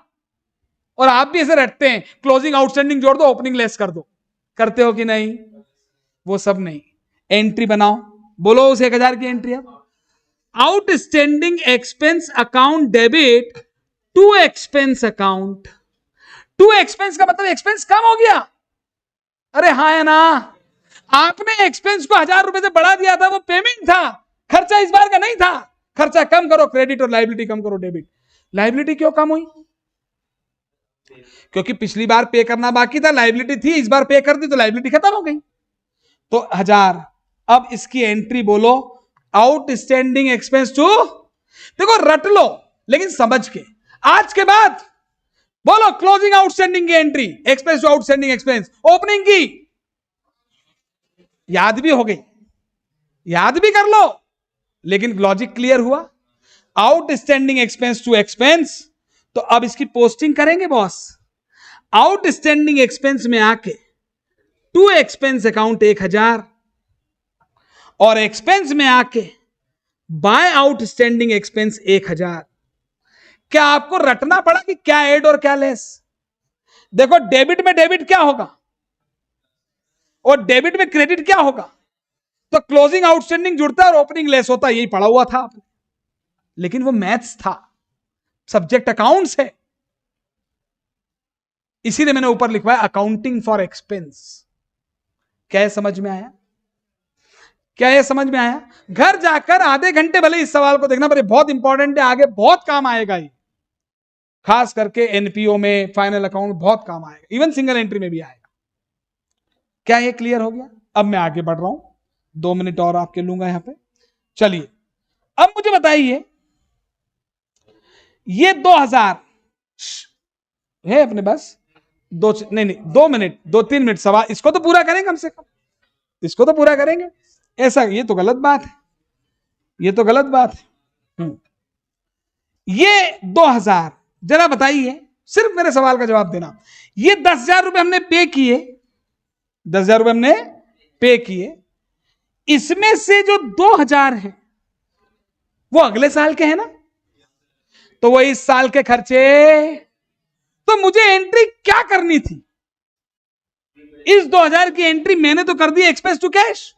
और आप भी ऐसे रटते हैं, क्लोजिंग आउटस्टैंडिंग जोड़ दो ओपनिंग लेस कर दो। करते हो कि नहीं? वो सब नहीं। एंट्री बनाओ, बोलो उस 1000 की एंट्री। अब outstanding expense account debit to expense account. To expense का मतलब एक्सपेंस कम हो गया। अरे हाँ है ना, आपने एक्सपेंस को 1000 रुपए से बढ़ा दिया था, वो पेमेंट था, खर्चा इस बार का नहीं था। खर्चा कम करो क्रेडिट और लाइबिलिटी कम करो डेबिट। लाइबिलिटी क्यों कम हुई? क्योंकि पिछली बार पे करना बाकी था, लाइबिलिटी थी, इस बार पे कर दी तो लाइबिलिटी खत्म हो गई। तो 1000। अब इसकी एंट्री बोलो आउटस्टैंडिंग एक्सपेंस टू, देखो रट लो लेकिन समझ के। आज के बाद बोलो क्लोजिंग आउटस्टैंडिंग की entry expense to outstanding expense, opening की याद भी हो गई, याद भी कर लो, लेकिन लॉजिक क्लियर हुआ। आउटस्टैंडिंग एक्सपेंस टू एक्सपेंस, तो अब इसकी पोस्टिंग करेंगे बॉस। आउटस्टैंडिंग एक्सपेंस में आके टू एक्सपेंस अकाउंट 1000 और एक्सपेंस में आके बाय आउटस्टैंडिंग एक्सपेंस 1000। क्या आपको रटना पड़ा कि क्या ऐड और क्या लेस? देखो डेबिट में डेबिट क्या होगा और डेबिट में क्रेडिट क्या होगा? तो क्लोजिंग आउटस्टैंडिंग जुड़ता है और ओपनिंग लेस होता है, यही पढ़ा हुआ था आपने। लेकिन वो मैथ्स था, सब्जेक्ट अकाउंट्स है, इसीलिए मैंने ऊपर लिखवाया अकाउंटिंग फॉर एक्सपेंस। क्या ये समझ में आया? क्या ये समझ में आया? घर जाकर आधे घंटे भले इस सवाल को देखना, पर बहुत इंपॉर्टेंट है, आगे बहुत काम आएगा ये, खास करके एनपीओ में, फाइनल अकाउंट में बहुत काम आएगा, इवन सिंगल एंट्री में भी आएगा। क्या ये क्लियर हो गया? अब मैं आगे बढ़ रहा हूं, 2 मिनट और आपके लूंगा यहां पे। चलिए अब मुझे बताइए, ये 2000 है अपने पास, 2 मिनट 2-3 मिनट सवाल, इसको तो पूरा करेंगे कम से कम, इसको तो पूरा करेंगे। ऐसा ये तो गलत बात है, ये तो गलत बात है। ये 2000 जरा बताइए, सिर्फ मेरे सवाल का जवाब देना। ये 10,000 रुपए हमने पे किए, 10,000 रुपए हमने पे किए, इसमें से जो 2,000 है वो अगले साल के हैं ना, तो वो इस साल के खर्चे। तो मुझे एंट्री क्या करनी थी? इस 2,000 की एंट्री मैंने तो कर दी एक्सपेंस टू कैश,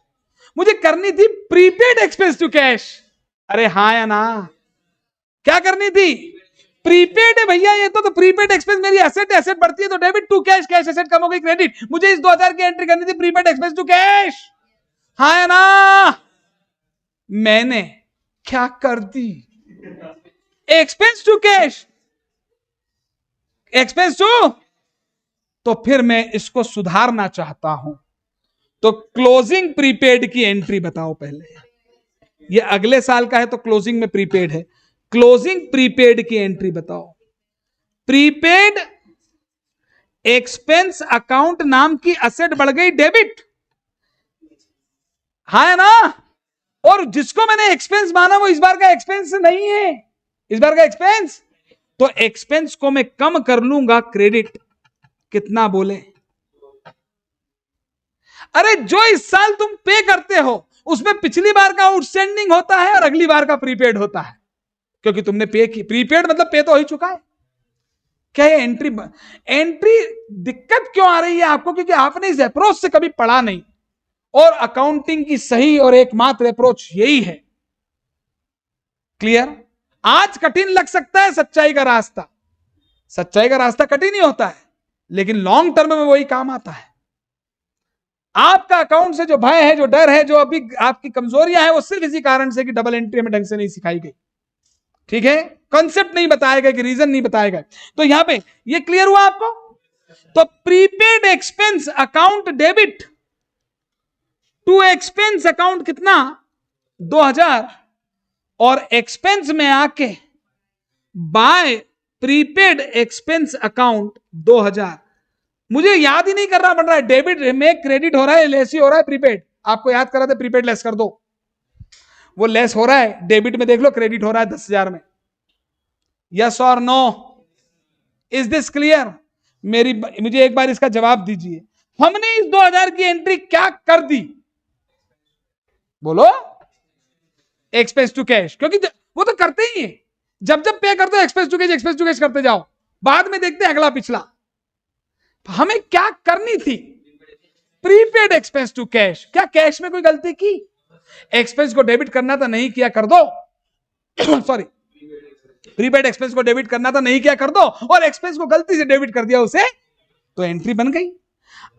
मुझे करनी थी प्रीपेड एक्सपेंस टू कैश। अरे हाँ या ना? क्या करनी थी? प्रीपेड है भैया ये तो प्रीपेड एक्सपेंस मेरी एसेट, एसेट बढ़ती है तो debit to cash, cash asset कम हो गई क्रेडिट। मुझे इस 2,000 की एंट्री करनी थी प्रीपेड एक्सपेंस टू कैश। हाँ या ना? मैंने क्या कर दी? Expense to cash, expense to. तो फिर मैं इसको सुधारना चाहता हूं, तो क्लोजिंग प्रीपेड की एंट्री बताओ पहले। ये अगले साल का है तो क्लोजिंग में प्रीपेड है, क्लोजिंग प्रीपेड की एंट्री बताओ। प्रीपेड एक्सपेंस अकाउंट नाम की असेट बढ़ गई डेबिट, है ना? और जिसको मैंने एक्सपेंस माना वो इस बार का एक्सपेंस नहीं है, इस बार का एक्सपेंस। तो एक्सपेंस को मैं कम कर लूंगा क्रेडिट, कितना बोले? अरे जो इस साल तुम पे करते हो उसमें पिछली बार का आउटस्टैंडिंग होता है और अगली बार का प्रीपेड होता है, क्योंकि तुमने पे की। प्रीपेड मतलब पे तो हो ही चुका है। क्या ये एंट्री दिक्कत क्यों आ रही है आपको? क्योंकि आपने इस अप्रोच से कभी पढ़ा नहीं, और अकाउंटिंग की सही और एकमात्र अप्रोच यही है। क्लियर? आज कठिन लग सकता है सच्चाई का रास्ता, सच्चाई का रास्ता कठिन ही होता है, लेकिन लॉन्ग टर्म में वही काम आता है। आपका अकाउंट से जो भय है, जो डर है, जो अभी आपकी कमजोरियां हैं, वो सिर्फ इसी कारण से कि डबल एंट्री में ढंग से नहीं सिखाई गई। ठीक है? कॉन्सेप्ट नहीं बताया गया, कि रीजन नहीं बताया गया। तो यहां पे ये क्लियर हुआ आपको? तो prepaid expense account debit to expense account कितना 2000 और एक्सपेंस में आके बाय प्रीपेड एक्सपेंस अकाउंट 2000। मुझे याद ही नहीं करना पड़ रहा है, डेबिट में क्रेडिट हो रहा है, लेस ही हो रहा है प्रीपेड। आपको याद करा था प्रीपेड लेस कर दो, वो लेस हो रहा है, डेबिट में देख लो क्रेडिट हो रहा है 10,000 में। यस और नो, इज दिस क्लियर? मुझे एक बार इसका जवाब दीजिए। हमने इस 2000 की एंट्री क्या कर दी? बोलो, एक्सपेंस टू कैश, क्योंकि वो तो करते ही है, जब जब पे करते हो एक्सपेंस टू कैश करते जाओ, बाद में देखते हैं अगला पिछला। हमें क्या करनी थी? Prepaid expense to cash. क्या कैश में कोई गलती की? एक्सपेंस को डेबिट करना था, नहीं किया, कर दो। सॉरी, प्रीपेड एक्सपेंस को डेबिट करना था, नहीं किया, कर दो, और एक्सपेंस को गलती से डेबिट कर दिया उसे, तो एंट्री बन गई।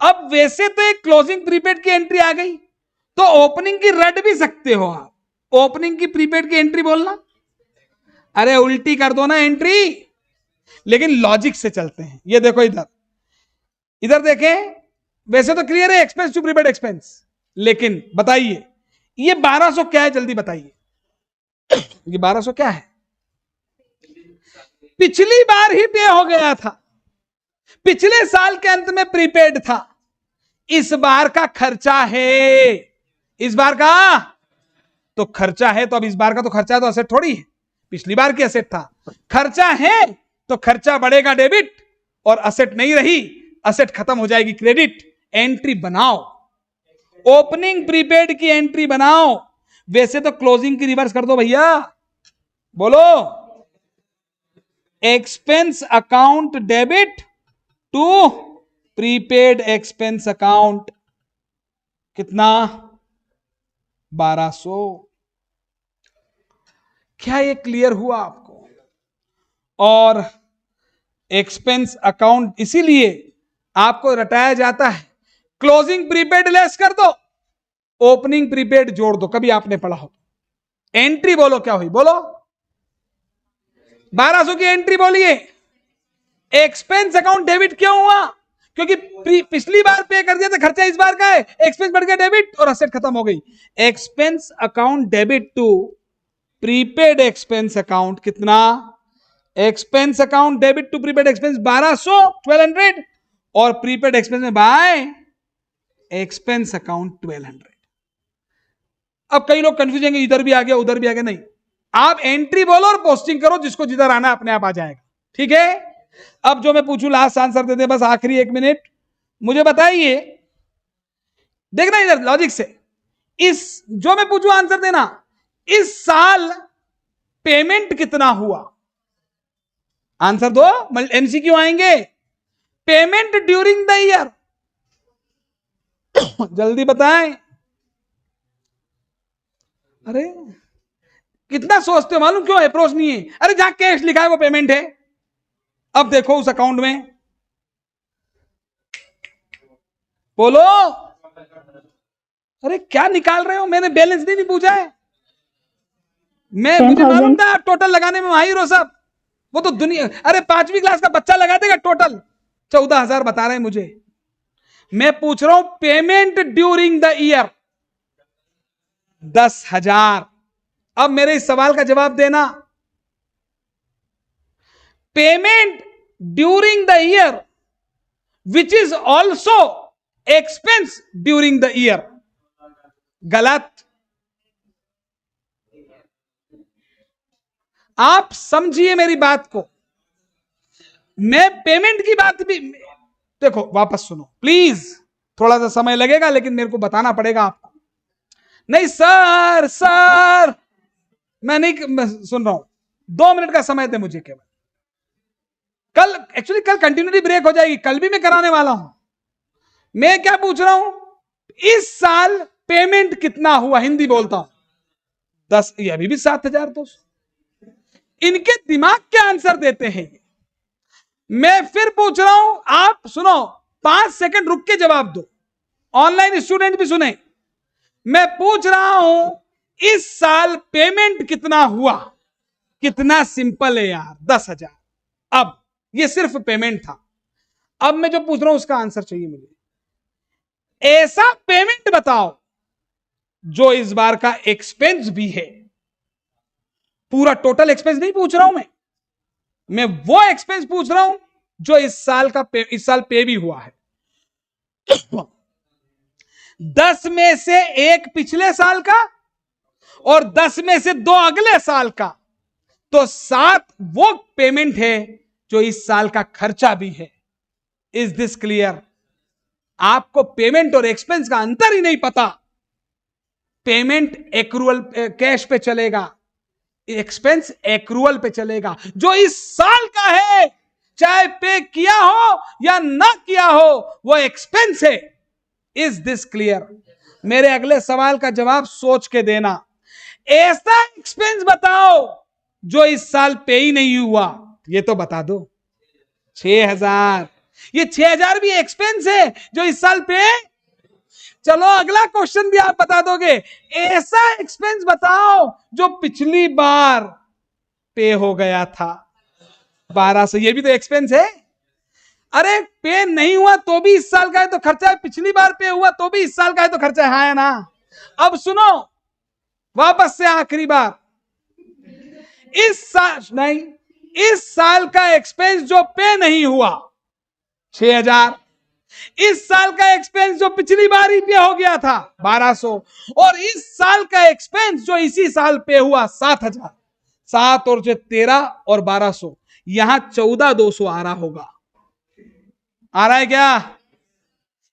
अब वैसे तो एक क्लोजिंग प्रीपेड की एंट्री आ गई, तो ओपनिंग की रट भी सकते हो आप, ओपनिंग की प्रीपेड की एंट्री बोलना, अरे उल्टी कर दो ना एंट्री। लेकिन लॉजिक से चलते हैं। ये देखो इधर, इधर देखें, वैसे तो क्लियर है एक्सपेंस टू प्रीपेड एक्सपेंस, लेकिन बताइए ये 1200 क्या है? जल्दी बताइए, ये 1200 क्या है? पिछली बार ही पे हो गया था, पिछले साल के अंत में प्रीपेड था, इस बार का खर्चा है, इस बार का तो खर्चा है, तो अब इस बार का तो खर्चा है, तो असेट थोड़ी है, पिछली बार की असेट था। खर्चा है तो खर्चा बढ़ेगा डेबिट, और असेट नहीं रही, असेट खत्म हो जाएगी क्रेडिट। एंट्री बनाओ, ओपनिंग प्रीपेड की एंट्री बनाओ। वैसे तो क्लोजिंग की रिवर्स कर दो भैया, बोलो, expense account debit to prepaid expense account, कितना? 1200। क्या ये क्लियर हुआ आपको? और एक्सपेंस अकाउंट इसीलिए आपको रटाया जाता है, क्लोजिंग प्रीपेड लेस कर दो, ओपनिंग प्रीपेड जोड़ दो। कभी आपने पढ़ा हो? एंट्री बोलो क्या हुई, बोलो, 1200 की एंट्री बोलिए। एक्सपेंस अकाउंट डेबिट क्यों हुआ? क्योंकि पिछली बार पे कर दिया था, खर्चा इस बार का है, एक्सपेंस बढ़ गया डेबिट, और असेट खत्म हो गई। Expense account debit to prepaid expense account, कितना? Expense account debit to prepaid expense 1200, 1200, और प्रीपेड एक्सपेंस में बाय एक्सपेंस अकाउंट 1200। अब कई लोग कंफ्यूज होंगे, इधर भी आ गया उधर भी आ गया। नहीं, आप एंट्री बोलो और पोस्टिंग करो, जिसको जिधर आना अपने आप आ जाएगा। ठीक है, अब जो मैं पूछूं लास्ट आंसर दे दे, बस आखिरी 1 मिनट। मुझे बताइए, देखना इधर लॉजिक से, इस जो मैं पूछूं आंसर देना, इस साल पेमेंट कितना हुआ? आंसर दो, एमसीक्यू आएंगे। पेमेंट ड्यूरिंग द ईयर, जल्दी बताएं। अरे कितना सोचते हो, मालूम क्यों? अप्रोच नहीं है। अरे जहां कैश लिखा है वो पेमेंट है। अब देखो उस अकाउंट में, बोलो, अरे क्या निकाल रहे हो? मैंने बैलेंस नहीं पूछा है, मुझे मालूम था टोटल लगाने में माहिर हो सब। वो तो दुनिया, अरे 5वीं क्लास का बच्चा लगा देगा टोटल। 14,000 बता रहे हैं मुझे। मैं पूछ रहा हूं पेमेंट ड्यूरिंग द ईयर 10,000। अब मेरे इस सवाल का जवाब देना, payment during the year which is also expense during the year, गलत। आप समझिए मेरी बात को, मैं पेमेंट की बात भी, देखो वापस सुनो प्लीज, थोड़ा सा समय लगेगा लेकिन मेरे को बताना पड़ेगा आपको। नहीं सर मैं नहीं सुन रहा हूं, 2 मिनट का समय दे मुझे केवल। कल एक्चुअली कल कंटिन्यूटी ब्रेक हो जाएगी, कल भी मैं कराने वाला हूं। मैं क्या पूछ रहा हूं, इस साल पेमेंट कितना हुआ? हिंदी बोलता हूं 10, ये अभी भी 7,200। इनके दिमाग के आंसर देते हैं। मैं फिर पूछ रहा हूं, आप सुनो, 5 सेकंड रुक के जवाब दो, ऑनलाइन स्टूडेंट भी सुने। मैं पूछ रहा हूं इस साल पेमेंट कितना हुआ? कितना सिंपल है यार, 10,000। अब ये सिर्फ पेमेंट था। अब मैं जो पूछ रहा हूं उसका आंसर चाहिए मुझे। ऐसा पेमेंट बताओ जो इस बार का एक्सपेंस भी है। पूरा टोटल एक्सपेंस नहीं पूछ रहा हूं मैं वो एक्सपेंस पूछ रहा हूं जो इस साल पे भी हुआ है। 10 में से एक पिछले साल का और 10 में से 2 अगले साल का, तो 7 वो पेमेंट है जो इस साल का खर्चा भी है। Is this clear? आपको पेमेंट और एक्सपेंस का अंतर ही नहीं पता। पेमेंट एक्रूअल कैश पे चलेगा, एक्सपेंस एक्रूअल पे चलेगा। जो इस साल का है, चाहे पे किया हो या ना किया हो, वो एक्सपेंस है। Is this clear? मेरे अगले सवाल का जवाब सोच के देना। ऐसा एक्सपेंस बताओ जो इस साल पे ही नहीं हुआ। ये तो बता दो। 6,000। ये 6,000 भी एक्सपेंस है जो इस साल पे। चलो अगला क्वेश्चन भी आप बता दोगे। ऐसा एक्सपेंस बताओ जो पिछली बार पे हो गया था 1200। ये भी तो एक्सपेंस है। अरे पे नहीं हुआ तो भी इस साल का है तो खर्चा है, पिछली बार पे हुआ तो भी इस साल का है तो खर्चा है, हाँ या ना? अब सुनो वापस से आखिरी बार। इस साल नहीं, इस साल का एक्सपेंस जो पे नहीं हुआ 6,000, इस साल का एक्सपेंस जो पिछली बार ही पे हो गया था 1200, और इस साल का एक्सपेंस जो इसी साल पे हुआ 7,000। 7 और 13 और 1200, यहां 14,200 आ रहा होगा। आ रहा है क्या?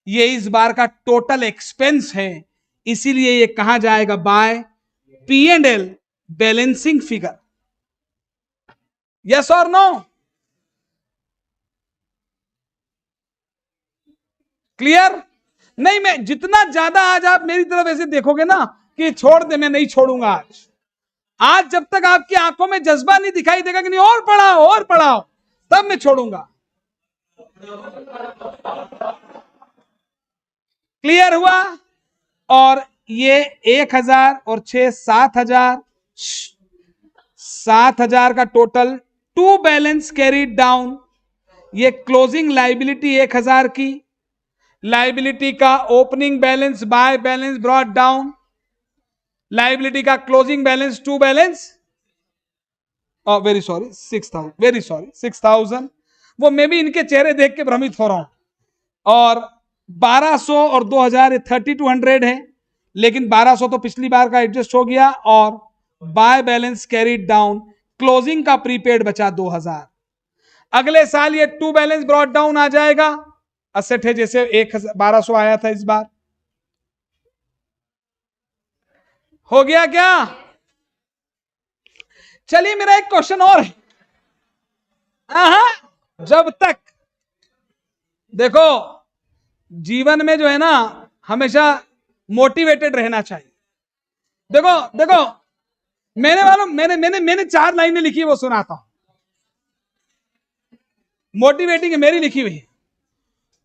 ये इस बार का टोटल एक्सपेंस है, इसीलिए ये कहा जाएगा by P&L balancing figure. Yes और नो? क्लियर? नहीं, मैं जितना ज्यादा आज आप मेरी तरफ ऐसे देखोगे ना कि छोड़ दे, मैं नहीं छोड़ूंगा आज जब तक आपकी आंखों में जज्बा नहीं दिखाई देगा कि नहीं और पढ़ाओ, तब मैं छोड़ूंगा। क्लियर हुआ? और ये 1,000 और 6 7,000, 7,000 का total to balance carried down. ये क्लोजिंग लाइबिलिटी 1,000 की, लाइबिलिटी का opening balance by balance brought down, liability का closing balance to balance, very sorry 6,000, very sorry 6,000। वो मैं भी इनके चेहरे देख के भ्रमित हो रहा हूं। और 1,200 और 2,000 ये 3,200 है, लेकिन 1,200 तो पिछली बार का एडजस्ट हो गया, और by balance carried down, closing का प्रीपेड बचा 2,000। अगले साल ये टू बैलेंस ब्रॉट डाउन आ जाएगा। असेट है जैसे 1,1200 आया था इस बार। हो गया क्या? चलिए मेरा एक क्वेश्चन और है। जब तक देखो जीवन में जो है ना, हमेशा मोटिवेटेड रहना चाहिए। देखो मैंने 4 लाइनें लिखी, वो सुनाता हूं। मोटिवेटिंग है, मेरी लिखी हुई है।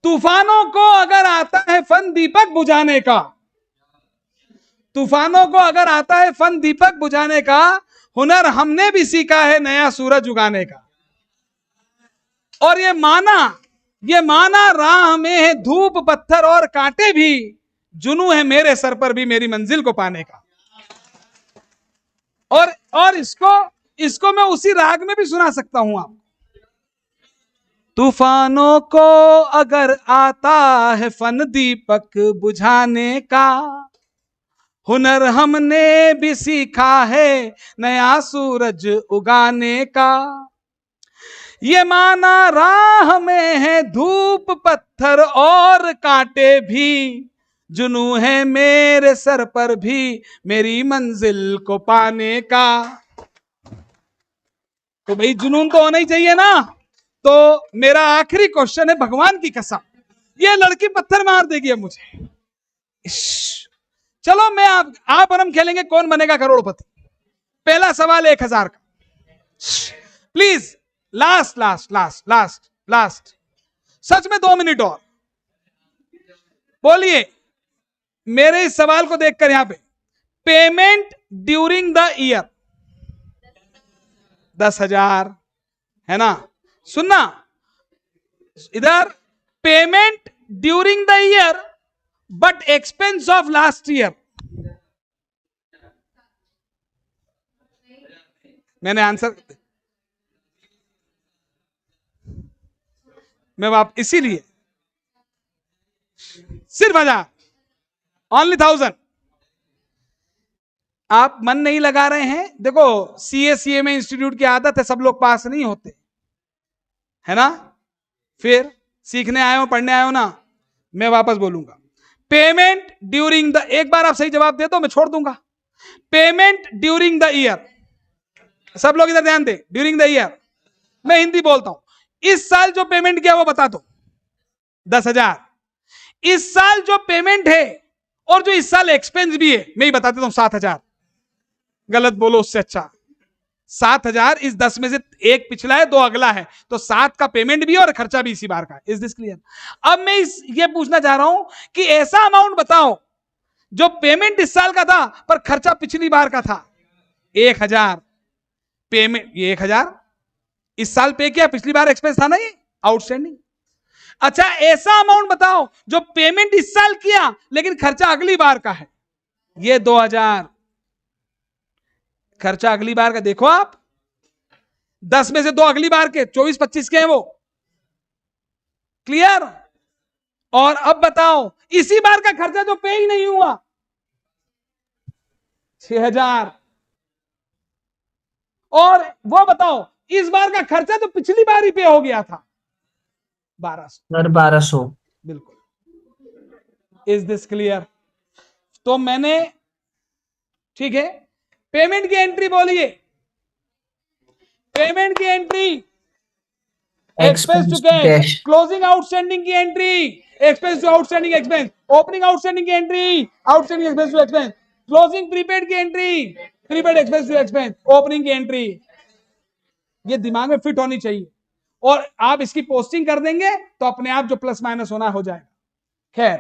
तूफानों को अगर आता है फन दीपक बुझाने का, तूफानों को अगर आता है फन दीपक बुझाने का, हुनर हमने भी सीखा है नया सूरज उगाने का। और ये माना राह में है धूप पत्थर और कांटे भी, जुनू है मेरे सर पर भी मेरी मंजिल को पाने का। और इसको मैं उसी राग में भी सुना सकता हूं आप। तूफानों को अगर आता है फन दीपक बुझाने का, हुनर हमने भी सीखा है नया सूरज उगाने का। ये माना राह में है धूप पत्थर और कांटे भी, जुनू है मेरे सर पर भी मेरी मंजिल को पाने का। तो भाई जुनून तो होना ही चाहिए ना। तो मेरा आखिरी क्वेश्चन है, भगवान की कसम ये लड़की पत्थर मार देगी अब मुझे। चलो मैं आप और हम खेलेंगे कौन बनेगा करोड़पति। पहला सवाल 1,000 का, प्लीज लास्ट सच में 2 मिनट और बोलिए मेरे इस सवाल को देखकर। यहां पे पेमेंट ड्यूरिंग द ईयर 10,000 है ना। सुनना इधर, payment during the year but expense of last year. मैंने आंसर इसीलिए सिर्फ 1000, ओनली 1000। आप मन नहीं लगा रहे हैं। देखो सीए में इंस्टीट्यूट की आदत है, सब लोग पास नहीं होते, है ना। फिर सीखने आए हो, पढ़ने आए हो ना। मैं वापस बोलूंगा, पेमेंट ड्यूरिंग द, एक बार आप सही जवाब दे दो मैं छोड़ दूंगा। पेमेंट ड्यूरिंग द ईयर, सब लोग इधर ध्यान दे, ड्यूरिंग द ईयर। मैं हिंदी बोलता हूं, इस साल जो पेमेंट किया वो बता दो, 10,000। इस साल जो पेमेंट है और जो इस साल एक्सपेंस भी है, मैं ही बता देता हूं 7,000। गलत बोलो उससे अच्छा। 7,000 इस 10 में से एक पिछला है, 2 अगला है, तो 7 का पेमेंट भी है और खर्चा भी इसी बार का है। Is this clear? अब मैं ये पूछना चाह रहा हूं कि ऐसा अमाउंट बताओ जो पेमेंट इस साल का था पर खर्चा पिछली बार का था। 1,000 पेमेंट, ये 1,000 इस साल पे किया, पिछली बार एक्सपेंस था ना, ये आउटस्टैंडिंग। अच्छा, ऐसा अमाउंट बताओ जो पेमेंट इस साल किया लेकिन खर्चा अगली बार का है। ये 2,000 खर्चा अगली बार का। देखो आप 10 में से 2 अगली बार के, 24-25 के हैं वो। क्लियर? और अब बताओ इसी बार का खर्चा जो पे ही नहीं हुआ, 6,000। और वो बताओ इस बार का खर्चा जो पिछली बार ही पे हो गया था, 1,200। सर 1200। बिल्कुल। Is this clear? तो मैंने, ठीक है, पेमेंट की एंट्री बोलिए। पेमेंट की entry, expense to cash, closing outstanding की entry, expense to outstanding expense, opening outstanding की entry, outstanding expense to expense, closing prepaid की entry, prepaid expense to expense, opening की एंट्री। ये दिमाग में फिट होनी चाहिए, और आप इसकी पोस्टिंग कर देंगे तो अपने आप जो प्लस माइनस होना हो जाएगा। खैर,